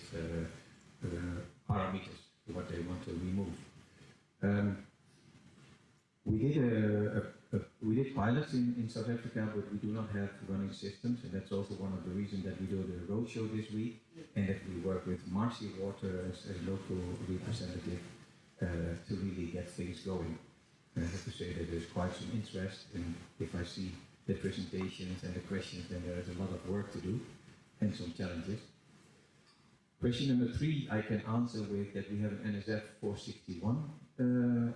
Speaker 10: parameters, what they want to remove. We did pilots in South Africa, but we do not have running systems, and that's also one of the reasons that we do the roadshow this week, and that we work with Marcy Water as local representative to really get things going. And I have to say that there's quite some interest, and if I see the presentations and the questions, then there is a lot of work to do and some challenges. Question number 3, I can answer with that we have an NSF 461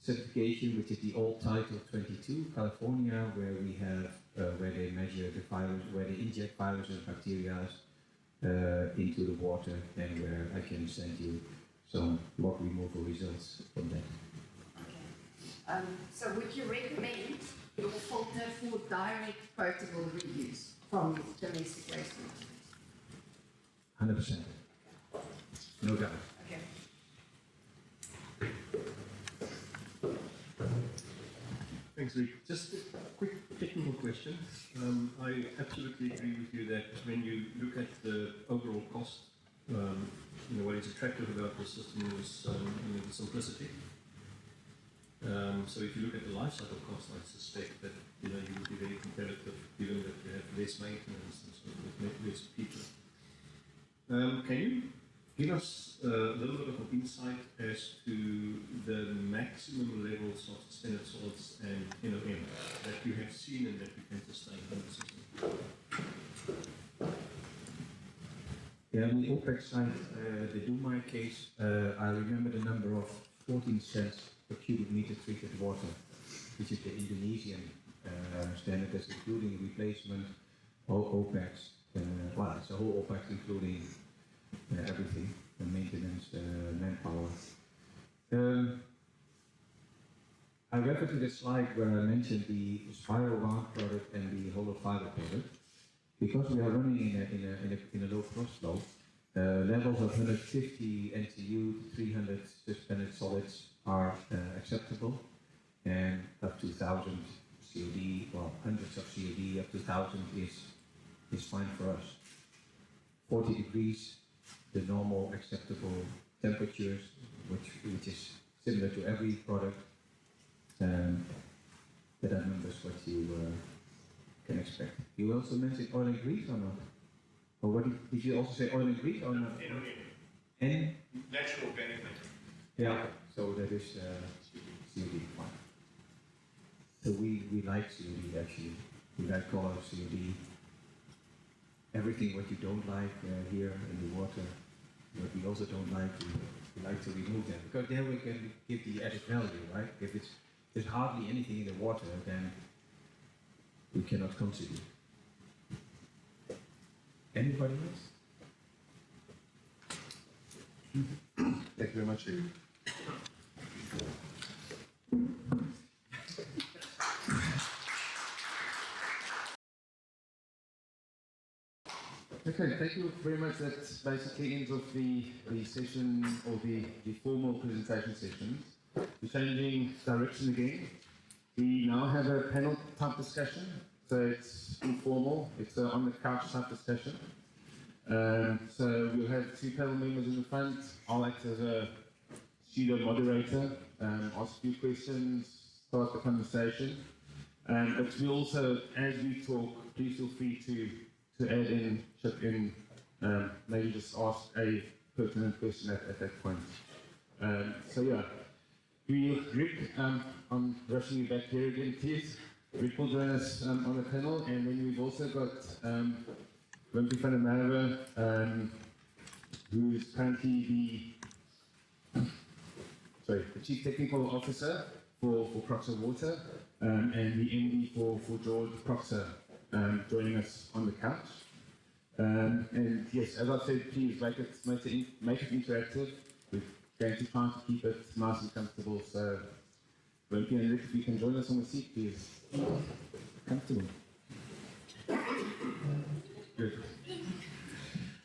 Speaker 10: certification, which is the old Title 22, California, where we have where they measure the virus, where they inject viruses and bacteria into the water, and where I can send you some log removal results from that.
Speaker 4: Okay. So would you recommend your filter for direct potable reuse from domestic wastewater?
Speaker 10: 100%. No doubt.
Speaker 4: Okay.
Speaker 8: Thanks, Rick. Just a quick technical question. I absolutely agree with you that when you look at the overall cost, what is attractive about the system is the simplicity. So if you look at the life cycle cost, I suspect that you would be very competitive, given that you have less maintenance and so with less people. Can you give us a little bit of an insight as to the maximum levels of suspended solids and NOM that you have seen and that you can sustain in the system?
Speaker 10: Yeah, on the OPEX side, the Dumai case, I remember the number of 14 cents per cubic meter treated water, which is the Indonesian standard, that's including replacement, OPEX, well, it's a whole OPEX including everything, the maintenance, manpower. I refer to the slide where I mentioned the spiral wound product and the hollow fiber product. Because we are running in a low cross flow, levels of 150 NTU to 300 suspended solids are acceptable, and up to 1000 COD, well, hundreds of COD, up to 1000 is fine for us. 40 degrees, the normal acceptable temperatures, which is similar to every product. That are numbers what you can expect. You also mentioned oil and grease or not? Or what did you also say, oil and grease or not? And
Speaker 3: natural organic matter.
Speaker 10: yeah, okay. So that is COD, fine. So we like COD actually. We like color COD. Everything what you don't like here in the water, what we also don't like, we like to remove them. Because there we can give the added value, right? If there's hardly anything in the water, then we cannot contribute. Anybody else?
Speaker 8: Thank you very much.
Speaker 1: Okay, thank you very much. That basically ends off the session, or the formal presentation sessions. We're changing direction again. We now have a panel type discussion, so it's informal, it's an on the couch type discussion. So we'll have two panel members in the front. I'll act as a pseudo moderator, ask a few questions, start the conversation. But we also, as we talk, please feel free to add in, chip in, maybe just ask a pertinent question at that point. So yeah, Rick, I'm rushing you back here again, please. Rick will join us on the panel, and then we've also got Wimpy van der Merwe, who is currently the Chief Technical Officer for Proxer Water, and the MD for George Proxer, joining us on the couch. And yes, as I said, please make it interactive. We're going to try to keep it nice and comfortable. So, Wimpy and Rick, if you can join us on the seat, please. Comfortable. Good.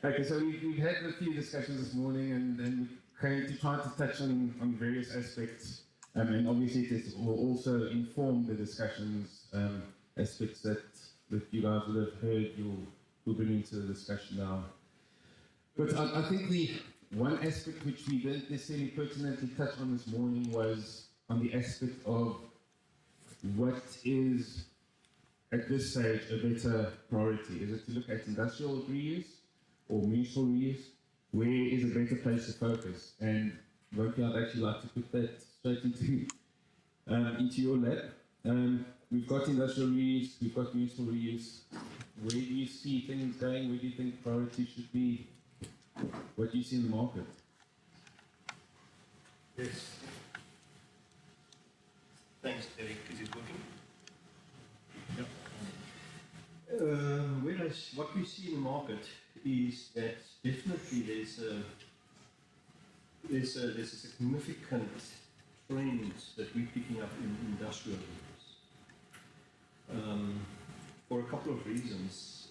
Speaker 1: Okay, so we've had a few discussions this morning, and we're going to try to touch on various aspects. And obviously, this will also inform the discussions, aspects that you guys would have heard, you'll bring into the discussion now. But I think the one aspect which we didn't necessarily pertinently touch on this morning was on the aspect of what is, at this stage, a better priority. Is it to look at industrial reuse or municipal reuse? Where is a better place to focus? And Wimpy, I'd actually like to put that straight into your lap. We've got industrial reuse, we've got municipal reuse. Where do you see things going? Where do you think priority should be? What do you see in the market?
Speaker 8: Yes. Thanks, Derek. Is it working? Yep. Whereas what we see in the market is that definitely there's a significant trend that we're picking up in industrial use. For a couple of reasons.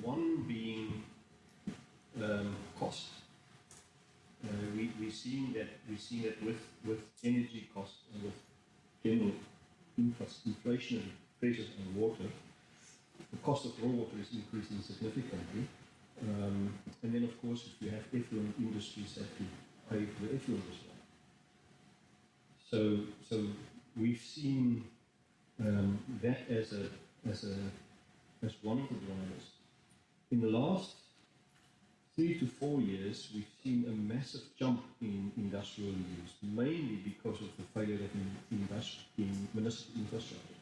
Speaker 8: One being cost. We're seeing that with energy costs and with general inflationary pressures on water, the cost of raw water is increasing significantly. And then, of course, if you have effluent industries that to pay for the effluent as well. So we've seen that as one of the drivers. In the last 3 to 4 years, we've seen a massive jump in industrial use, mainly because of the failure of in municipal infrastructure.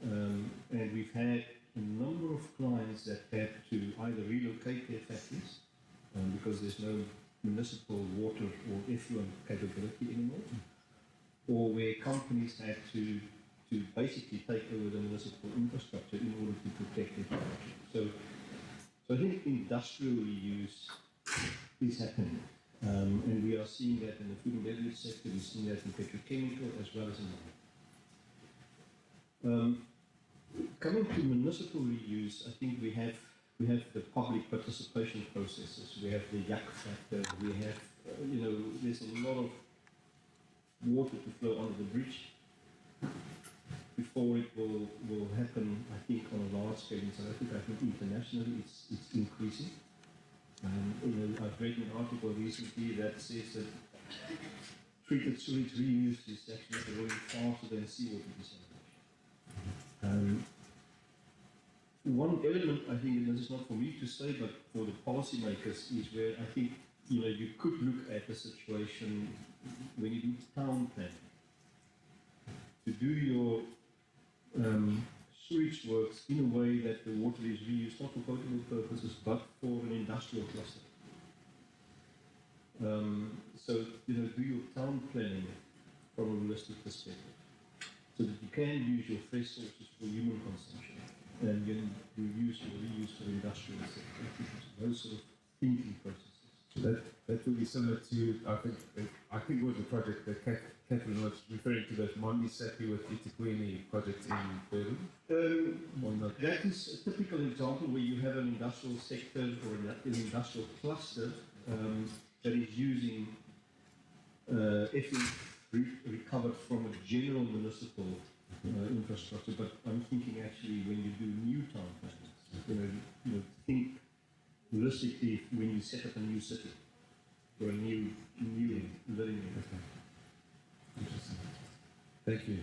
Speaker 8: And we've had a number of clients that had to either relocate their factories because there's no municipal water or effluent capability anymore, or where companies had to basically take over the municipal infrastructure in order to protect their production. So I think industrial reuse is happening, and we are seeing that in the food and beverage sector. We're seeing that in petrochemical as well as in coming to municipal reuse, I think we have the public participation processes. We have the YAC factor. We have there's a lot of water to flow under the bridge before it will happen, I think, on a large scale in South Africa. I think internationally it's increasing. I've read an article recently that says that treated sewage reuse is actually growing faster than seawater desalination. One element, I think, and this is not for me to say, but for the policymakers, is where I think you could look at the situation when you do town planning. To do your sewage works in a way that the water is reused not for potable purposes but for an industrial cluster. So do your town planning from a holistic perspective, so that you can use your fresh sources for human consumption and then reuse for industrial sector. Those sort of thinking processes.
Speaker 1: That will be similar to, I think it was the project that Catherine was referring to, that Mondi Sapi with Itiquini project in Durban. Or not?
Speaker 8: That is a typical example where you have an industrial sector or an industrial cluster that is using effluent recovered from a general municipal infrastructure. But I'm thinking actually when you do new town plans, think holistically when you set up a new city or a new living area.
Speaker 1: Interesting. Thank you.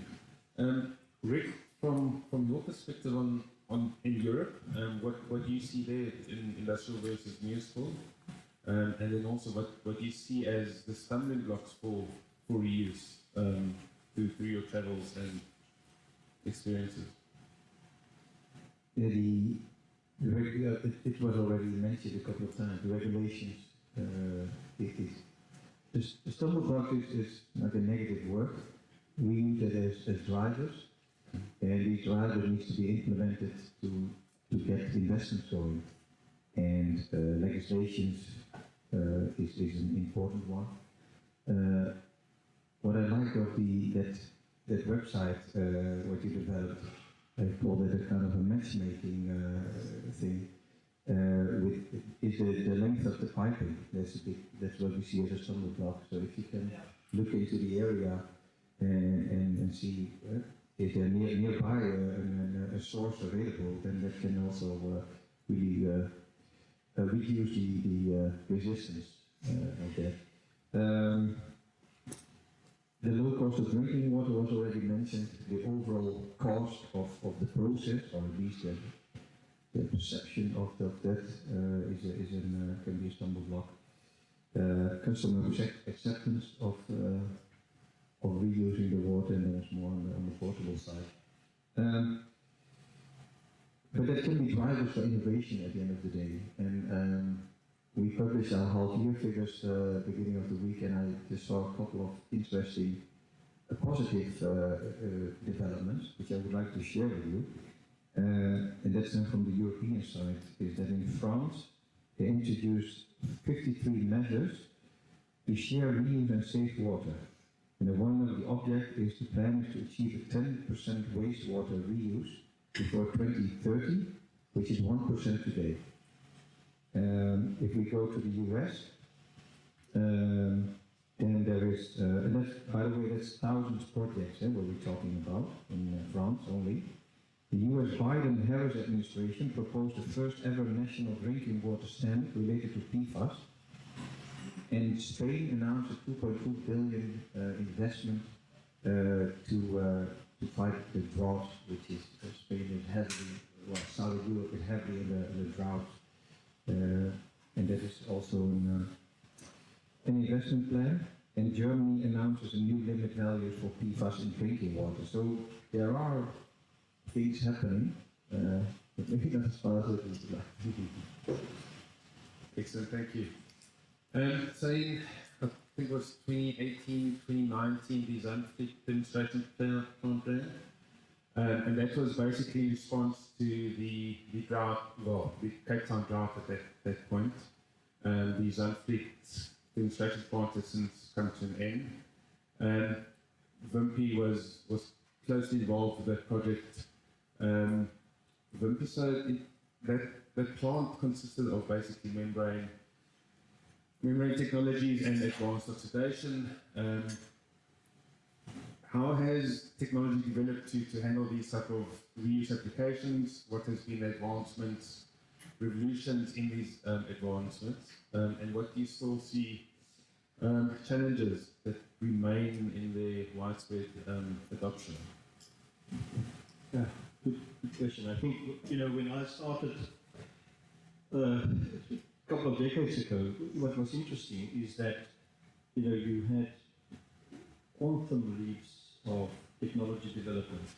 Speaker 1: Rick, from your perspective on in Europe, what do you see there in industrial versus municipal? And then also what do you see as the stumbling blocks for reuse through your travels and experiences?
Speaker 10: It was already mentioned a couple of times, the regulations. The stumble block is like a negative word. We use it as drivers, and these drivers need to be implemented to get investments going. And legislations is an important one. What I like of that website, what you developed, I call it a kind of a matchmaking thing. Is the length of the piping. That's what we see as a stumble block. So if you can look into the area and see is there nearby a source available, then that can also really reduce the resistance of that. The low cost of drinking water was already mentioned. The overall cost of the process, or at least the perception of that can be a stumble block. Customer acceptance of reusing the water, and there's more on the portable side. But that can be drivers for innovation at the end of the day. And we published our half-year figures beginning of the week, and I just saw a couple of interesting positive developments, which I would like to share with you. And that's then from the European side, is that in France, they introduced 53 measures to share, reuse and save water. And one of the objects is the plan is to achieve a 10% wastewater reuse before 2030, which is 1% today. If we go to the US, then there is, and that's, by the way, that's thousands of projects what we're talking about in France only. The US Biden-Harris administration proposed the first ever national drinking water standard related to PFAS. And Spain announced a 2.2 billion investment to fight the drought, which is Spain is heavily, Southern Europe is heavily in the drought. And that is also an investment plan. And Germany announces a new limit values for PFAS in drinking water. So there are things happening, but maybe not as fast as we'd like.
Speaker 1: Excellent, thank you. So in, I think it was 2018, 2019, the Zandvliet demonstration plan, and that was basically in response to the drought, well, the Cape Town drought at that point. The Zandvliet demonstration plant has since come to an end. Wimpy was closely involved with that project. Wimpy, so that plant consisted of basically membrane technologies and advanced oxidation. How has technology developed to handle these type of reuse applications? What has been the advancements, revolutions in these advancements? And what do you still see challenges that remain in the widespread adoption?
Speaker 8: Yeah, good question. I think, when I started a couple of decades ago, what was interesting is that, you had quantum leaps of technology development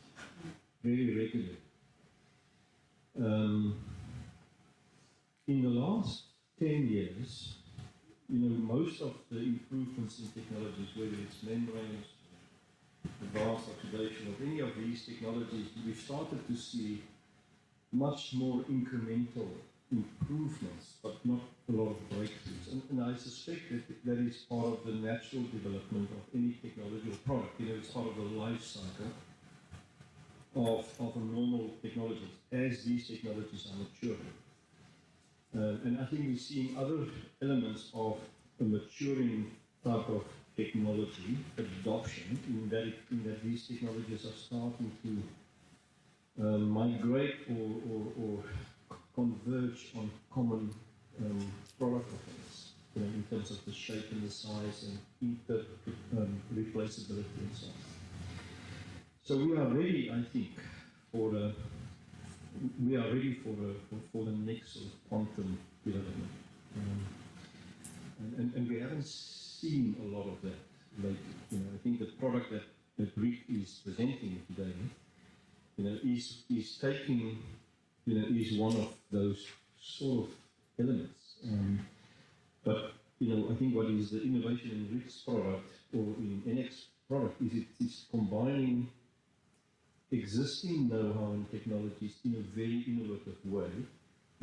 Speaker 8: very regularly. In the last 10 years, most of the improvements in technologies, whether it's membranes, advanced oxidation, of any of these technologies, we've started to see much more incremental improvements, but not a lot of breakthroughs. And I suspect that that is part of the natural development of any technology or product. It's part of the life cycle of a normal technologies as these technologies are maturing. And I think we're seeing other elements of a maturing type of technology adoption in that these technologies are starting to migrate or converge on common product offerings, in terms of the shape and the size and replaceability and so on. So we are ready, I think, for the next sort of quantum development, and we haven't seen a lot of that lately. I think the product that Rick is presenting today, is taking, is one of those sort of elements. But I think what is the innovation in Rick's product or in NX product is it's combining existing know-how and technologies in a very innovative way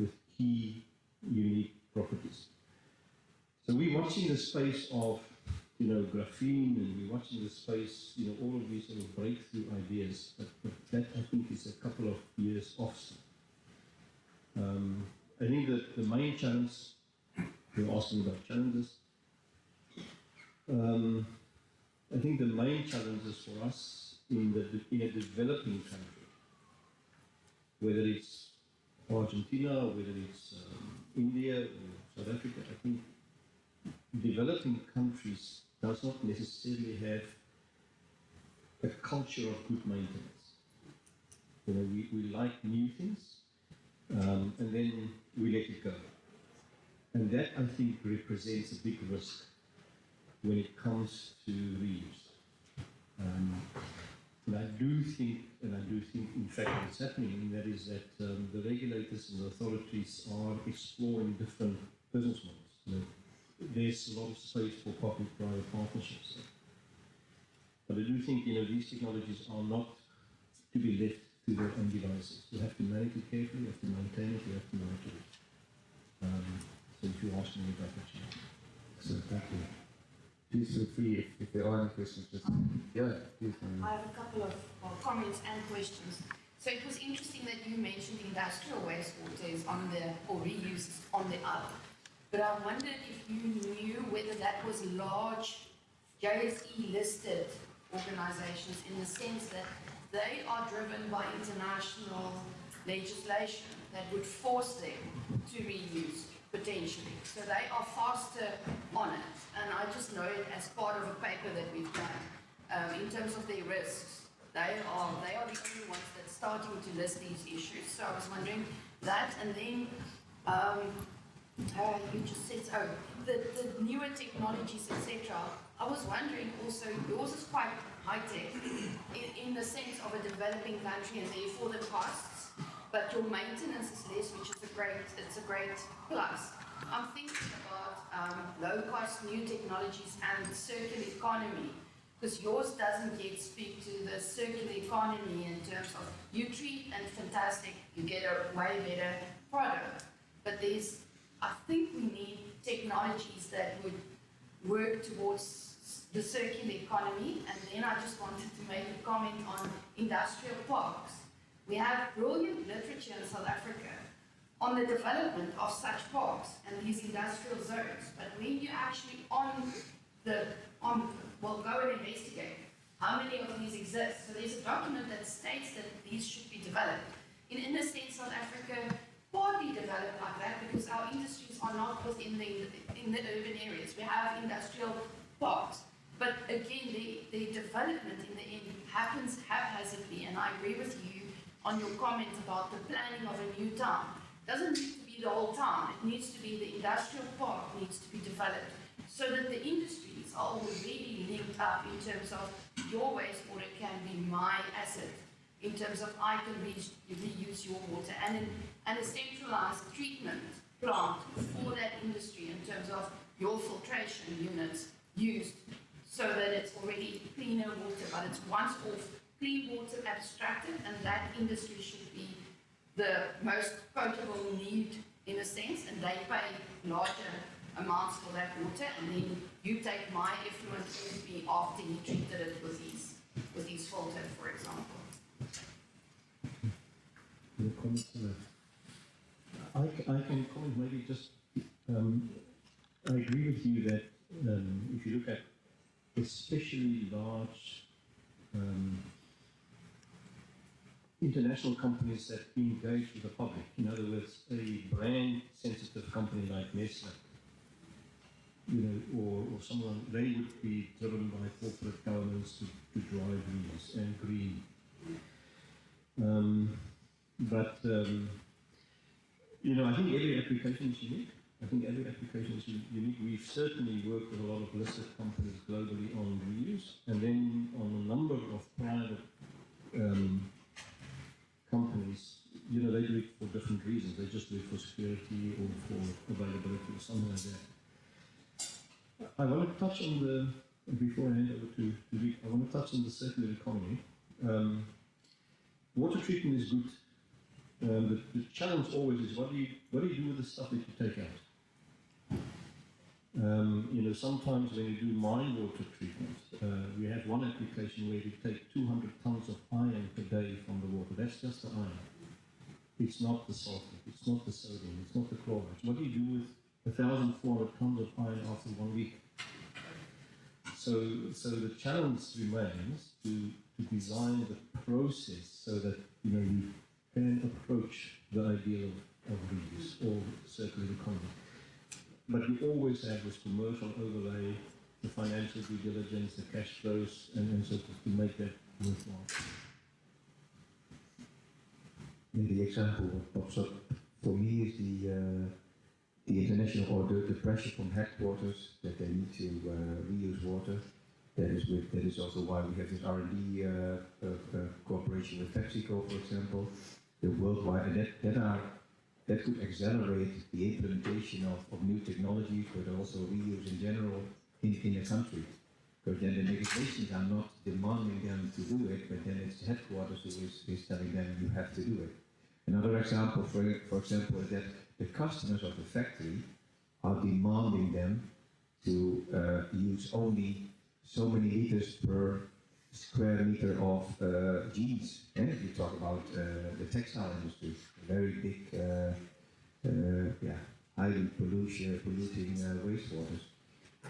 Speaker 8: with key unique properties. So we're watching the space of graphene, and we're watching the space, all of these sort of breakthrough ideas, but that I think is a couple of years off. I think that the main challenge, you're asking about challenges, I think the main challenges for us in a developing country, whether it's Argentina, or whether it's India or South Africa, I think developing countries does not necessarily have a culture of good maintenance. We like new things, and then we let it go. And that, I think, represents a big risk when it comes to reuse. And I do think, in fact, what's happening, and that is that the regulators and the authorities are exploring different business models. There's a lot of space for public-private partnerships. But I do think, these technologies are not to be left to their own devices. You have to manage it carefully, you have to maintain it, you have to monitor it. So if you ask me about that,
Speaker 1: So thank you. Please feel free if there are any questions. Just, please.
Speaker 4: I have a couple of comments and questions. So it was interesting that you mentioned industrial wastewater is or reuse is on the up. But I wondered if you knew whether that was large JSE listed organizations, in the sense that they are driven by international legislation that would force them to reuse potentially. So they are faster on it. And I just know it as part of a paper that we've done. In terms of their risks, they are the only ones that's starting to list these issues. So I was wondering that, and then you just said, the newer technologies, etc. I was wondering also, yours is quite high-tech in the sense of a developing country, and therefore the costs, but your maintenance is less, which is a great plus. I'm thinking about low-cost new technologies and circular economy, because yours doesn't yet speak to the circular economy in terms of you treat and fantastic, you get a way better product. But I think we need technologies that would work towards the circular economy. And then I just wanted to make a comment on industrial parks. We have brilliant literature in South Africa on the development of such parks and these industrial zones. But when you actually go and investigate how many of these exist. So there's a document that states that these should be developed. In a sense, South Africa partly developed like that because our industries are not within in the urban areas. We have industrial parks. But again, the development in the end happens haphazardly, and I agree with you on your comment about the planning of a new town. It doesn't need to be the whole town. It needs to be the industrial park needs to be developed so that the industries are already linked up in terms of your wastewater can be my asset, in terms of I can reuse your water, and a centralized treatment plant for that industry in terms of your filtration units used so that it's already cleaner water, but it's once off clean water abstracted, and that industry should be the most potable need in a sense, and they pay larger amounts for that water, and then you take my effluent off me after he treated it with his filter, for example.
Speaker 8: Any comments on that? I can comment maybe just, I agree with you that if you look at especially large international companies that engage with the public, in other words, a brand sensitive company like Nestle, you know, or someone, they would be driven by corporate governance to drive these and green. You know, I think every application is unique. I think every application is unique. We've certainly worked with a lot of listed companies globally on reuse, and then on a number of private companies, you know, they do it for different reasons. They just do it for security or for availability or something like that. I want to touch on the, before I hand over to Vic, I want to touch on the circular economy. Water treatment is good. The challenge always is what do you do with the stuff that you take out? You know, sometimes when you do mine water treatment, we have one application where we take 200 tons of iron per day from the water. That's just the iron. It's not the sulfate, it's not the sodium, it's not the chloride. What do you do with 1,400 tons of iron after 1 week? So the challenge remains to design the process so that, you know, you can approach the idea of reuse or circular economy. But you always have this commercial overlay, the financial due diligence, the cash flows, and so forth to make that worthwhile.
Speaker 10: The example what pops up for me is the international or the pressure from headquarters that they need to reuse water. That is also why we have this R&D cooperation with PepsiCo, for example. The worldwide, and that could accelerate the implementation of new technologies, but also reuse in general in the country. Because then the legislations are not demanding them to do it, but then it's the headquarters who is telling them you have to do it. Another example, for example, is that the customers of the factory are demanding them to use only so many liters per square meter of jeans. And if you talk about the textile industry, very big, highly polluting wastewaters.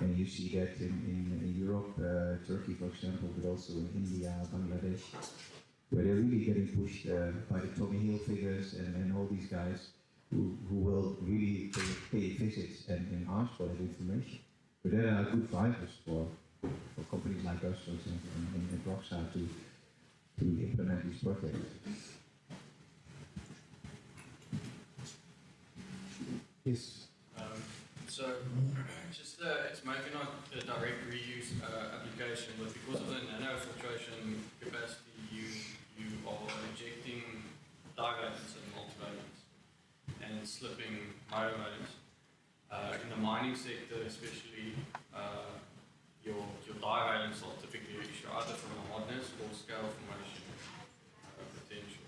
Speaker 10: And you see that in Europe, Turkey, for example, but also in India, Bangladesh, where they're really getting pushed by the Tommy Hilfigers and all these guys who will really pay visits and ask for that information. But there are good drivers for companies like us, for example, and Rockstar to implement these projects. Yes.
Speaker 5: So, just it's maybe not a direct reuse application, but because of the nanofiltration capacity, you are injecting divalents and multivalents and slipping monovalents. In the mining sector, especially, your divalents are typically either from a hardness or scale formation potential.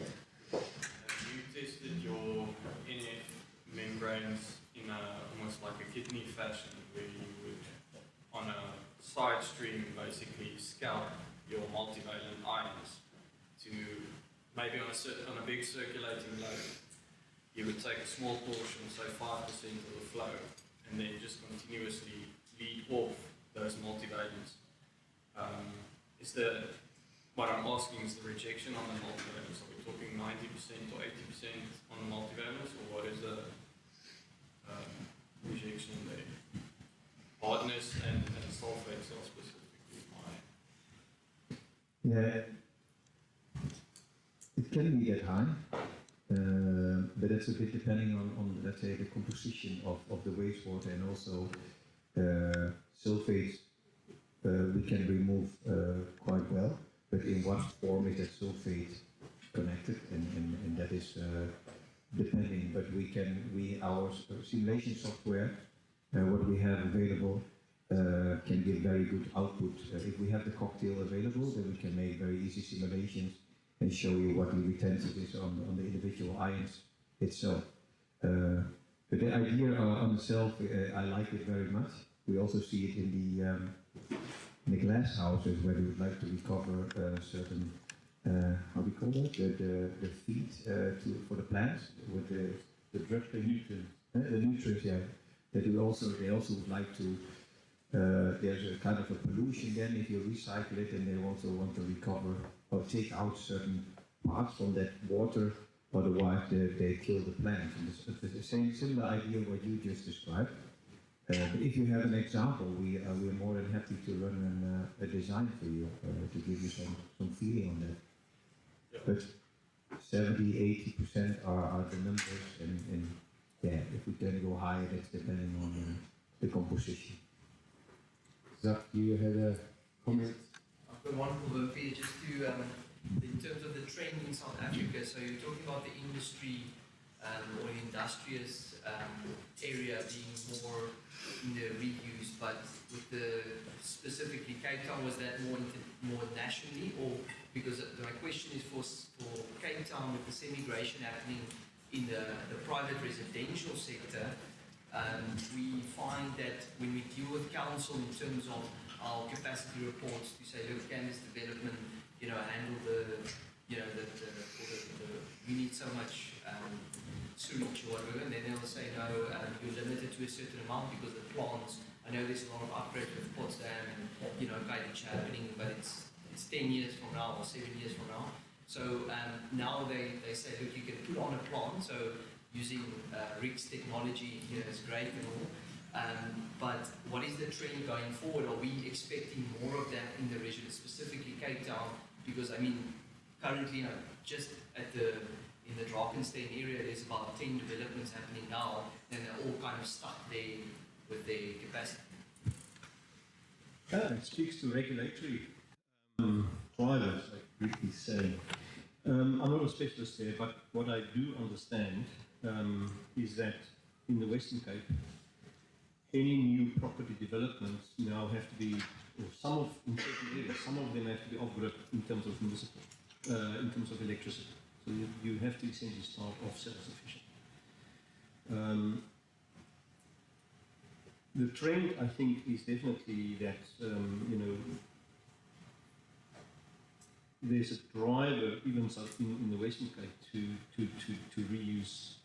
Speaker 5: Have you tested your NF membranes in almost like a kidney fashion, where you would, on a side stream, basically scalp your multivalent ions to maybe on a big circulating load, you would take a small portion, say 5% of the flow, and then just continuously lead off those multivalents. What I'm asking is the rejection on the multivalents. Are we talking 90% or 80% on the multivalents, or what is the rejection there? Hardness and sulfates are specifically high.
Speaker 10: Yeah, it can be that high, but it's a bit depending on let's say the composition of the wastewater, and also sulfates we can remove quite well, but in what form is that sulfate connected, and that is depending, but our simulation software, what we have available, can give very good output. If we have the cocktail available, then we can make very easy simulations and show you what the retention is on the individual ions itself. But the idea on itself, I like it very much. We also see it in the glass houses where we would like to recover certain, how do we call that? The feed for the plants with the drugs, the nutrients, yeah. That they also would like to. There's a kind of a pollution then if you recycle it, and they also want to recover or take out certain parts from that water. Otherwise, they kill the plant. And it's the same similar idea what you just described. But if you have an example, we're more than happy to run a design for you to give you some feeling on that. But 70–80% are the numbers, and yeah, if we can go higher, that's depending on the composition.
Speaker 1: Zach, you had a comment?
Speaker 11: I've got one for Murphy, just to, in terms of the trend in South Africa, so you're talking about the industry or industrious area being more in the reuse, but with the specifically Cape Town, was that more nationally, or because my question is for Cape Town with the migration happening in the private residential sector, we find that when we deal with council in terms of our capacity reports to say, look, can this development, handle we need so much sewage or whatever, and then they'll say, no, you're limited to a certain amount because the plants, I know there's a lot of upgrades with Potsdam and, Kaidich happening, but it's 10 years from now or 7 years from now. So now they say, look, you can put on a plant, so using Rick's technology here is great and all, but what is the trend going forward? Are we expecting more of that in the region, specifically Cape Town? Because currently, just in the Drakenstein area, there's about 10 developments happening now, and they're all kind of stuck there with their capacity.
Speaker 8: It speaks to regulatory drivers, like Rick is saying. I'm not a specialist there, but what I do understand is that in the Western Cape, any new property developments now have to be, or in certain areas, some of them have to be off-grid in terms of municipal, in terms of electricity. So you have to essentially start off self-sufficient. The trend, I think, is definitely that, there's a driver, even in the Western Cape, to reuse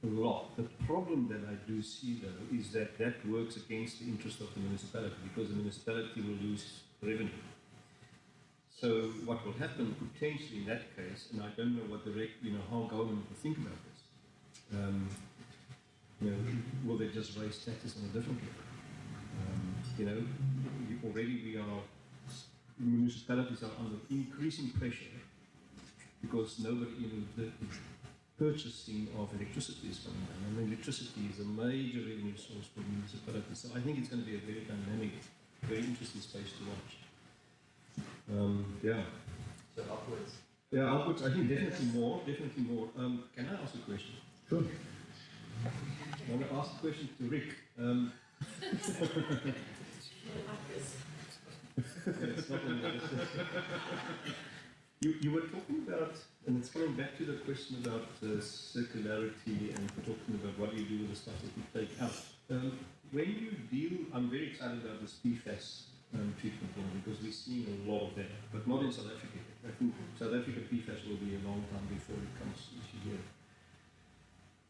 Speaker 8: a lot. The problem that I do see, though, is that works against the interest of the municipality, because the municipality will lose revenue. So what will happen potentially in that case, and I don't know what how government will think about this. Will they just raise taxes on a different level? Municipalities are under increasing pressure because nobody, the purchasing of electricity is coming down, and electricity is a major revenue source for municipalities. So I think it's going to be a very dynamic, very interesting space to watch. Yeah.
Speaker 11: So upwards.
Speaker 8: Yeah, upwards. I think definitely more. Can I ask a question?
Speaker 10: Sure.
Speaker 8: I want to ask a question to Rick. You were talking about, and it's coming back to the question about circularity and talking about what you do with the stuff that you take out. When you deal, I'm very excited about this PFAS treatment because we're seeing a lot of that, but not in South Africa. I think South Africa PFAS will be a long time before it comes issue here.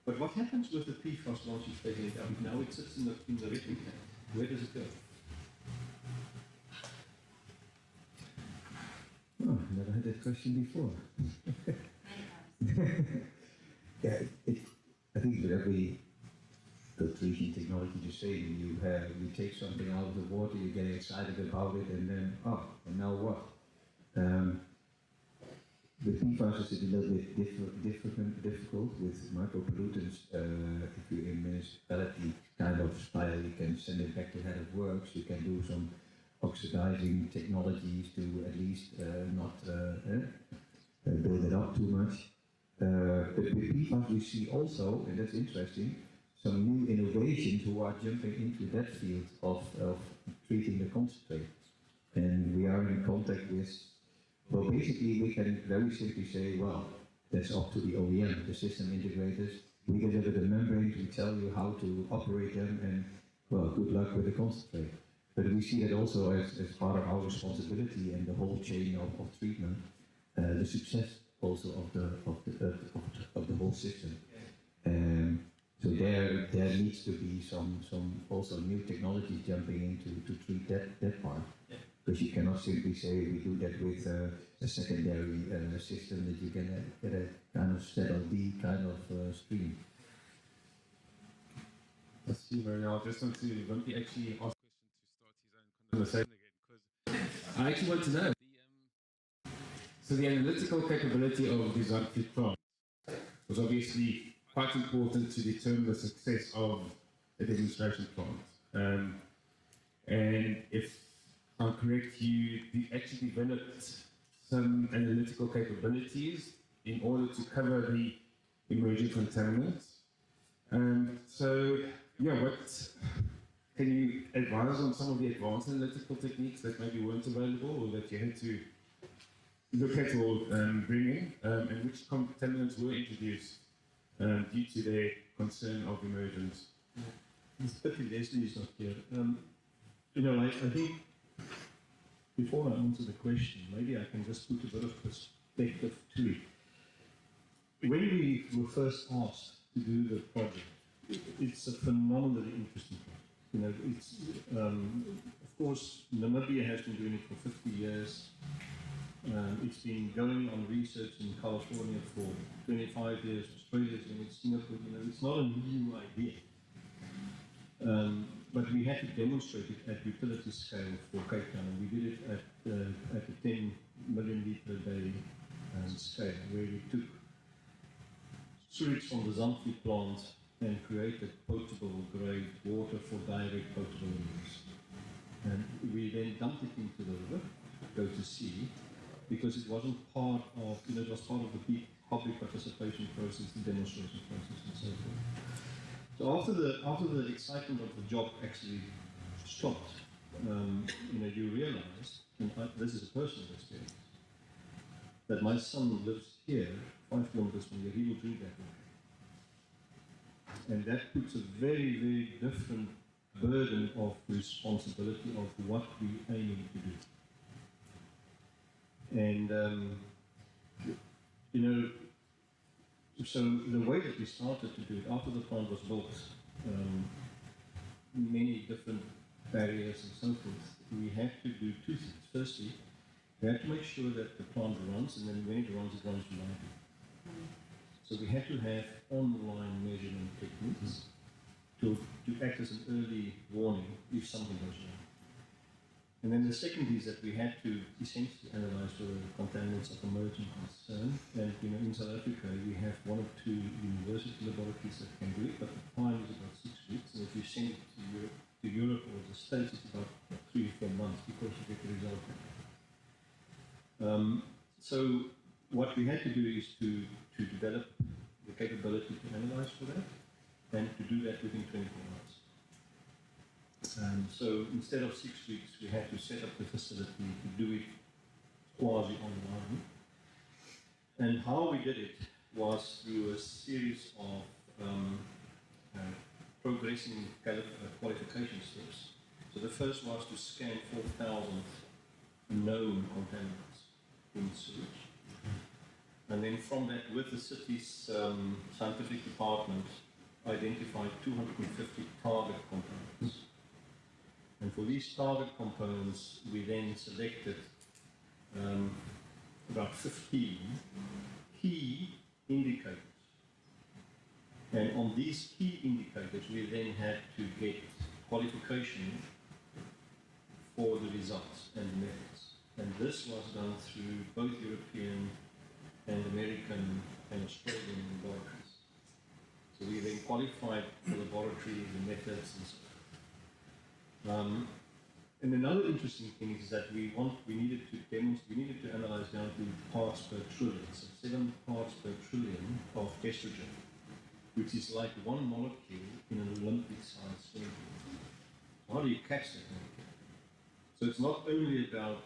Speaker 8: But what happens with the PFAS once you've taken it out? Now it sits in the wetting tank. Where does it go?
Speaker 10: Oh, I never had that question before. Yeah, I think with every filtration technology the same. You take something out of the water, you get excited about it, and then, and now what? With PFAS it's a little bit difficult with micropollutants. If you're in municipality kind of style, you can send it back to head of works, you can do some oxidizing technologies to at least not build it up too much. But with PFAS we see also, and that's interesting, some new innovations who are jumping into that field of treating the concentrate. And we are in contact with, well, basically we can very simply say, well, that's up to the OEM, the system integrators. we deliver the membranes, we tell you how to operate them, and well, good luck with the concentrate. But we see that also as part of our responsibility and the whole chain of treatment, the success also of the whole system. So there needs to be some also new technologies jumping in to treat that part. Because you cannot simply say we do that with a secondary system that you can get a kind of ZLD kind of stream.
Speaker 1: Let's see, Mary, I just want to Wimpy actually ask a question to start his own conversation again, because I actually want to know. So the analytical capability of the Zandvliet plant was obviously quite important to determine the success of a demonstration plant. And if I'm correct, you actually developed some analytical capabilities in order to cover the emerging contaminants. So, yeah, can you advise on some of the advanced analytical techniques that maybe weren't available or that you had to look at or bring in, and which contaminants were introduced due to their concern of emergence?
Speaker 8: It's pity Leslie is not here. I think before I answer the question, maybe I can just put a bit of perspective to it. When we were first asked to do the project, it's a phenomenally interesting project. It's of course Namibia has been doing it for 50 years. It's been going on research in California for 25 years. Australia's doing it, Singapore. It's not a new idea. But we had to demonstrate it at utility scale for Cape Town, and we did it at a 10 million litre a day scale, where we took sewage from the Zandvliet plant and created potable grade water for direct potable use. And we then dumped it into the river, go to sea, because it wasn't part of, it was part of the public participation process, the demonstration process, and so forth. So after the excitement of the job actually stopped, you realize, and this is a personal experience, that my son lives here, 5 kilometers from here. He will drink that water, and that puts a very, very different burden of responsibility of what we're aiming to do. And so the way that we started to do it, after the plant was built, many different barriers and so forth, we had to do two things. Firstly, we had to make sure that the plant runs, and then when it runs reliably. So we had to have online measurement techniques to act as an early warning if something goes wrong. And then the second is that we had to essentially analyze for the contaminants of emerging concern. And in South Africa, we have 1 or 2 university laboratories that can do it, but the time is about 6 weeks. And if you send it to Europe or the States, it's about 3 or 4 months before you get the result. So what we had to do is to develop the capability to analyze for that, and to do that within 24 hours. So instead of 6 weeks, we had to set up the facility to do it quasi online. And how we did it was through a series of progressing qualification steps. So the first was to scan 4,000 known contaminants in sewage. And then from that, with the city's scientific department, identified 250 target components. And for these target components, we then selected about 15 key indicators. And on these key indicators, we then had to get qualification for the results and the methods. And this was done through both European and American and Australian laboratories. So we then qualified the laboratory, the methods, and so on. And another interesting thing is that we needed to analyze down to parts per trillion, so 7 parts per trillion of estrogen, which is like 1 molecule in an Olympic-sized swimming pool. How do you catch that molecule? So it's not only about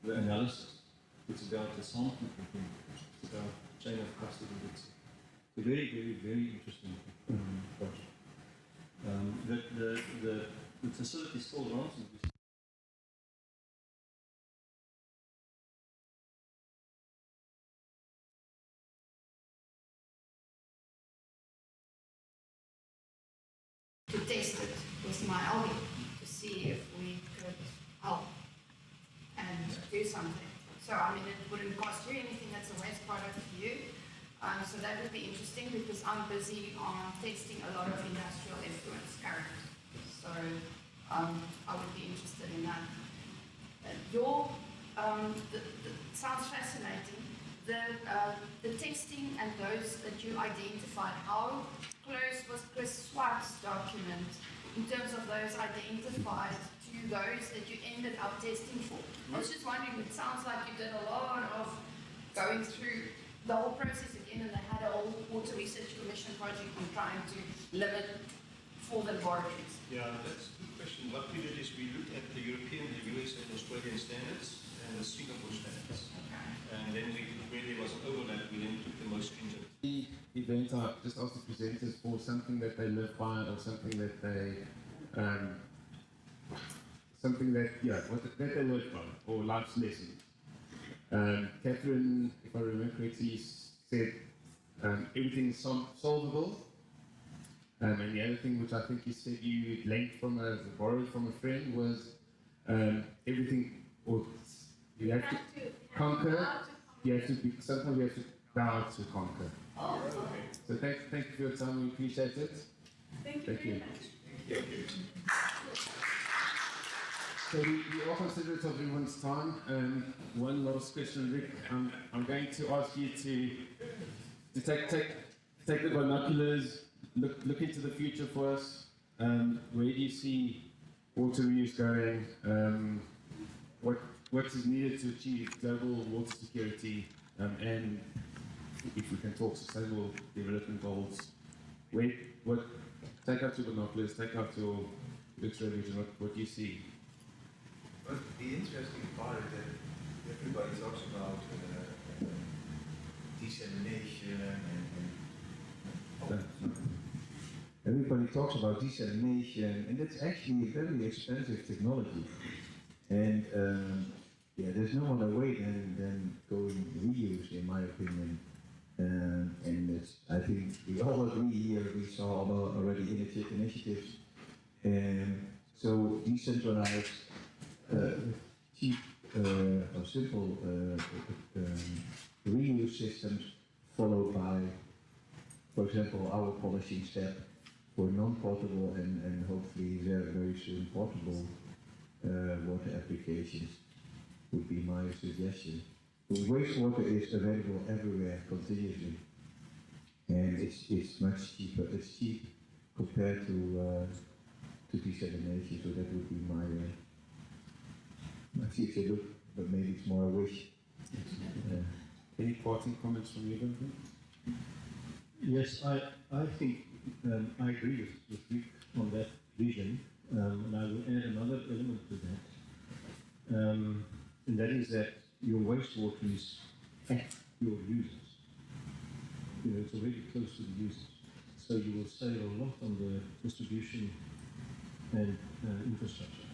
Speaker 8: the analysis, it's about the sample component, it's about chain of custody, etc. a very, very, very interesting project. The facility still runs.
Speaker 4: To test it with my LV to see if we could help and do something. So, I mean, it wouldn't cost you anything, that's a waste product for you. So that would be interesting because I'm busy on testing a lot of industrial effluents currently. So I would be interested in that. Sounds fascinating. The testing and those that you identified, how close was Chris Swart's document in terms of those identified to those that you ended up testing for? I was just wondering, it sounds like you did a lot of going through the whole process again, and they had a whole Water Research Commission project on trying to limit for the laboratories.
Speaker 8: Yeah, that's a good question. What we did is we looked at the European, the US and Australian standards and the Singapore standards. And then where there was an overlap, we then took the most stringent.
Speaker 1: The event I just asked the presenters for something that they live by or something that they that they live by, or life's lessons. Catherine, if I remember correctly, said everything's solvable. And the other thing which I think you said you lent from borrowed from a friend was everything, or you have to conquer. You have to be, sometimes you have to bow to conquer.
Speaker 4: Oh, okay.
Speaker 1: So thank you for your time. We appreciate it.
Speaker 9: Thank you very much.
Speaker 8: Thank you.
Speaker 1: So we are considerate of everyone's time. One last question, Rick. I'm going to ask you to take the binoculars, look into the future for us. Where do you see water reuse going? What is needed to achieve global water security? And if we can talk sustainable development goals, take out your binoculars, take out your X-ray vision. What do you see?
Speaker 10: But the interesting part is that everybody talks about desalination and everybody talks about desalination, and it's actually a very expensive technology. And there's no other way than going reuse, in my opinion. And I think we all agree here. We saw already initiatives, and so decentralized. Cheap or simple reuse systems followed by, for example, our polishing step for non-potable and hopefully very soon potable water applications would be my suggestion. Wastewater is available everywhere continuously, and it's much cheaper. It's cheap compared to desalination, so that would be my future look, but maybe it's more a wish.
Speaker 1: Any parting comments from you, Duncan?
Speaker 8: Yes, I think I agree with Rick on that vision, and I will add another element to that, and that is that your wastewater is at your users. It's already close to the users, so you will save a lot on the distribution and infrastructure.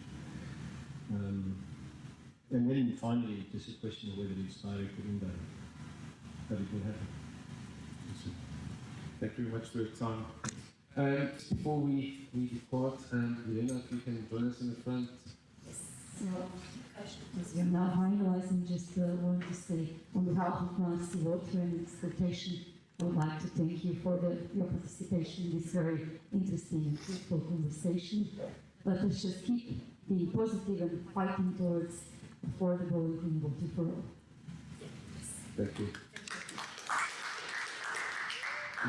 Speaker 8: And then finally, just a question of whether it's direct or indirect, but it will happen.
Speaker 1: Thank you very much for your time. Before we depart, Helena, if you can join us in the front.
Speaker 12: So, as we are now finalizing, just want to say, on behalf of Nancy Water and Exploitation, I would like to thank you for your participation in this very interesting and fruitful conversation. Let us just keep being positive and fighting towards affordable and clean water for all.
Speaker 1: Thank you.